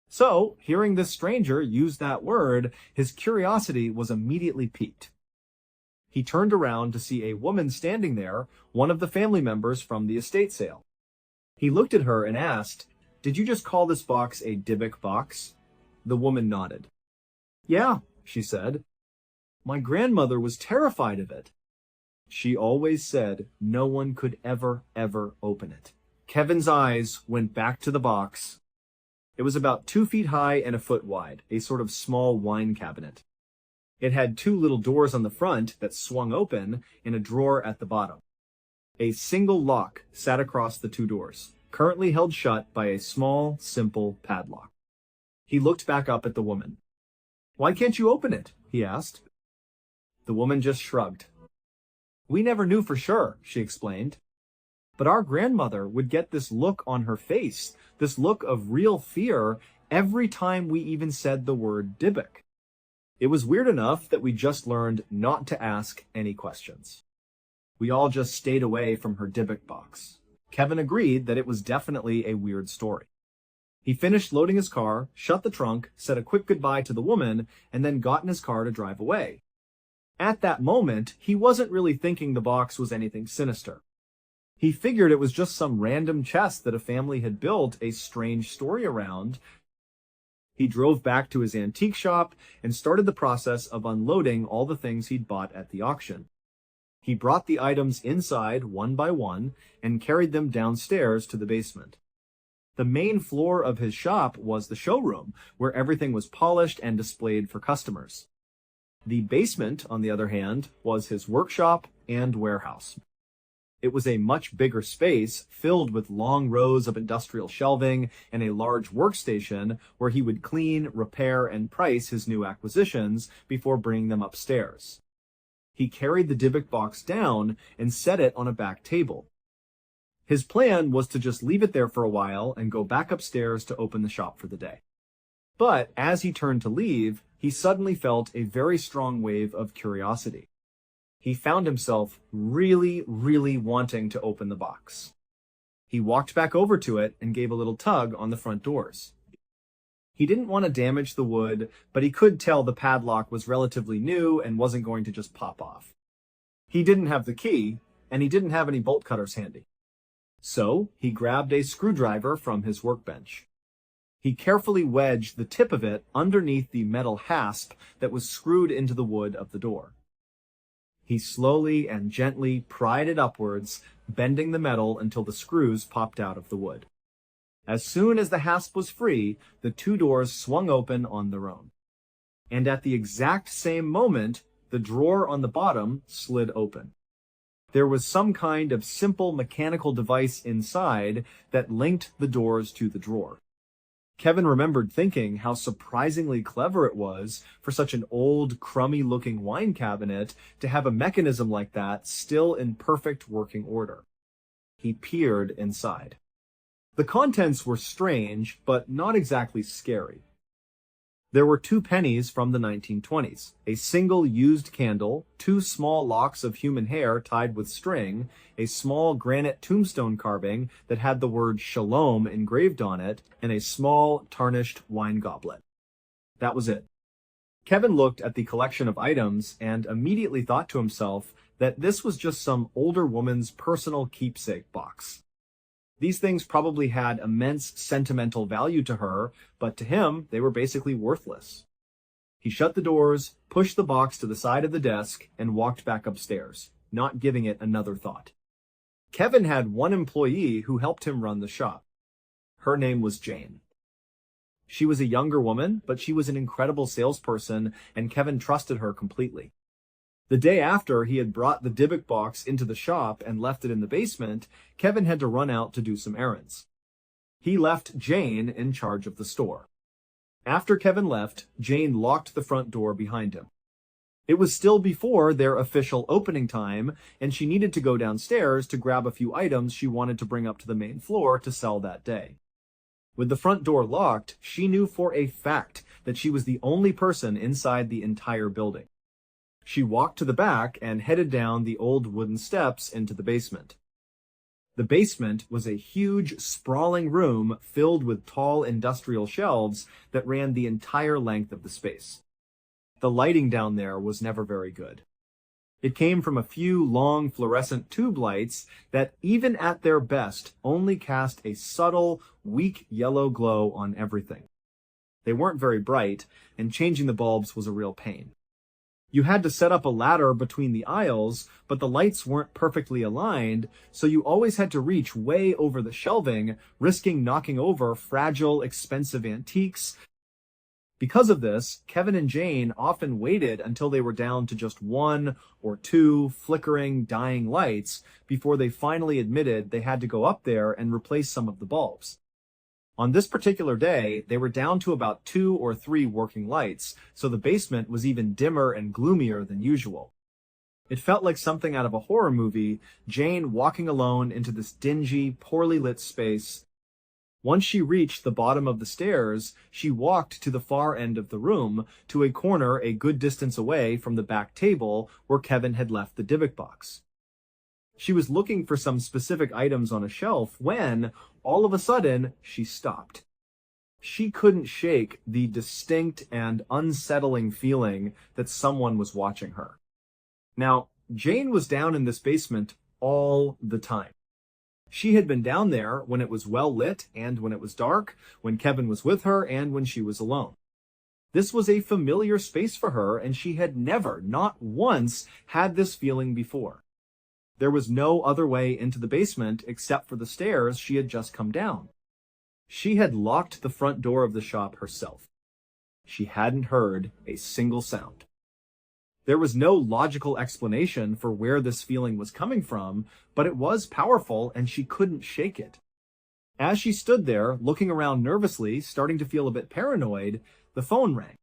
So, hearing this stranger use that word, his curiosity was immediately piqued. He turned around to see a woman standing there, one of the family members from the estate sale. He looked at her and asked, Did you just call this box a Dybbuk box? The woman nodded. Yeah, she said. My grandmother was terrified of it. She always said no one could ever open it. Kevin's eyes went back to the box. It was about 2 feet high and a foot wide, a sort of small wine cabinet. It had 2 little doors on the front that swung open and a drawer at the bottom. A single lock sat across the 2 doors, currently held shut by a small, simple padlock. He looked back up at the woman. Why can't you open it? He asked. The woman just shrugged. We never knew for sure, she explained. But our grandmother would get this look on her face, this look of real fear, every time we even said the word Dybbuk. It was weird enough that we just learned not to ask any questions. We all just stayed away from her Dybbuk box. Kevin agreed that it was definitely a weird story. He finished loading his car, shut the trunk, said a quick goodbye to the woman, and then got in his car to drive away. At that moment, he wasn't really thinking the box was anything sinister. He figured it was just some random chest that a family had built a strange story around. He drove back to his antique shop and started the process of unloading all the things he'd bought at the auction. He brought the items inside one by one and carried them downstairs to the basement. The main floor of his shop was the showroom, where everything was polished and displayed for customers. The basement, on the other hand, was his workshop and warehouse. It was a much bigger space filled with long rows of industrial shelving and a large workstation where he would clean, repair, and price his new acquisitions before bringing them upstairs. He carried the Dybbuk box down and set it on a back table. His plan was to just leave it there for a while and go back upstairs to open the shop for the day. But as he turned to leave, he suddenly felt a very strong wave of curiosity. He found himself really wanting to open the box. He walked back over to it and gave a little tug on the front doors. He didn't want to damage the wood, but he could tell the padlock was relatively new and wasn't going to just pop off. He didn't have the key, and he didn't have any bolt cutters handy. So he grabbed a screwdriver from his workbench. He carefully wedged the tip of it underneath the metal hasp that was screwed into the wood of the door. He slowly and gently pried it upwards, bending the metal until the screws popped out of the wood. As soon as the hasp was free, the 2 doors swung open on their own. And at the exact same moment, the drawer on the bottom slid open. There was some kind of simple mechanical device inside that linked the doors to the drawer. Kevin remembered thinking how surprisingly clever it was for such an old, crummy-looking wine cabinet to have a mechanism like that still in perfect working order. He peered inside. The contents were strange, but not exactly scary. There were 2 pennies from the 1920s, a single used candle, 2 small locks of human hair tied with string, a small granite tombstone carving that had the word Shalom engraved on it, and a small tarnished wine goblet. That was it. Kevin looked at the collection of items and immediately thought to himself that this was just some older woman's personal keepsake box. These things probably had immense sentimental value to her, but to him, they were basically worthless. He shut the doors, pushed the box to the side of the desk, and walked back upstairs, not giving it another thought. Kevin had one employee who helped him run the shop. Her name was Jane. She was a younger woman, but she was an incredible salesperson, and Kevin trusted her completely. The day after he had brought the Dybbuk box into the shop and left it in the basement, Kevin had to run out to do some errands. He left Jane in charge of the store. After Kevin left, Jane locked the front door behind him. It was still before their official opening time, and she needed to go downstairs to grab a few items she wanted to bring up to the main floor to sell that day. With the front door locked, she knew for a fact that she was the only person inside the entire building. She walked to the back and headed down the old wooden steps into the basement. The basement was a huge, sprawling room filled with tall industrial shelves that ran the entire length of the space. The lighting down there was never very good. It came from a few long fluorescent tube lights that, even at their best, only cast a subtle, weak yellow glow on everything. They weren't very bright, and changing the bulbs was a real pain. You had to set up a ladder between the aisles, but the lights weren't perfectly aligned, so you always had to reach way over the shelving, risking knocking over fragile, expensive antiques. Because of this, Kevin and Jane often waited until they were down to just one or two flickering, dying lights before they finally admitted they had to go up there and replace some of the bulbs. On this particular day, they were down to about 2 or 3 working lights, so the basement was even dimmer and gloomier than usual. It felt like something out of a horror movie, Jane walking alone into this dingy, poorly lit space. Once she reached the bottom of the stairs, she walked to the far end of the room, to a corner a good distance away from the back table where Kevin had left the Dybbuk box. She was looking for some specific items on a shelf when, all of a sudden, she stopped. She couldn't shake the distinct and unsettling feeling that someone was watching her. Now, Jane was down in this basement all the time. She had been down there when it was well lit and when it was dark, when Kevin was with her and when she was alone. This was a familiar space for her, and she had never, not once, had this feeling before. There was no other way into the basement except for the stairs she had just come down. She had locked the front door of the shop herself. She hadn't heard a single sound. There was no logical explanation for where this feeling was coming from, but it was powerful and she couldn't shake it. As she stood there, looking around nervously, starting to feel a bit paranoid, the phone rang.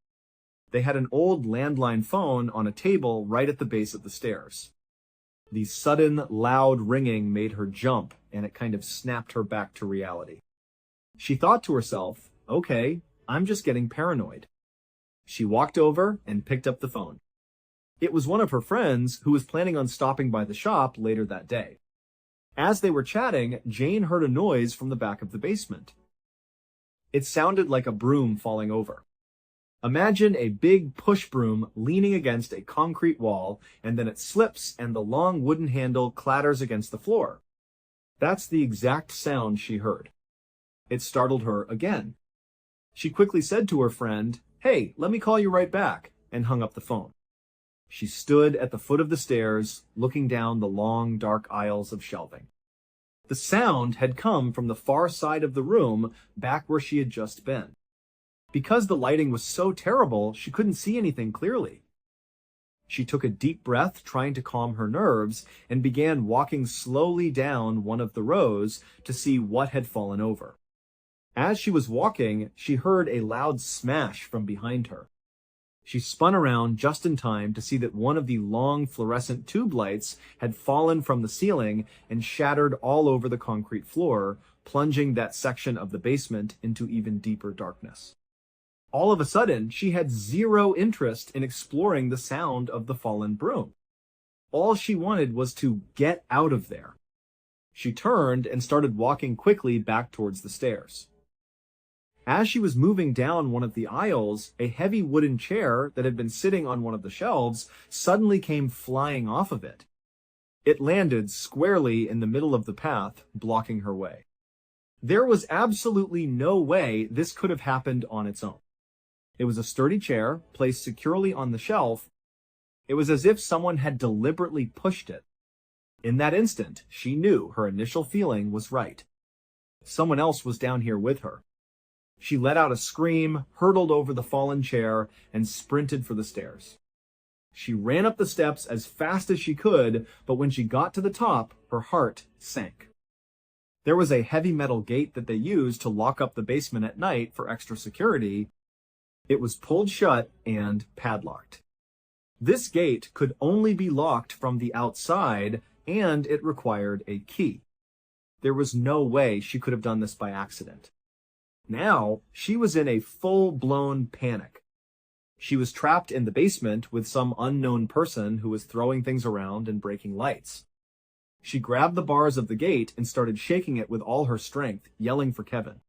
They had an old landline phone on a table right at the base of the stairs. The sudden, loud ringing made her jump, and it kind of snapped her back to reality. She thought to herself, okay, I'm just getting paranoid. She walked over and picked up the phone. It was one of her friends who was planning on stopping by the shop later that day. As they were chatting, Jane heard a noise from the back of the basement. It sounded like a broom falling over. Imagine a big push broom leaning against a concrete wall, and then it slips and the long wooden handle clatters against the floor. That's the exact sound she heard. It startled her again. She quickly said to her friend, "Hey, let me call you right back," and hung up the phone. She stood at the foot of the stairs, looking down the long, dark aisles of shelving. The sound had come from the far side of the room, back where she had just been. Because the lighting was so terrible, she couldn't see anything clearly. She took a deep breath, trying to calm her nerves, and began walking slowly down one of the rows to see what had fallen over. As she was walking, she heard a loud smash from behind her. She spun around just in time to see that one of the long fluorescent tube lights had fallen from the ceiling and shattered all over the concrete floor, plunging that section of the basement into even deeper darkness. All of a sudden, she had zero interest in exploring the sound of the fallen broom. All she wanted was to get out of there. She turned and started walking quickly back towards the stairs. As she was moving down one of the aisles, a heavy wooden chair that had been sitting on one of the shelves suddenly came flying off of it. It landed squarely in the middle of the path, blocking her way. There was absolutely no way this could have happened on its own. It was a sturdy chair, placed securely on the shelf. It was as if someone had deliberately pushed it. In that instant, she knew her initial feeling was right. Someone else was down here with her. She let out a scream, hurtled over the fallen chair, and sprinted for the stairs. She ran up the steps as fast as she could, but when she got to the top, her heart sank. There was a heavy metal gate that they used to lock up the basement at night for extra security. It was pulled shut and padlocked. This gate could only be locked from the outside, and it required a key. There was no way she could have done this by accident. Now, she was in a full-blown panic. She was trapped in the basement with some unknown person who was throwing things around and breaking lights. She grabbed the bars of the gate and started shaking it with all her strength, yelling for Kevin.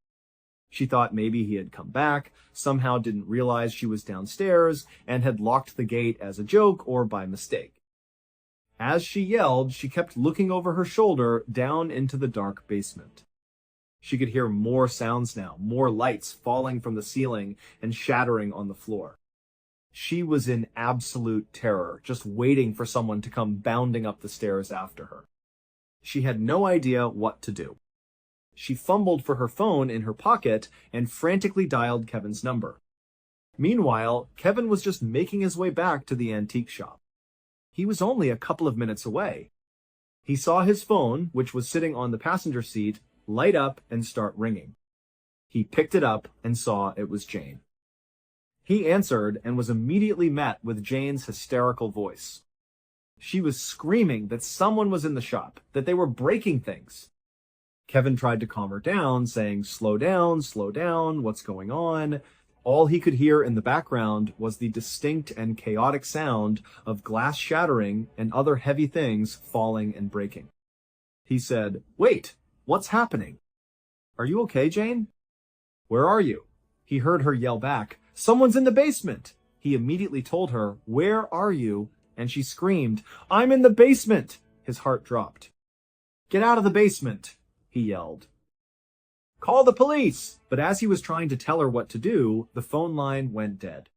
She thought maybe he had come back, somehow didn't realize she was downstairs, and had locked the gate as a joke or by mistake. As she yelled, she kept looking over her shoulder down into the dark basement. She could hear more sounds now, more lights falling from the ceiling and shattering on the floor. She was in absolute terror, just waiting for someone to come bounding up the stairs after her. She had no idea what to do. She fumbled for her phone in her pocket and frantically dialed Kevin's number. Meanwhile, Kevin was just making his way back to the antique shop. He was only a couple of minutes away. He saw his phone, which was sitting on the passenger seat, light up and start ringing. He picked it up and saw it was Jane. He answered and was immediately met with Jane's hysterical voice. She was screaming that someone was in the shop, that they were breaking things. Kevin tried to calm her down, saying, slow down, what's going on?" All he could hear in the background was the distinct and chaotic sound of glass shattering and other heavy things falling and breaking. He said, "Wait, what's happening? Are you okay, Jane? Where are you?" He heard her yell back, "Someone's in the basement!" He immediately told her, "Where are you?" And she screamed, "I'm in the basement!" His heart dropped. "Get out of the basement!" he yelled. "Call the police!" But as he was trying to tell her what to do, the phone line went dead.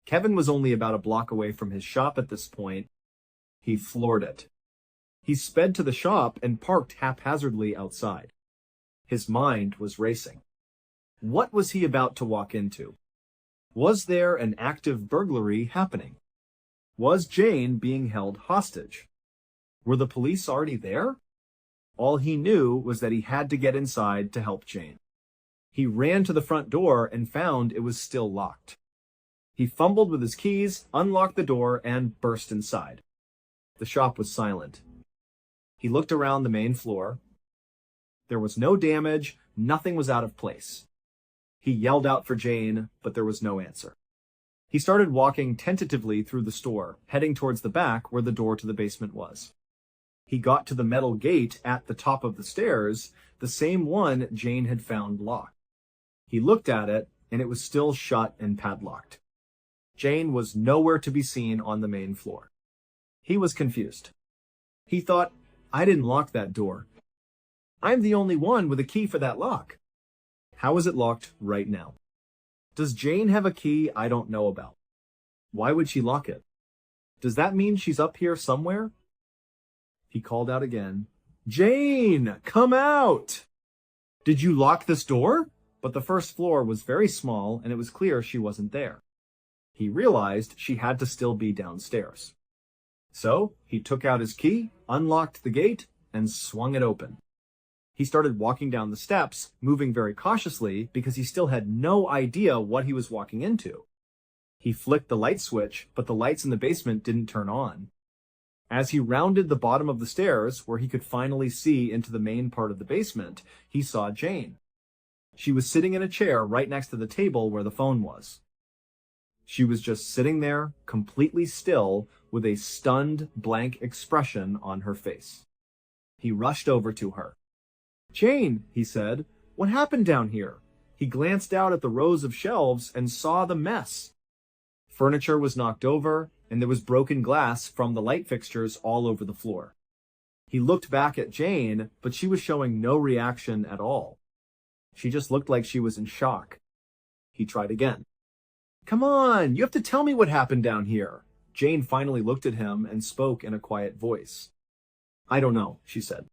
Kevin was only about a block away from his shop at this point. He floored it. He sped to the shop and parked haphazardly outside. His mind was racing. What was he about to walk into? Was there an active burglary happening? Was Jane being held hostage? Were the police already there? All he knew was that he had to get inside to help Jane. He ran to the front door and found it was still locked. He fumbled with his keys, unlocked the door, and burst inside. The shop was silent. He looked around the main floor. There was no damage, nothing was out of place. He yelled out for Jane, but there was no answer. He started walking tentatively through the store, heading towards the back where the door to the basement was. He got to the metal gate at the top of the stairs, the same one Jane had found locked. He looked at it, and it was still shut and padlocked. Jane was nowhere to be seen on the main floor. He was confused. He thought, "I didn't lock that door. I'm the only one with a key for that lock. How is it locked right now? Does Jane have a key I don't know about? Why would she lock it? Does that mean she's up here somewhere?" He called out again, "Jane, come out! Did you lock this door?" But the first floor was very small, and it was clear she wasn't there. He realized she had to still be downstairs. So he took out his key, unlocked the gate, and swung it open. He started walking down the steps, moving very cautiously because he still had no idea what he was walking into. He flicked the light switch, but the lights in the basement didn't turn on. As he rounded the bottom of the stairs, where he could finally see into the main part of the basement, he saw Jane. She was sitting in a chair right next to the table where the phone was. She was just sitting there, completely still, with a stunned, blank expression on her face. He rushed over to her. "Jane," he said, "what happened down here?" He glanced out at the rows of shelves and saw the mess. Furniture was knocked over, and there was broken glass from the light fixtures all over the floor. He looked back at Jane, but she was showing no reaction at all. She just looked like she was in shock. He tried again. "Come on, you have to tell me what happened down here." Jane finally looked at him and spoke in a quiet voice. "I don't know," she said.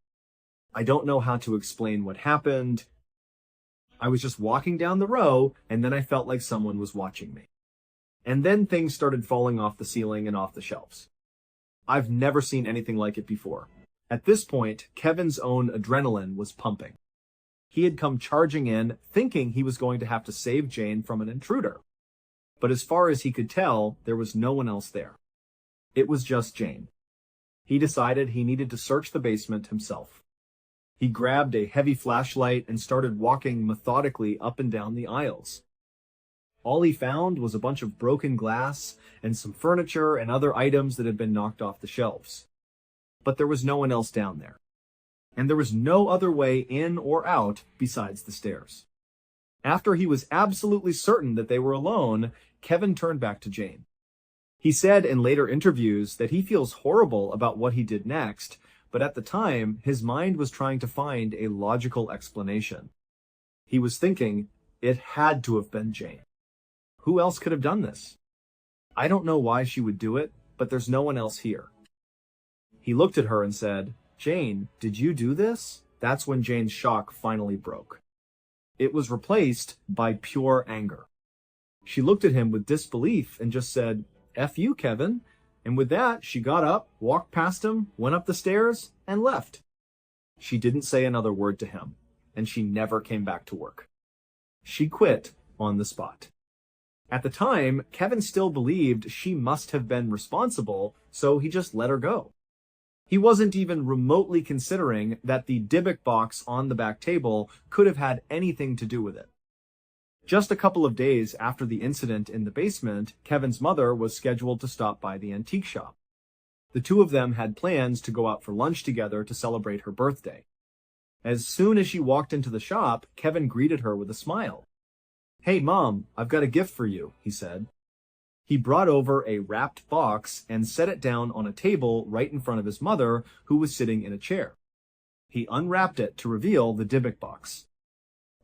"I don't know how to explain what happened. I was just walking down the row, and then I felt like someone was watching me. And then things started falling off the ceiling and off the shelves. I've never seen anything like it before." At this point, Kevin's own adrenaline was pumping. He had come charging in, thinking he was going to have to save Jane from an intruder. But as far as he could tell, there was no one else there. It was just Jane. He decided he needed to search the basement himself. He grabbed a heavy flashlight and started walking methodically up and down the aisles. All he found was a bunch of broken glass and some furniture and other items that had been knocked off the shelves. But there was no one else down there. And there was no other way in or out besides the stairs. After he was absolutely certain that they were alone, Kevin turned back to Jane. He said in later interviews that he feels horrible about what he did next, but at the time, his mind was trying to find a logical explanation. He was thinking, it had to have been Jane. Who else could have done this? I don't know why she would do it, but there's no one else here. He looked at her and said, Jane, did you do this? That's when Jane's shock finally broke. It was replaced by pure anger. She looked at him with disbelief and just said, F you, Kevin. And with that, she got up, walked past him, went up the stairs, and left. She didn't say another word to him, and she never came back to work. She quit on the spot. At the time, Kevin still believed she must have been responsible, so he just let her go. He wasn't even remotely considering that the Dybbuk box on the back table could have had anything to do with it. Just a couple of days after the incident in the basement, Kevin's mother was scheduled to stop by the antique shop. The two of them had plans to go out for lunch together to celebrate her birthday. As soon as she walked into the shop, Kevin greeted her with a smile. Hey, Mom, I've got a gift for you, he said. He brought over a wrapped box and set it down on a table right in front of his mother, who was sitting in a chair. He unwrapped it to reveal the Dybbuk box.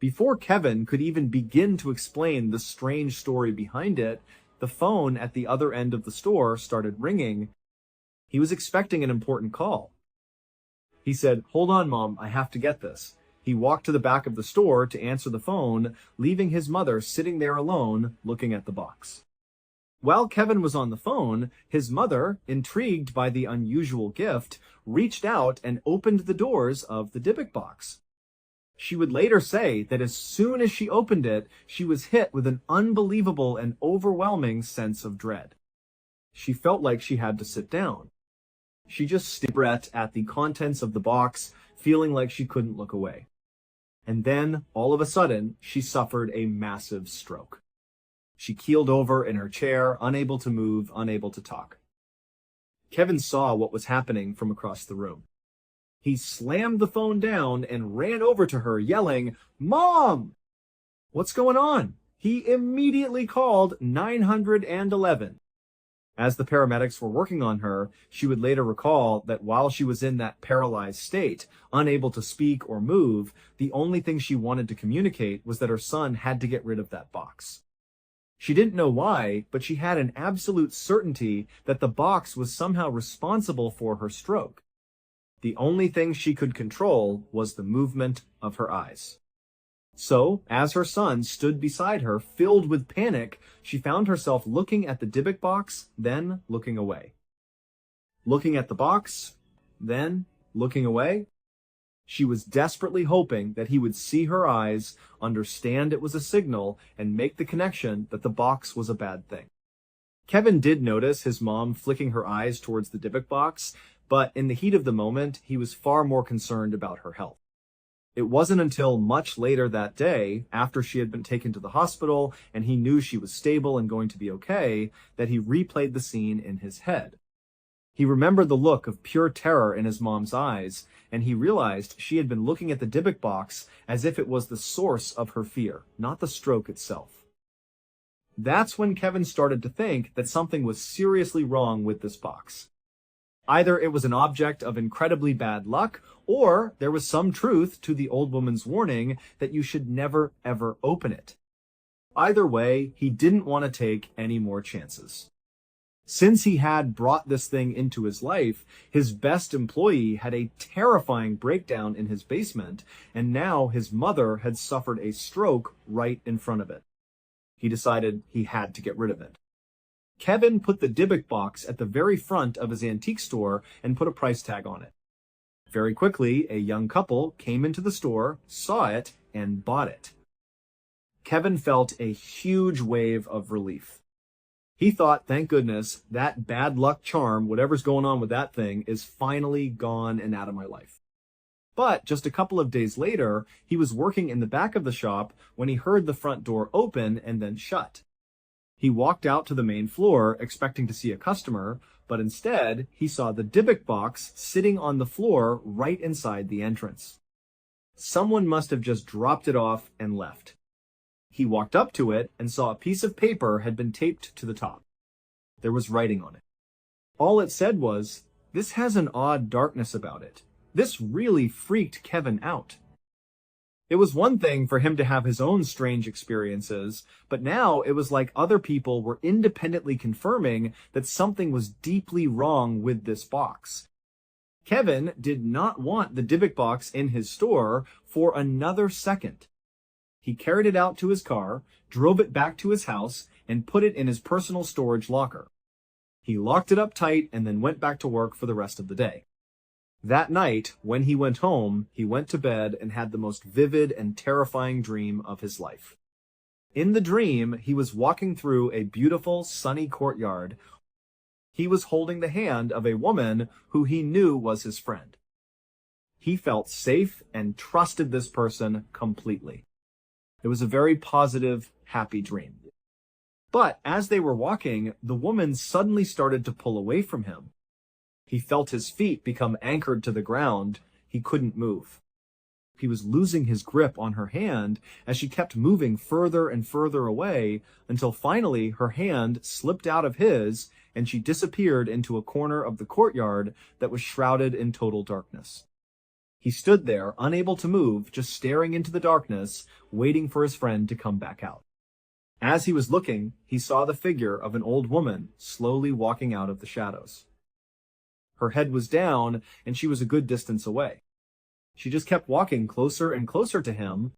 Before Kevin could even begin to explain the strange story behind it, the phone at the other end of the store started ringing. He was expecting an important call. He said, Hold on, Mom, I have to get this. He walked to the back of the store to answer the phone, leaving his mother sitting there alone, looking at the box. While Kevin was on the phone, his mother, intrigued by the unusual gift, reached out and opened the doors of the Dybbuk box. She would later say that as soon as she opened it, she was hit with an unbelievable and overwhelming sense of dread. She felt like she had to sit down. She just stared at the contents of the box, feeling like she couldn't look away. And then, all of a sudden, she suffered a massive stroke. She keeled over in her chair, unable to move, unable to talk. Kevin saw what was happening from across the room. He slammed the phone down and ran over to her, yelling, Mom! What's going on? He immediately called 911. As the paramedics were working on her, she would later recall that while she was in that paralyzed state, unable to speak or move, the only thing she wanted to communicate was that her son had to get rid of that box. She didn't know why, but she had an absolute certainty that the box was somehow responsible for her stroke. The only thing she could control was the movement of her eyes. So, as her son stood beside her, filled with panic, she found herself looking at the Dybbuk box, then looking away. Looking at the box, then looking away. She was desperately hoping that he would see her eyes, understand it was a signal, and make the connection that the box was a bad thing. Kevin did notice his mom flicking her eyes towards the Dybbuk box, but in the heat of the moment, he was far more concerned about her health. It wasn't until much later that day, after she had been taken to the hospital and he knew she was stable and going to be okay, that he replayed the scene in his head. He remembered the look of pure terror in his mom's eyes, and he realized she had been looking at the Dybbuk box as if it was the source of her fear, not the stroke itself. That's when Kevin started to think that something was seriously wrong with this box. Either it was an object of incredibly bad luck, or there was some truth to the old woman's warning that you should never, ever open it. Either way, he didn't want to take any more chances. Since he had brought this thing into his life, his best employee had a terrifying breakdown in his basement, and now his mother had suffered a stroke right in front of it. He decided he had to get rid of it. Kevin put the Dybbuk box at the very front of his antique store and put a price tag on it. Very quickly, a young couple came into the store, saw it, and bought it. Kevin felt a huge wave of relief. He thought, thank goodness, that bad luck charm, whatever's going on with that thing, is finally gone and out of my life. But just a couple of days later, he was working in the back of the shop when he heard the front door open and then shut. He walked out to the main floor, expecting to see a customer, but instead, he saw the Dybbuk box sitting on the floor right inside the entrance. Someone must have just dropped it off and left. He walked up to it and saw a piece of paper had been taped to the top. There was writing on it. All it said was, "This has an odd darkness about it." This really freaked Kevin out. It was one thing for him to have his own strange experiences, but now it was like other people were independently confirming that something was deeply wrong with this box. Kevin did not want the Dybbuk box in his store for another second. He carried it out to his car, drove it back to his house, and put it in his personal storage locker. He locked it up tight and then went back to work for the rest of the day. That night, when he went home, he went to bed and had the most vivid and terrifying dream of his life. In the dream, he was walking through a beautiful, sunny courtyard. He was holding the hand of a woman who he knew was his friend. He felt safe and trusted this person completely. It was a very positive, happy dream. But as they were walking, the woman suddenly started to pull away from him. He felt his feet become anchored to the ground. He couldn't move. He was losing his grip on her hand as she kept moving further and further away until finally her hand slipped out of his and she disappeared into a corner of the courtyard that was shrouded in total darkness. He stood there, unable to move, just staring into the darkness, waiting for his friend to come back out. As he was looking, he saw the figure of an old woman slowly walking out of the shadows. Her head was down, and she was a good distance away. She just kept walking closer and closer to him.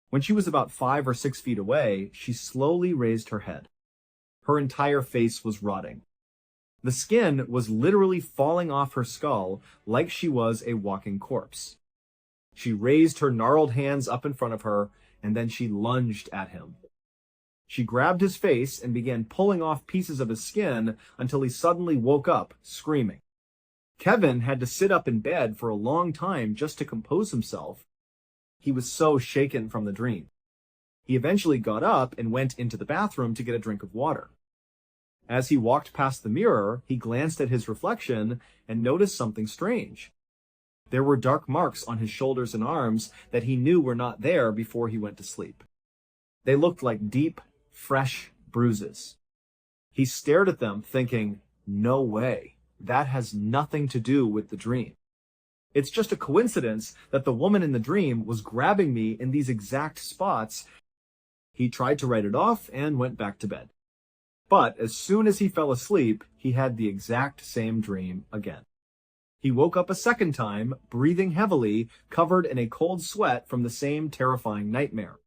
When she was about 5 or 6 feet away, she slowly raised her head. Her entire face was rotting. The skin was literally falling off her skull like she was a walking corpse. She raised her gnarled hands up in front of her, and then she lunged at him. She grabbed his face and began pulling off pieces of his skin until he suddenly woke up, screaming. Kevin had to sit up in bed for a long time just to compose himself. He was so shaken from the dream. He eventually got up and went into the bathroom to get a drink of water. As he walked past the mirror, he glanced at his reflection and noticed something strange. There were dark marks on his shoulders and arms that he knew were not there before he went to sleep. They looked like deep, fresh bruises. He stared at them thinking, "No way. That has nothing to do with the dream. It's just a coincidence that the woman in the dream was grabbing me in these exact spots." He tried to write it off and went back to bed. But as soon as he fell asleep, he had the exact same dream again. He woke up a second time, breathing heavily, covered in a cold sweat from the same terrifying nightmare.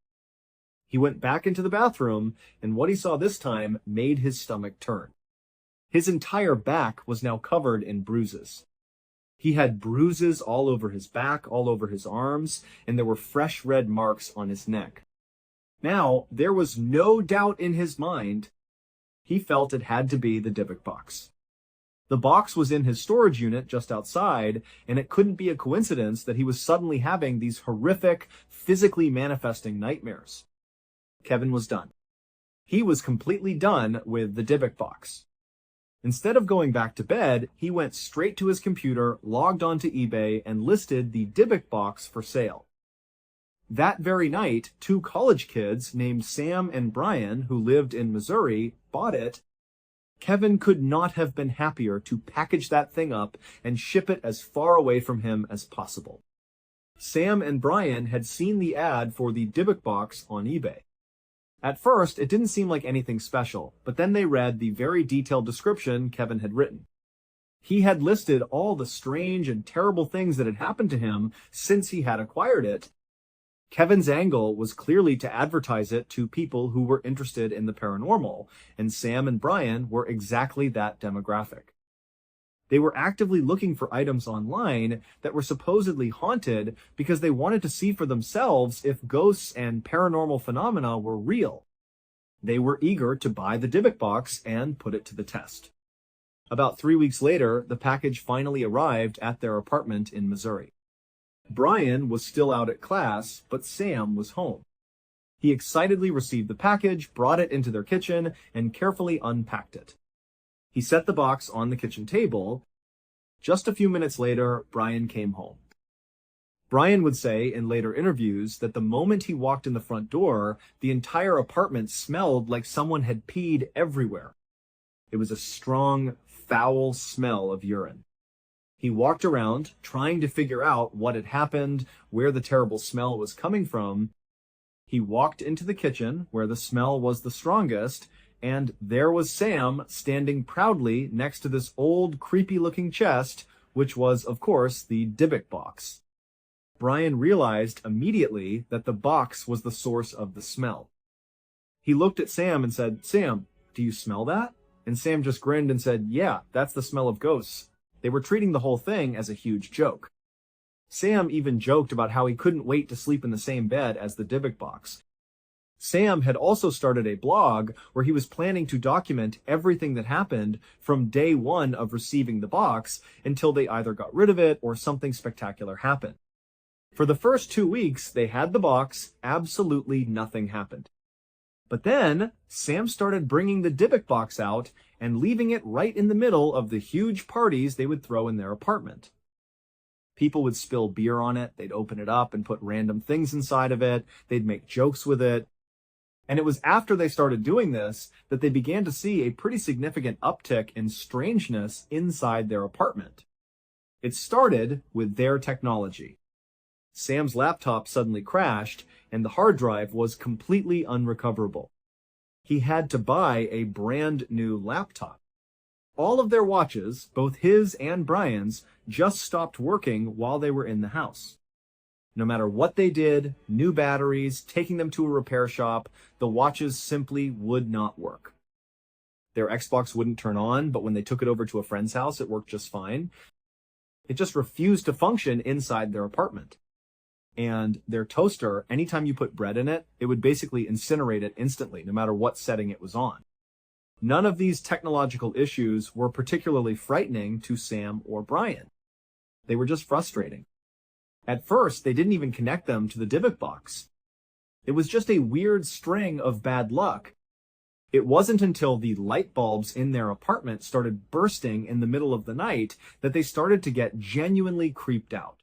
He went back into the bathroom, and what he saw this time made his stomach turn. His entire back was now covered in bruises. He had bruises all over his back, all over his arms, and there were fresh red marks on his neck. Now, there was no doubt in his mind. He felt it had to be the Dybbuk box. The box was in his storage unit just outside, and it couldn't be a coincidence that he was suddenly having these horrific, physically manifesting nightmares. Kevin was done. He was completely done with the Dybbuk box. Instead of going back to bed, he went straight to his computer, logged onto eBay, and listed the Dybbuk box for sale. That very night, 2 college kids named Sam and Brian, who lived in Missouri, bought it. Kevin could not have been happier to package that thing up and ship it as far away from him as possible. Sam and Brian had seen the ad for the Dybbuk box on eBay. At first, it didn't seem like anything special, but then they read the very detailed description Kevin had written. He had listed all the strange and terrible things that had happened to him since he had acquired it. Kevin's angle was clearly to advertise it to people who were interested in the paranormal, and Sam and Brian were exactly that demographic. They were actively looking for items online that were supposedly haunted because they wanted to see for themselves if ghosts and paranormal phenomena were real. They were eager to buy the Dybbuk box and put it to the test. About 3 weeks later, the package finally arrived at their apartment in Missouri. Brian was still out at class, but Sam was home. He excitedly received the package, brought it into their kitchen, and carefully unpacked it. He set the box on the kitchen table. Just a few minutes later, Brian came home. Brian would say in later interviews that the moment he walked in the front door, the entire apartment smelled like someone had peed everywhere. It was a strong, foul smell of urine. He walked around, trying to figure out what had happened, where the terrible smell was coming from. He walked into the kitchen, where the smell was the strongest, and there was Sam standing proudly next to this old, creepy-looking chest, which was, of course, the Dybbuk box. Brian realized immediately that the box was the source of the smell. He looked at Sam and said, "Sam, do you smell that?" And Sam just grinned and said, "Yeah, that's the smell of ghosts." They were treating the whole thing as a huge joke. Sam even joked about how he couldn't wait to sleep in the same bed as the Dybbuk box. Sam had also started a blog where he was planning to document everything that happened from day one of receiving the box until they either got rid of it or something spectacular happened. For the first 2 weeks, they had the box, absolutely nothing happened. But then, Sam started bringing the Dybbuk box out and leaving it right in the middle of the huge parties they would throw in their apartment. People would spill beer on it, they'd open it up and put random things inside of it, they'd make jokes with it. And it was after they started doing this that they began to see a pretty significant uptick in strangeness inside their apartment. It started with their technology. Sam's laptop suddenly crashed, and the hard drive was completely unrecoverable. He had to buy a brand new laptop. All of their watches, both his and Brian's, just stopped working while they were in the house. No matter what they did, new batteries, taking them to a repair shop, the watches simply would not work. Their Xbox wouldn't turn on, but when they took it over to a friend's house, it worked just fine. It just refused to function inside their apartment. And their toaster, anytime you put bread in it, it would basically incinerate it instantly, no matter what setting it was on. None of these technological issues were particularly frightening to Sam or Brian. They were just frustrating. At first, they didn't even connect them to the Dybbuk box. It was just a weird string of bad luck. It wasn't until the light bulbs in their apartment started bursting in the middle of the night that they started to get genuinely creeped out.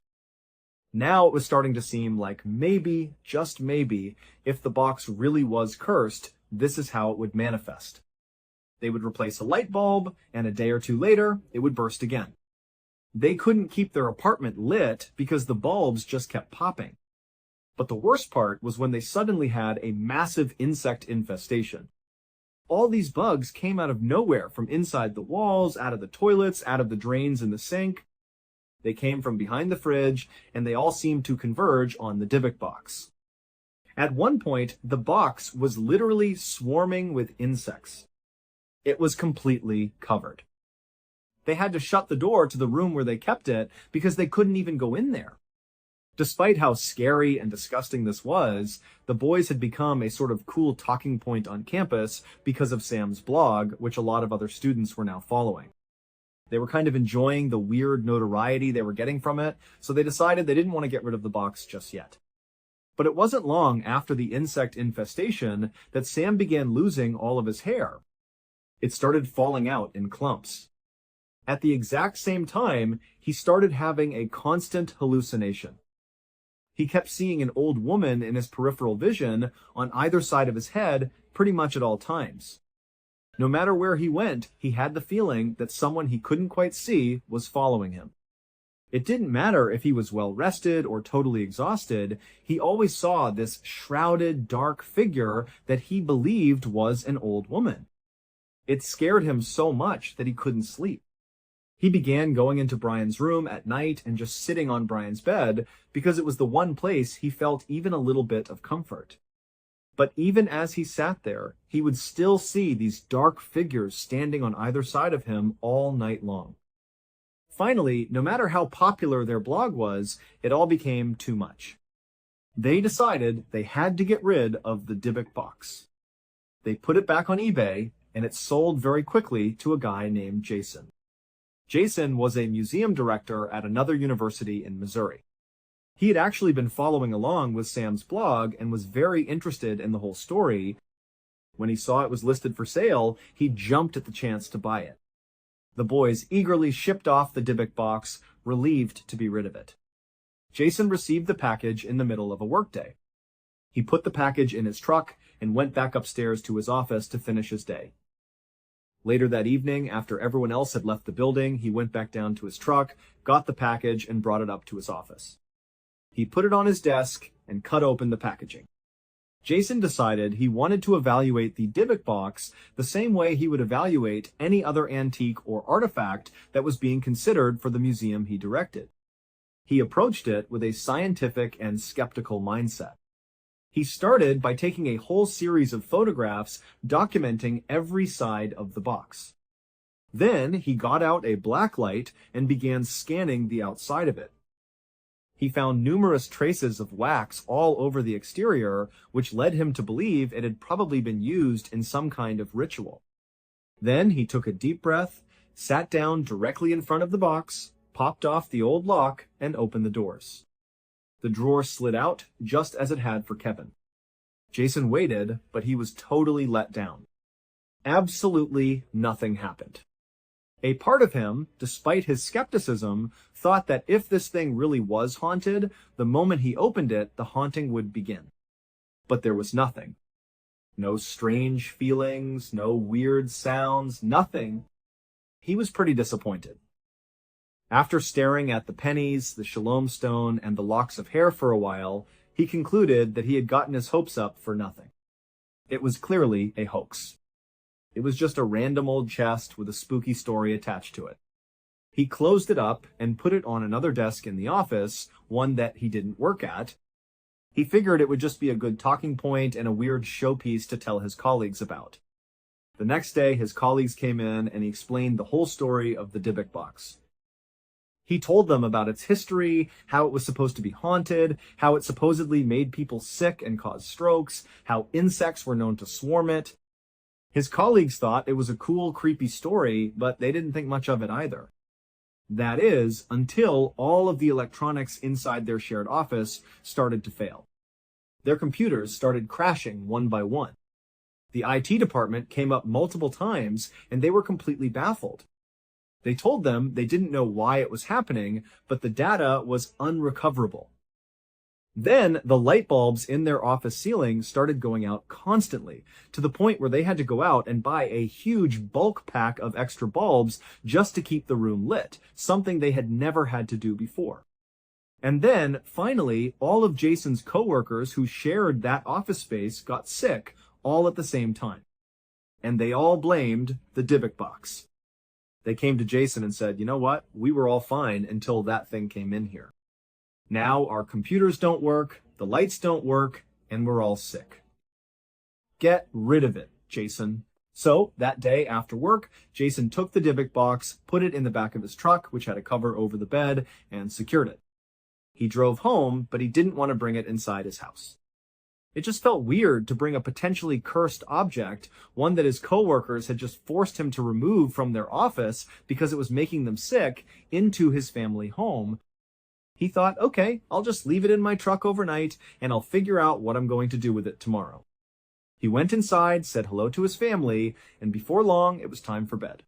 Now it was starting to seem like maybe, just maybe, if the box really was cursed, this is how it would manifest. They would replace a light bulb, and a day or two later, it would burst again. They couldn't keep their apartment lit because the bulbs just kept popping. But the worst part was when they suddenly had a massive insect infestation. All these bugs came out of nowhere, from inside the walls, out of the toilets, out of the drains in the sink. They came from behind the fridge, and they all seemed to converge on the Dybbuk box. At one point, the box was literally swarming with insects. It was completely covered. They had to shut the door to the room where they kept it because they couldn't even go in there. Despite how scary and disgusting this was, the boys had become a sort of cool talking point on campus because of Sam's blog, which a lot of other students were now following. They were kind of enjoying the weird notoriety they were getting from it, so they decided they didn't want to get rid of the box just yet. But it wasn't long after the insect infestation that Sam began losing all of his hair. It started falling out in clumps. At the exact same time, he started having a constant hallucination. He kept seeing an old woman in his peripheral vision on either side of his head pretty much at all times. No matter where he went, he had the feeling that someone he couldn't quite see was following him. It didn't matter if he was well rested or totally exhausted, he always saw this shrouded, dark figure that he believed was an old woman. It scared him so much that he couldn't sleep. He began going into Brian's room at night and just sitting on Brian's bed because it was the one place he felt even a little bit of comfort. But even as he sat there, he would still see these dark figures standing on either side of him all night long. Finally, no matter how popular their blog was, it all became too much. They decided they had to get rid of the Dybbuk box. They put it back on eBay, and it sold very quickly to a guy named Jason. Jason was a museum director at another university in Missouri. He had actually been following along with Sam's blog and was very interested in the whole story. When he saw it was listed for sale, he jumped at the chance to buy it. The boys eagerly shipped off the Dybbuk box, relieved to be rid of it. Jason received the package in the middle of a workday. He put the package in his truck and went back upstairs to his office to finish his day. Later that evening, after everyone else had left the building, he went back down to his truck, got the package, and brought it up to his office. He put it on his desk and cut open the packaging. Jason decided he wanted to evaluate the Dybbuk box the same way he would evaluate any other antique or artifact that was being considered for the museum he directed. He approached it with a scientific and skeptical mindset. He started by taking a whole series of photographs documenting every side of the box. Then he got out a blacklight and began scanning the outside of it. He found numerous traces of wax all over the exterior, which led him to believe it had probably been used in some kind of ritual. Then he took a deep breath, sat down directly in front of the box, popped off the old lock, and opened the doors. The drawer slid out just as it had for Kevin. Jason waited, but he was totally let down. Absolutely nothing happened. A part of him, despite his skepticism, thought that if this thing really was haunted, the moment he opened it, the haunting would begin. But there was nothing. No strange feelings, no weird sounds, nothing. He was pretty disappointed. After staring at the pennies, the shalom stone, and the locks of hair for a while, he concluded that he had gotten his hopes up for nothing. It was clearly a hoax. It was just a random old chest with a spooky story attached to it. He closed it up and put it on another desk in the office, one that he didn't work at. He figured it would just be a good talking point and a weird showpiece to tell his colleagues about. The next day, his colleagues came in and he explained the whole story of the Dybbuk box. He told them about its history, how it was supposed to be haunted, how it supposedly made people sick and caused strokes, how insects were known to swarm it. His colleagues thought it was a cool, creepy story, but they didn't think much of it either. That is, until all of the electronics inside their shared office started to fail. Their computers started crashing one by one. The IT department came up multiple times, and they were completely baffled. They told them they didn't know why it was happening, but the data was unrecoverable. Then the light bulbs in their office ceiling started going out constantly, to the point where they had to go out and buy a huge bulk pack of extra bulbs just to keep the room lit, something they had never had to do before. And then, finally, all of Jason's coworkers who shared that office space got sick all at the same time. And they all blamed the Dybbuk box. They came to Jason and said, "You know what? We were all fine until that thing came in here. Now our computers don't work, the lights don't work, and we're all sick. Get rid of it, Jason." So, that day after work, Jason took the Dybbuk box, put it in the back of his truck, which had a cover over the bed, and secured it. He drove home, but he didn't want to bring it inside his house. It just felt weird to bring a potentially cursed object, one that his coworkers had just forced him to remove from their office because it was making them sick, into his family home. He thought, okay, I'll just leave it in my truck overnight, and I'll figure out what I'm going to do with it tomorrow. He went inside, said hello to his family, and before long, it was time for bed.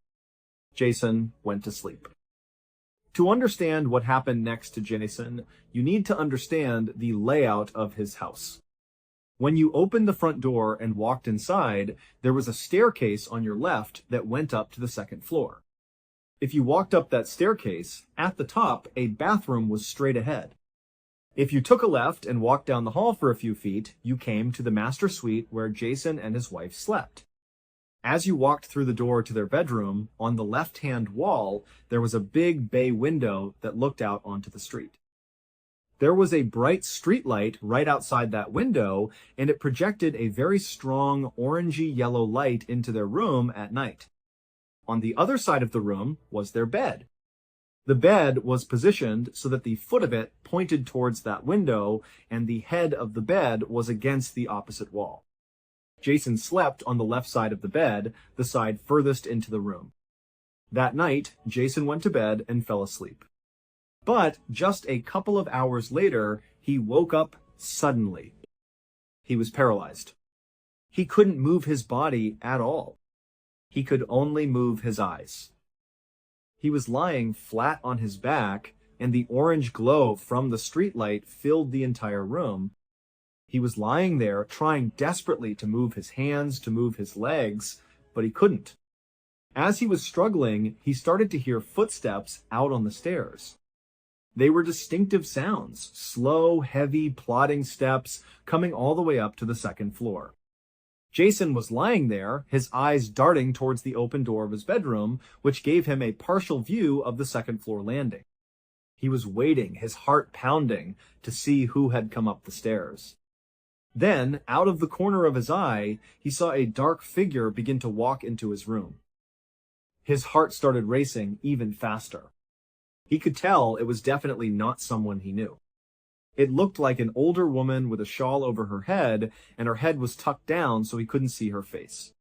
Jason went to sleep. To understand what happened next to Jason, you need to understand the layout of his house. When you opened the front door and walked inside, there was a staircase on your left that went up to the second floor. If you walked up that staircase, at the top, a bathroom was straight ahead. If you took a left and walked down the hall for a few feet, you came to the master suite where Jason and his wife slept. As you walked through the door to their bedroom, on the left-hand wall, there was a big bay window that looked out onto the street. There was a bright street light right outside that window, and it projected a very strong orangey yellow light into their room at night. On the other side of the room was their bed. The bed was positioned so that the foot of it pointed towards that window, and the head of the bed was against the opposite wall. Jason slept on the left side of the bed, the side furthest into the room. That night, Jason went to bed and fell asleep. But just a couple of hours later, he woke up suddenly. He was paralyzed. He couldn't move his body at all. He could only move his eyes. He was lying flat on his back, and the orange glow from the streetlight filled the entire room. He was lying there, trying desperately to move his hands, to move his legs, but he couldn't. As he was struggling, he started to hear footsteps out on the stairs. They were distinctive sounds, slow, heavy, plodding steps coming all the way up to the second floor. Jason was lying there, his eyes darting towards the open door of his bedroom, which gave him a partial view of the second floor landing. He was waiting, his heart pounding, to see who had come up the stairs. Then, out of the corner of his eye, he saw a dark figure begin to walk into his room. His heart started racing even faster. He could tell it was definitely not someone he knew. It looked like an older woman with a shawl over her head, and her head was tucked down so he couldn't see her face.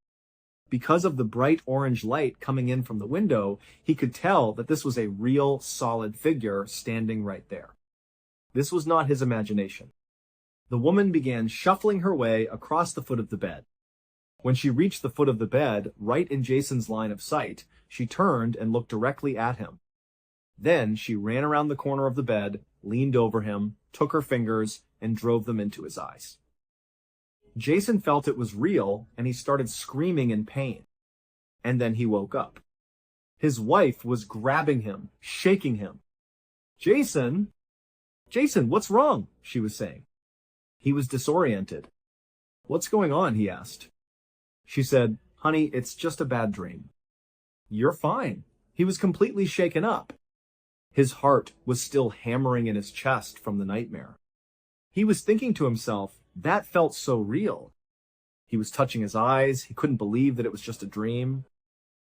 Because of the bright orange light coming in from the window, he could tell that this was a real, solid figure standing right there. This was not his imagination. The woman began shuffling her way across the foot of the bed. When she reached the foot of the bed, right in Jason's line of sight, she turned and looked directly at him. Then she ran around the corner of the bed, leaned over him, took her fingers, and drove them into his eyes. Jason felt it was real, and he started screaming in pain. And then he woke up. His wife was grabbing him, shaking him. Jason, what's wrong?" she was saying. He was disoriented. "What's going on?" he asked. She said, "Honey, it's just a bad dream." "You're fine." He was completely shaken up. His heart was still hammering in his chest from the nightmare. He was thinking to himself, that felt so real. He was touching his eyes. He couldn't believe that it was just a dream.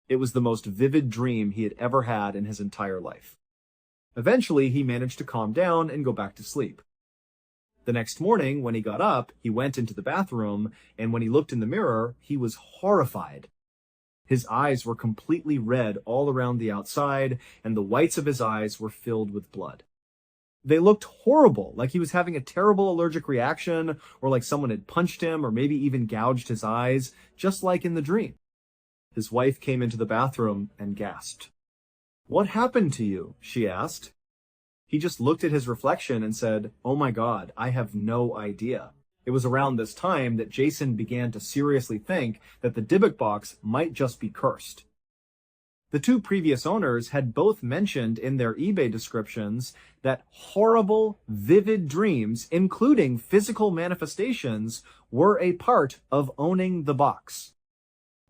It was the most vivid dream he had ever had in his entire life. Eventually, he managed to calm down and go back to sleep. The next morning, when he got up, he went into the bathroom, and when he looked in the mirror, he was horrified. His eyes were completely red all around the outside, and the whites of his eyes were filled with blood. They looked horrible, like he was having a terrible allergic reaction, or like someone had punched him, or maybe even gouged his eyes, just like in the dream. His wife came into the bathroom and gasped. "What happened to you?" she asked. He just looked at his reflection and said, "Oh my God, I have no idea." It was around this time that Jason began to seriously think that the Dybbuk box might just be cursed. The two previous owners had both mentioned in their eBay descriptions that horrible, vivid dreams, including physical manifestations, were a part of owning the box.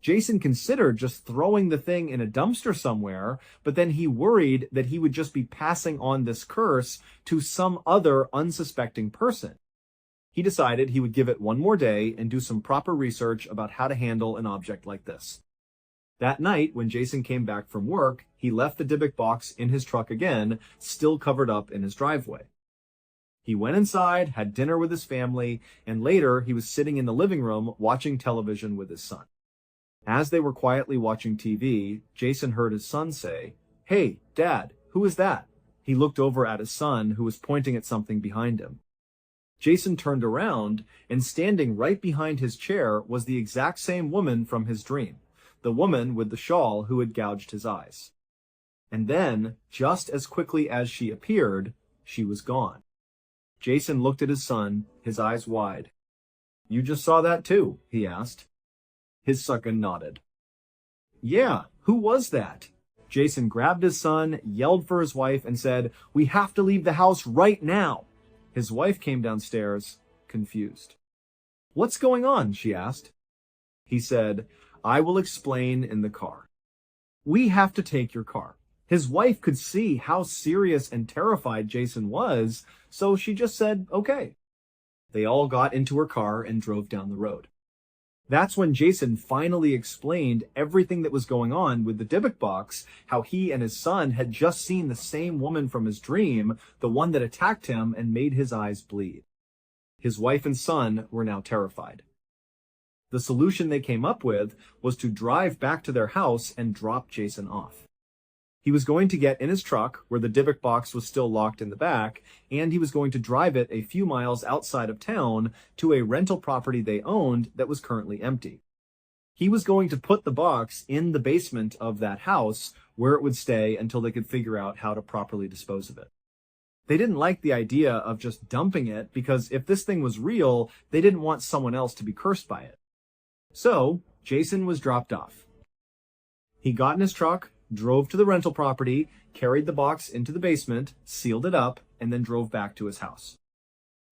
Jason considered just throwing the thing in a dumpster somewhere, but then he worried that he would just be passing on this curse to some other unsuspecting person. He decided he would give it one more day and do some proper research about how to handle an object like this. That night, when Jason came back from work, he left the Dybbuk box in his truck again, still covered up in his driveway. He went inside, had dinner with his family, and later he was sitting in the living room watching television with his son. As they were quietly watching TV, Jason heard his son say, "Hey, Dad, who is that?" He looked over at his son, who was pointing at something behind him. Jason turned around, and standing right behind his chair was the exact same woman from his dream, the woman with the shawl who had gouged his eyes. And then, just as quickly as she appeared, she was gone. Jason looked at his son, his eyes wide. "You just saw that too?" he asked. His son nodded. "Yeah, who was that?" Jason grabbed his son, yelled for his wife, and said, "We have to leave the house right now." His wife came downstairs, confused. "What's going on?" she asked. He said, "I will explain in the car." "We have to take your car." His wife could see how serious and terrified Jason was, so she just said, "Okay." They all got into her car and drove down the road. That's when Jason finally explained everything that was going on with the Dybbuk box, how he and his son had just seen the same woman from his dream, the one that attacked him and made his eyes bleed. His wife and son were now terrified. The solution they came up with was to drive back to their house and drop Jason off. He was going to get in his truck, where the Dybbuk box was still locked in the back, and he was going to drive it a few miles outside of town to a rental property they owned that was currently empty. He was going to put the box in the basement of that house, where it would stay until they could figure out how to properly dispose of it. They didn't like the idea of just dumping it, because if this thing was real, they didn't want someone else to be cursed by it. So, Jason was dropped off. He got in his truck, drove to the rental property, carried the box into the basement, sealed it up, and then drove back to his house.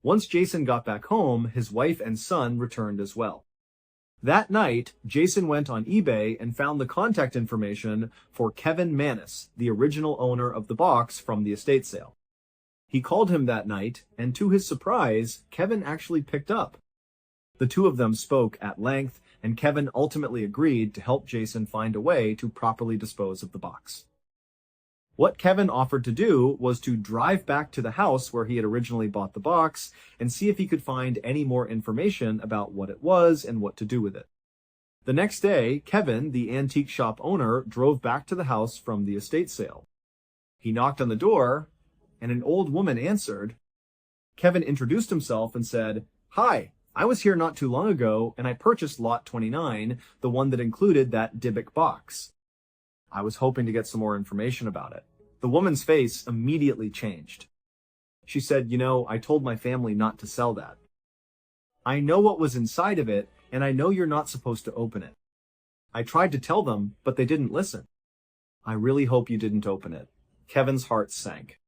Once Jason got back home, his wife and son returned as well. That night, Jason went on eBay and found the contact information for Kevin Mannis, the original owner of the box from the estate sale. He called him that night, and to his surprise, Kevin actually picked up. The two of them spoke at length, and Kevin ultimately agreed to help Jason find a way to properly dispose of the box. What Kevin offered to do was to drive back to the house where he had originally bought the box and see if he could find any more information about what it was and what to do with it. The next day, Kevin, the antique shop owner, drove back to the house from the estate sale. He knocked on the door, and an old woman answered. Kevin introduced himself and said, "Hi, I was here not too long ago, and I purchased lot 29, the one that included that Dybbuk box. I was hoping to get some more information about it." The woman's face immediately changed. She said, I told my family not to sell that. I know what was inside of it, and I know you're not supposed to open it. I tried to tell them, but they didn't listen. I really hope you didn't open it. Kevin's heart sank.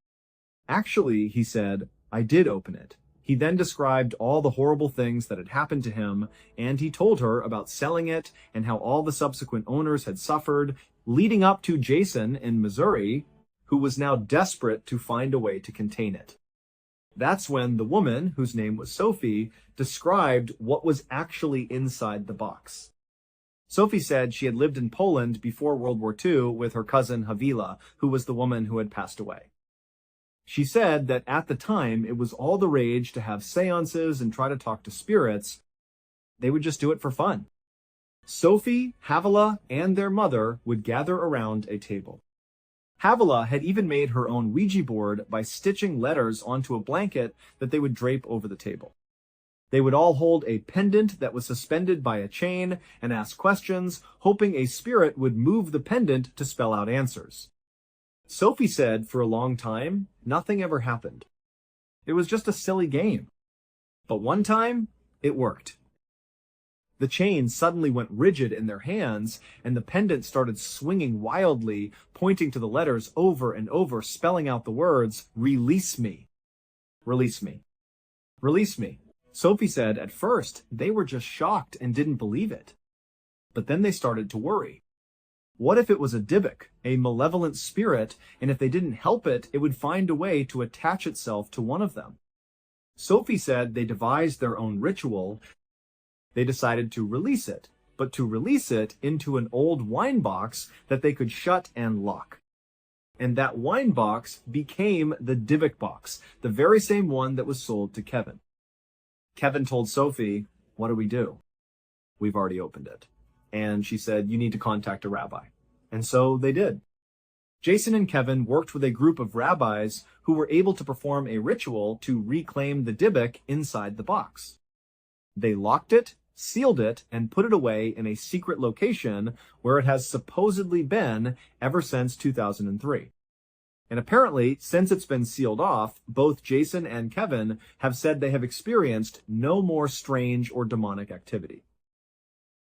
Actually, he said, I did open it. He then described all the horrible things that had happened to him, and he told her about selling it and how all the subsequent owners had suffered, leading up to Jason in Missouri, who was now desperate to find a way to contain it. That's when the woman, whose name was Sophie, described what was actually inside the box. Sophie said she had lived in Poland before World War II with her cousin Havila, who was the woman who had passed away. She said that at the time it was all the rage to have seances and try to talk to spirits. They would just do it for fun. Sophie, Havila, and their mother would gather around a table. Havila had even made her own Ouija board by stitching letters onto a blanket that they would drape over the table. They would all hold a pendant that was suspended by a chain and ask questions, hoping a spirit would move the pendant to spell out answers. Sophie said for a long time, nothing ever happened. It was just a silly game. But one time, it worked. The chain suddenly went rigid in their hands, and the pendant started swinging wildly, pointing to the letters over and over, spelling out the words, "Release me. Release me. Release me." Sophie said at first they were just shocked and didn't believe it. But then they started to worry. What if it was a Dybbuk, a malevolent spirit, and if they didn't help it, it would find a way to attach itself to one of them? Sophie said they devised their own ritual. They decided to release it, but to release it into an old wine box that they could shut and lock. And that wine box became the Dybbuk box, the very same one that was sold to Kevin. Kevin told Sophie, "What do we do? We've already opened it." And she said, "You need to contact a rabbi." And so they did. Jason and Kevin worked with a group of rabbis who were able to perform a ritual to reclaim the Dybbuk inside the box. They locked it, sealed it, and put it away in a secret location where it has supposedly been ever since 2003. And apparently, since it's been sealed off, both Jason and Kevin have said they have experienced no more strange or demonic activity.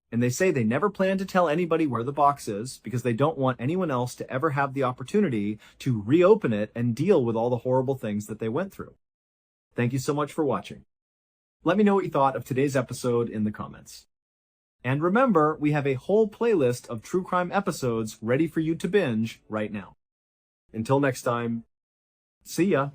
And they say they never plan to tell anybody where the box is because they don't want anyone else to ever have the opportunity to reopen it and deal with all the horrible things that they went through. Thank you so much for watching. Let me know what you thought of today's episode in the comments. And remember, we have a whole playlist of true crime episodes ready for you to binge right now. Until next time, see ya.